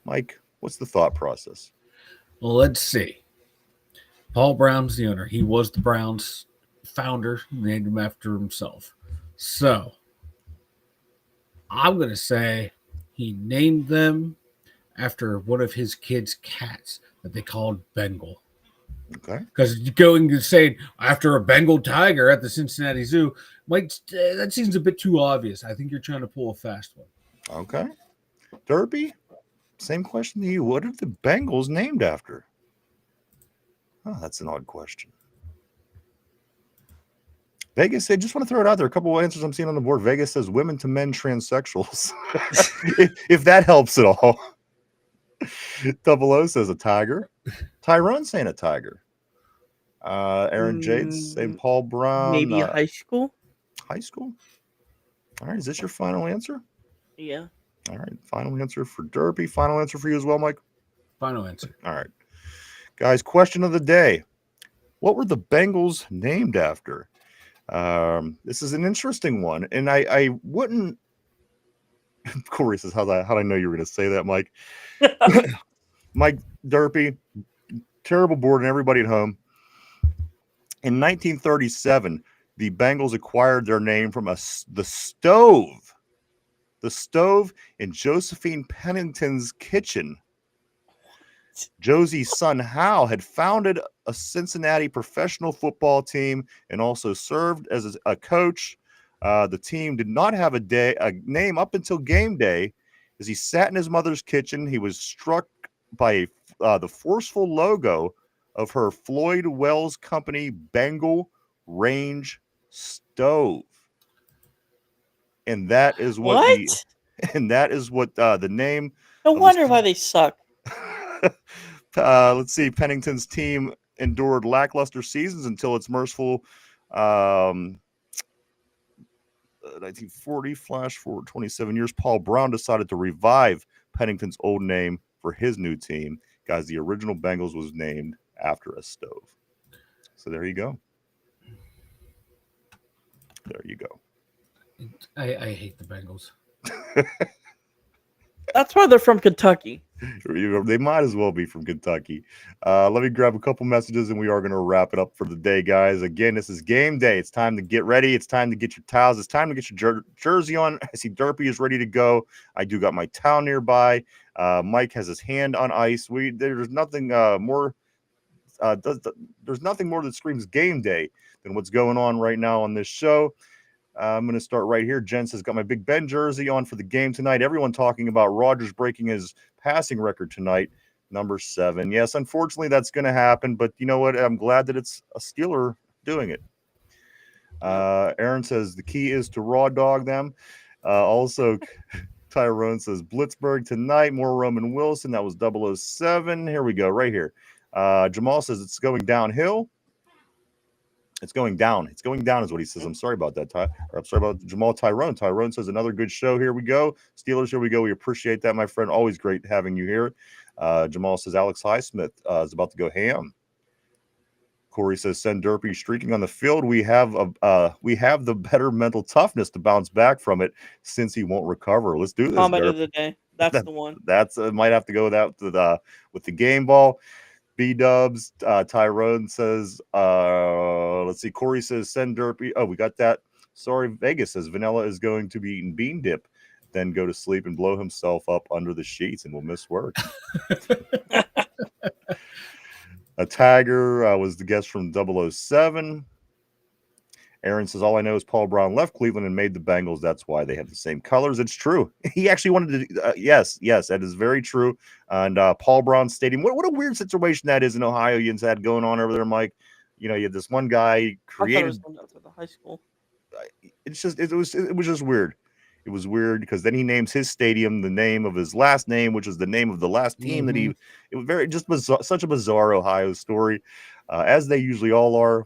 Mike, what's the thought process? Well, let's see. Paul Brown's the owner. He was the Browns founder, named him after himself. So I'm going to say he named them after one of his kids' cats that they called Bengal. Okay. Because going and saying after a Bengal tiger at the Cincinnati Zoo, that seems a bit too obvious. I think you're trying to pull a fast one. Okay. Derby, same question to you. What are the Bengals named after? Oh, that's an odd question. Vegas, I just want to throw it out there. A couple of answers I'm seeing on the board. Vegas says women to men transsexuals. if that helps at all. 00 says a tiger. Tyrone saying a tiger. Aaron Jades saying Paul Brown. Maybe high school. High school? All right. Is this your final answer? Yeah. All right. Final answer for Derby. Final answer for you as well, Mike? Final answer. All right. Guys, question of the day. What were the Bengals named after? This is an interesting one, and I wouldn't. Corey says, "How did I know you were going to say that, Mike?" Mike Derpy, terrible board, and everybody at home. In 1937, the Bengals acquired their name from the stove in Josephine Pennington's kitchen. Josie's son Hal had founded a Cincinnati professional football team and also served as a coach. The team did not have a name up until game day. As he sat in his mother's kitchen, he was struck by the forceful logo of her Floyd Wells Company Bengal Range stove, and that is what the name. No wonder why they suck. Let's see. Pennington's team endured lackluster seasons until its merciful 1940 flash forward 27 years. Paul Brown decided to revive Pennington's old name for his new team. Guys, the original Bengals was named after a stove. So there you go. There you go. I hate the Bengals. That's why they're from Kentucky. They might as well be from Kentucky. Let me grab a couple messages and we are going to wrap it up for the day, guys. Again, this is game day. It's time to get ready. It's time to get your towels. It's time to get your jersey on. I see Derpy is ready to go. I do got my towel nearby. Mike has his hand on ice. There's nothing more. There's nothing more that screams game day than what's going on right now on this show. I'm going to start right here. Jen says, got my Big Ben jersey on for the game tonight. Everyone talking about Rodgers breaking his passing record tonight, number 7. Yes, unfortunately, that's going to happen. But you know what? I'm glad that it's a Steeler doing it. Aaron says, the key is to raw dog them. Also, Tyrone says, Blitzburg tonight. More Roman Wilson. That was 007. Here we go, right here. Jamal says, it's going downhill. It's going down. It's going down is what he says. I'm sorry about that, I'm sorry about Jamal Tyrone. Tyrone says another good show. Here we go. Steelers, here we go. We appreciate that, my friend. Always great having you here. Jamal says Alex Highsmith is about to go ham. Corey says send Derpy streaking on the field. We have the better mental toughness to bounce back from it since he won't recover. Let's do this. Comment of the day. That's the one. That's might have to go with that with the game ball. B-dubs. Tyrone says, let's see. Corey says, send Derpy. Oh, we got that. Sorry, Vegas says, Vanilla is going to be eating bean dip, then go to sleep and blow himself up under the sheets and will miss work. A Tiger was the guest from 007. Aaron says, all I know is Paul Brown left Cleveland and made the Bengals. That's why they have the same colors. It's true. He actually wanted to, yes, that is very true. And Paul Brown Stadium, what a weird situation that is in Ohio. Yinz had going on over there, Mike. You know, you had this one guy created. I thought it was named after the high school. It's just, it was just weird. It was weird because then he names his stadium the name of his last name, which is the name of the last team that he. It was very just bizarre, such a bizarre Ohio story, as they usually all are.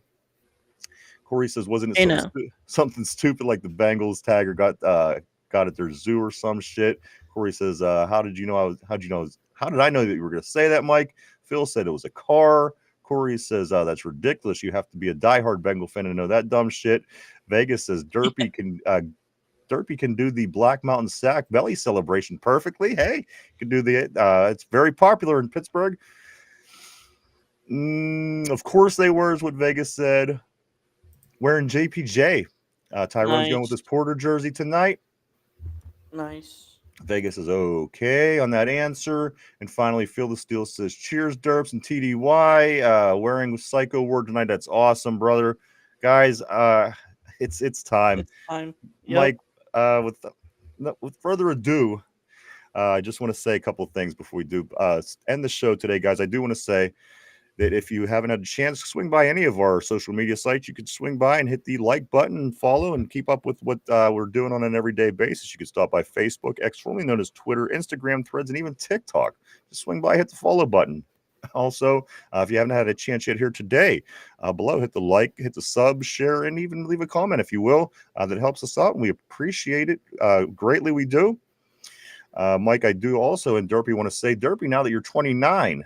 Corey says, wasn't it something stupid like the Bengals tagger got at their zoo or some shit? Corey says, how did I know that you were going to say that, Mike? Phil said it was a car. Corey says, that's ridiculous. You have to be a diehard Bengal fan to know that dumb shit. Vegas says, Derpy can do the Black Mountain Sack belly celebration perfectly. Hey, can do it's very popular in Pittsburgh. Of course they were, is what Vegas said. Wearing JPJ. Tyrone's going with his Porter jersey tonight. Nice. Vegas is okay on that answer. And finally, Phil the Steel says, cheers, Derps and TDY. Wearing Psycho Word tonight. That's awesome, brother. Guys, it's time. It's time. Yep. Mike, with further ado, I just want to say a couple of things before we do end the show today, guys. I do want to say that if you haven't had a chance to swing by any of our social media sites, you could swing by and hit the like button and follow and keep up with what we're doing on an everyday basis. You can stop by Facebook, formerly known as Twitter, Instagram, Threads, and even TikTok. Just swing by, hit the follow button. Also, if you haven't had a chance yet here today, below, hit the like, hit the sub, share, and even leave a comment, if you will. That helps us out, and we appreciate it greatly. We do. Mike, I do also, and Derpy, want to say, Derpy, now that you're 29,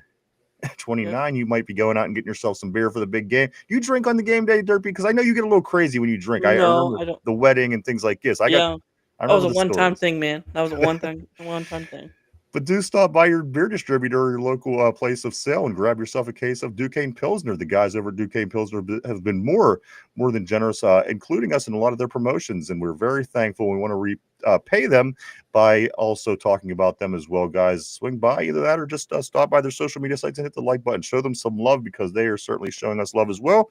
you might be going out and getting yourself some beer for the big game. You drink on the game day, Derpy? Because I know you get a little crazy when you drink. I remember I don't. the wedding and things like this. That was a one-time thing, man. That was a one-time thing. But do stop by your beer distributor or your local place of sale and grab yourself a case of Duquesne Pilsner. The guys over at Duquesne Pilsner have been more than generous, including us in a lot of their promotions, and we're very thankful. We want to pay them by also talking about them as well, guys. Swing by either that or just stop by their social media sites and hit the like button. Show them some love because they are certainly showing us love as well.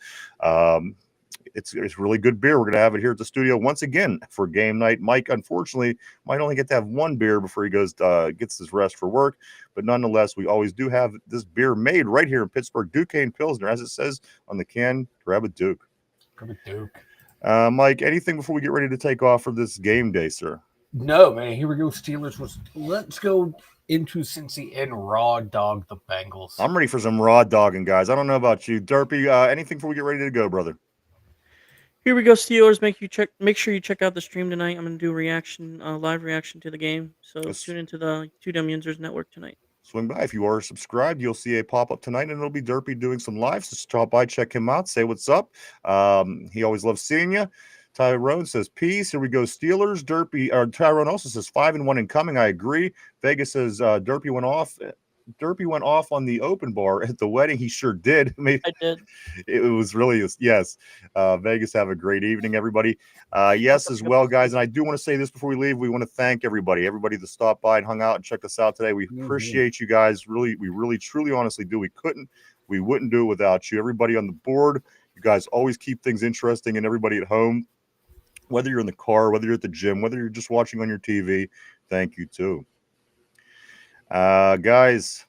It's really good beer. We're going to have it here at the studio once again for game night. Mike, unfortunately, might only get to have one beer before he gets his rest for work. But nonetheless, we always do have this beer made right here in Pittsburgh, Duquesne Pilsner. As it says on the can, grab a Duke. Grab a Duke. Mike, anything before we get ready to take off for this game day, sir? No, man. Here we go, Steelers. Let's go into Cincy and raw dog the Bengals. I'm ready for some raw dogging, guys. I don't know about you. Derpy, anything before we get ready to go, brother? Here we go, Steelers. Make sure you check out the stream tonight. I'm gonna do live reaction to the game. So tune into the 2 Yinzers Network tonight. Swing by. If you are subscribed, you'll see a pop-up tonight, and it'll be Derpy doing some lives. So stop by, check him out, say what's up. He always loves seeing you. Tyrone says peace. Here we go, Steelers. Tyrone also says 5-1 incoming. I agree. Vegas says Derpy went off. Derpy went off on the open bar at the wedding. He sure did. I did. It was really, yes. Vegas, have a great evening, everybody. Yes, as well, guys. And I do want to say this before we leave. We want to thank everybody that stopped by and hung out and checked us out today. We appreciate you guys. Really, we really, truly, honestly do. We wouldn't do it without you. Everybody on the board, you guys always keep things interesting, and everybody at home, whether you're in the car, whether you're at the gym, whether you're just watching on your TV, thank you too. Guys,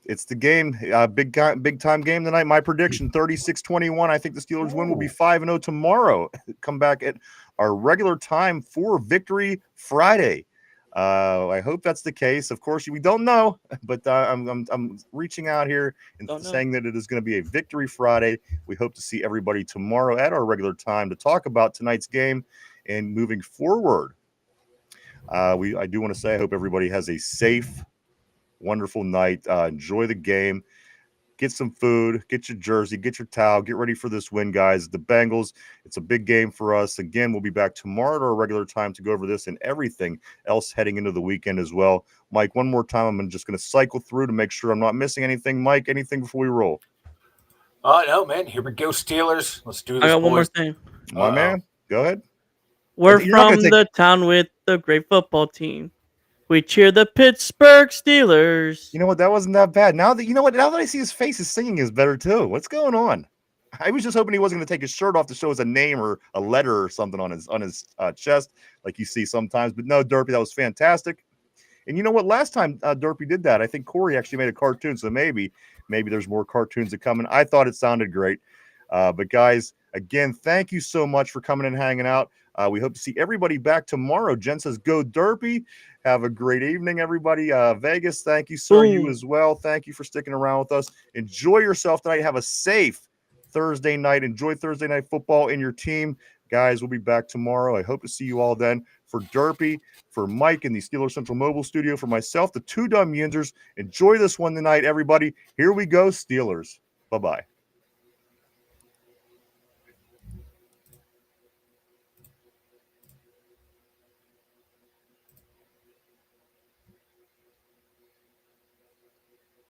it's the game. Big time game tonight. My prediction, 36-21. I think the Steelers win. Will be 5-0 tomorrow. Come back at our regular time for Victory Friday. I hope that's the case. Of course, we don't know, but I'm reaching out here and saying that it is going to be a Victory Friday. We hope to see everybody tomorrow at our regular time to talk about tonight's game and moving forward. I do want to say I hope everybody has a safe, wonderful night. Enjoy the game. get some food, get your jersey, get your towel, get ready for this win, guys. The Bengals, it's a big game for us. Again, we'll be back tomorrow at our regular time to go over this and everything else heading into the weekend as well. Mike, one more time, I'm just going to cycle through to make sure I'm not missing anything. Mike, anything before we roll? No, man. Here we go, Steelers. Let's do this, I got one more boys. thing. My man, go ahead. We're You're not gonna from take- the town with the great football team. We cheer the Pittsburgh Steelers. You know what? That wasn't that bad. Now that I see his face, his singing is better too. What's going on? I was just hoping he wasn't going to take his shirt off to show us a name or a letter or something on his chest, like you see sometimes. But no, Derpy, that was fantastic. And you know what? Last time Derpy did that, I think Corey actually made a cartoon. So maybe there's more cartoons that coming. I thought it sounded great. But guys, again, thank you so much for coming and hanging out. We hope to see everybody back tomorrow. Jen says, go Derpy. Have a great evening, everybody. Vegas, thank you, sir. You as well. Thank you for sticking around with us. Enjoy yourself tonight. Have a safe Thursday night. Enjoy Thursday night football in your team. Guys, we'll be back tomorrow. I hope to see you all then. For Derpy, for Mike in the Steelers Central Mobile Studio, for myself, the Two Dumb Yinzers. Enjoy this one tonight, everybody. Here we go, Steelers. Bye-bye.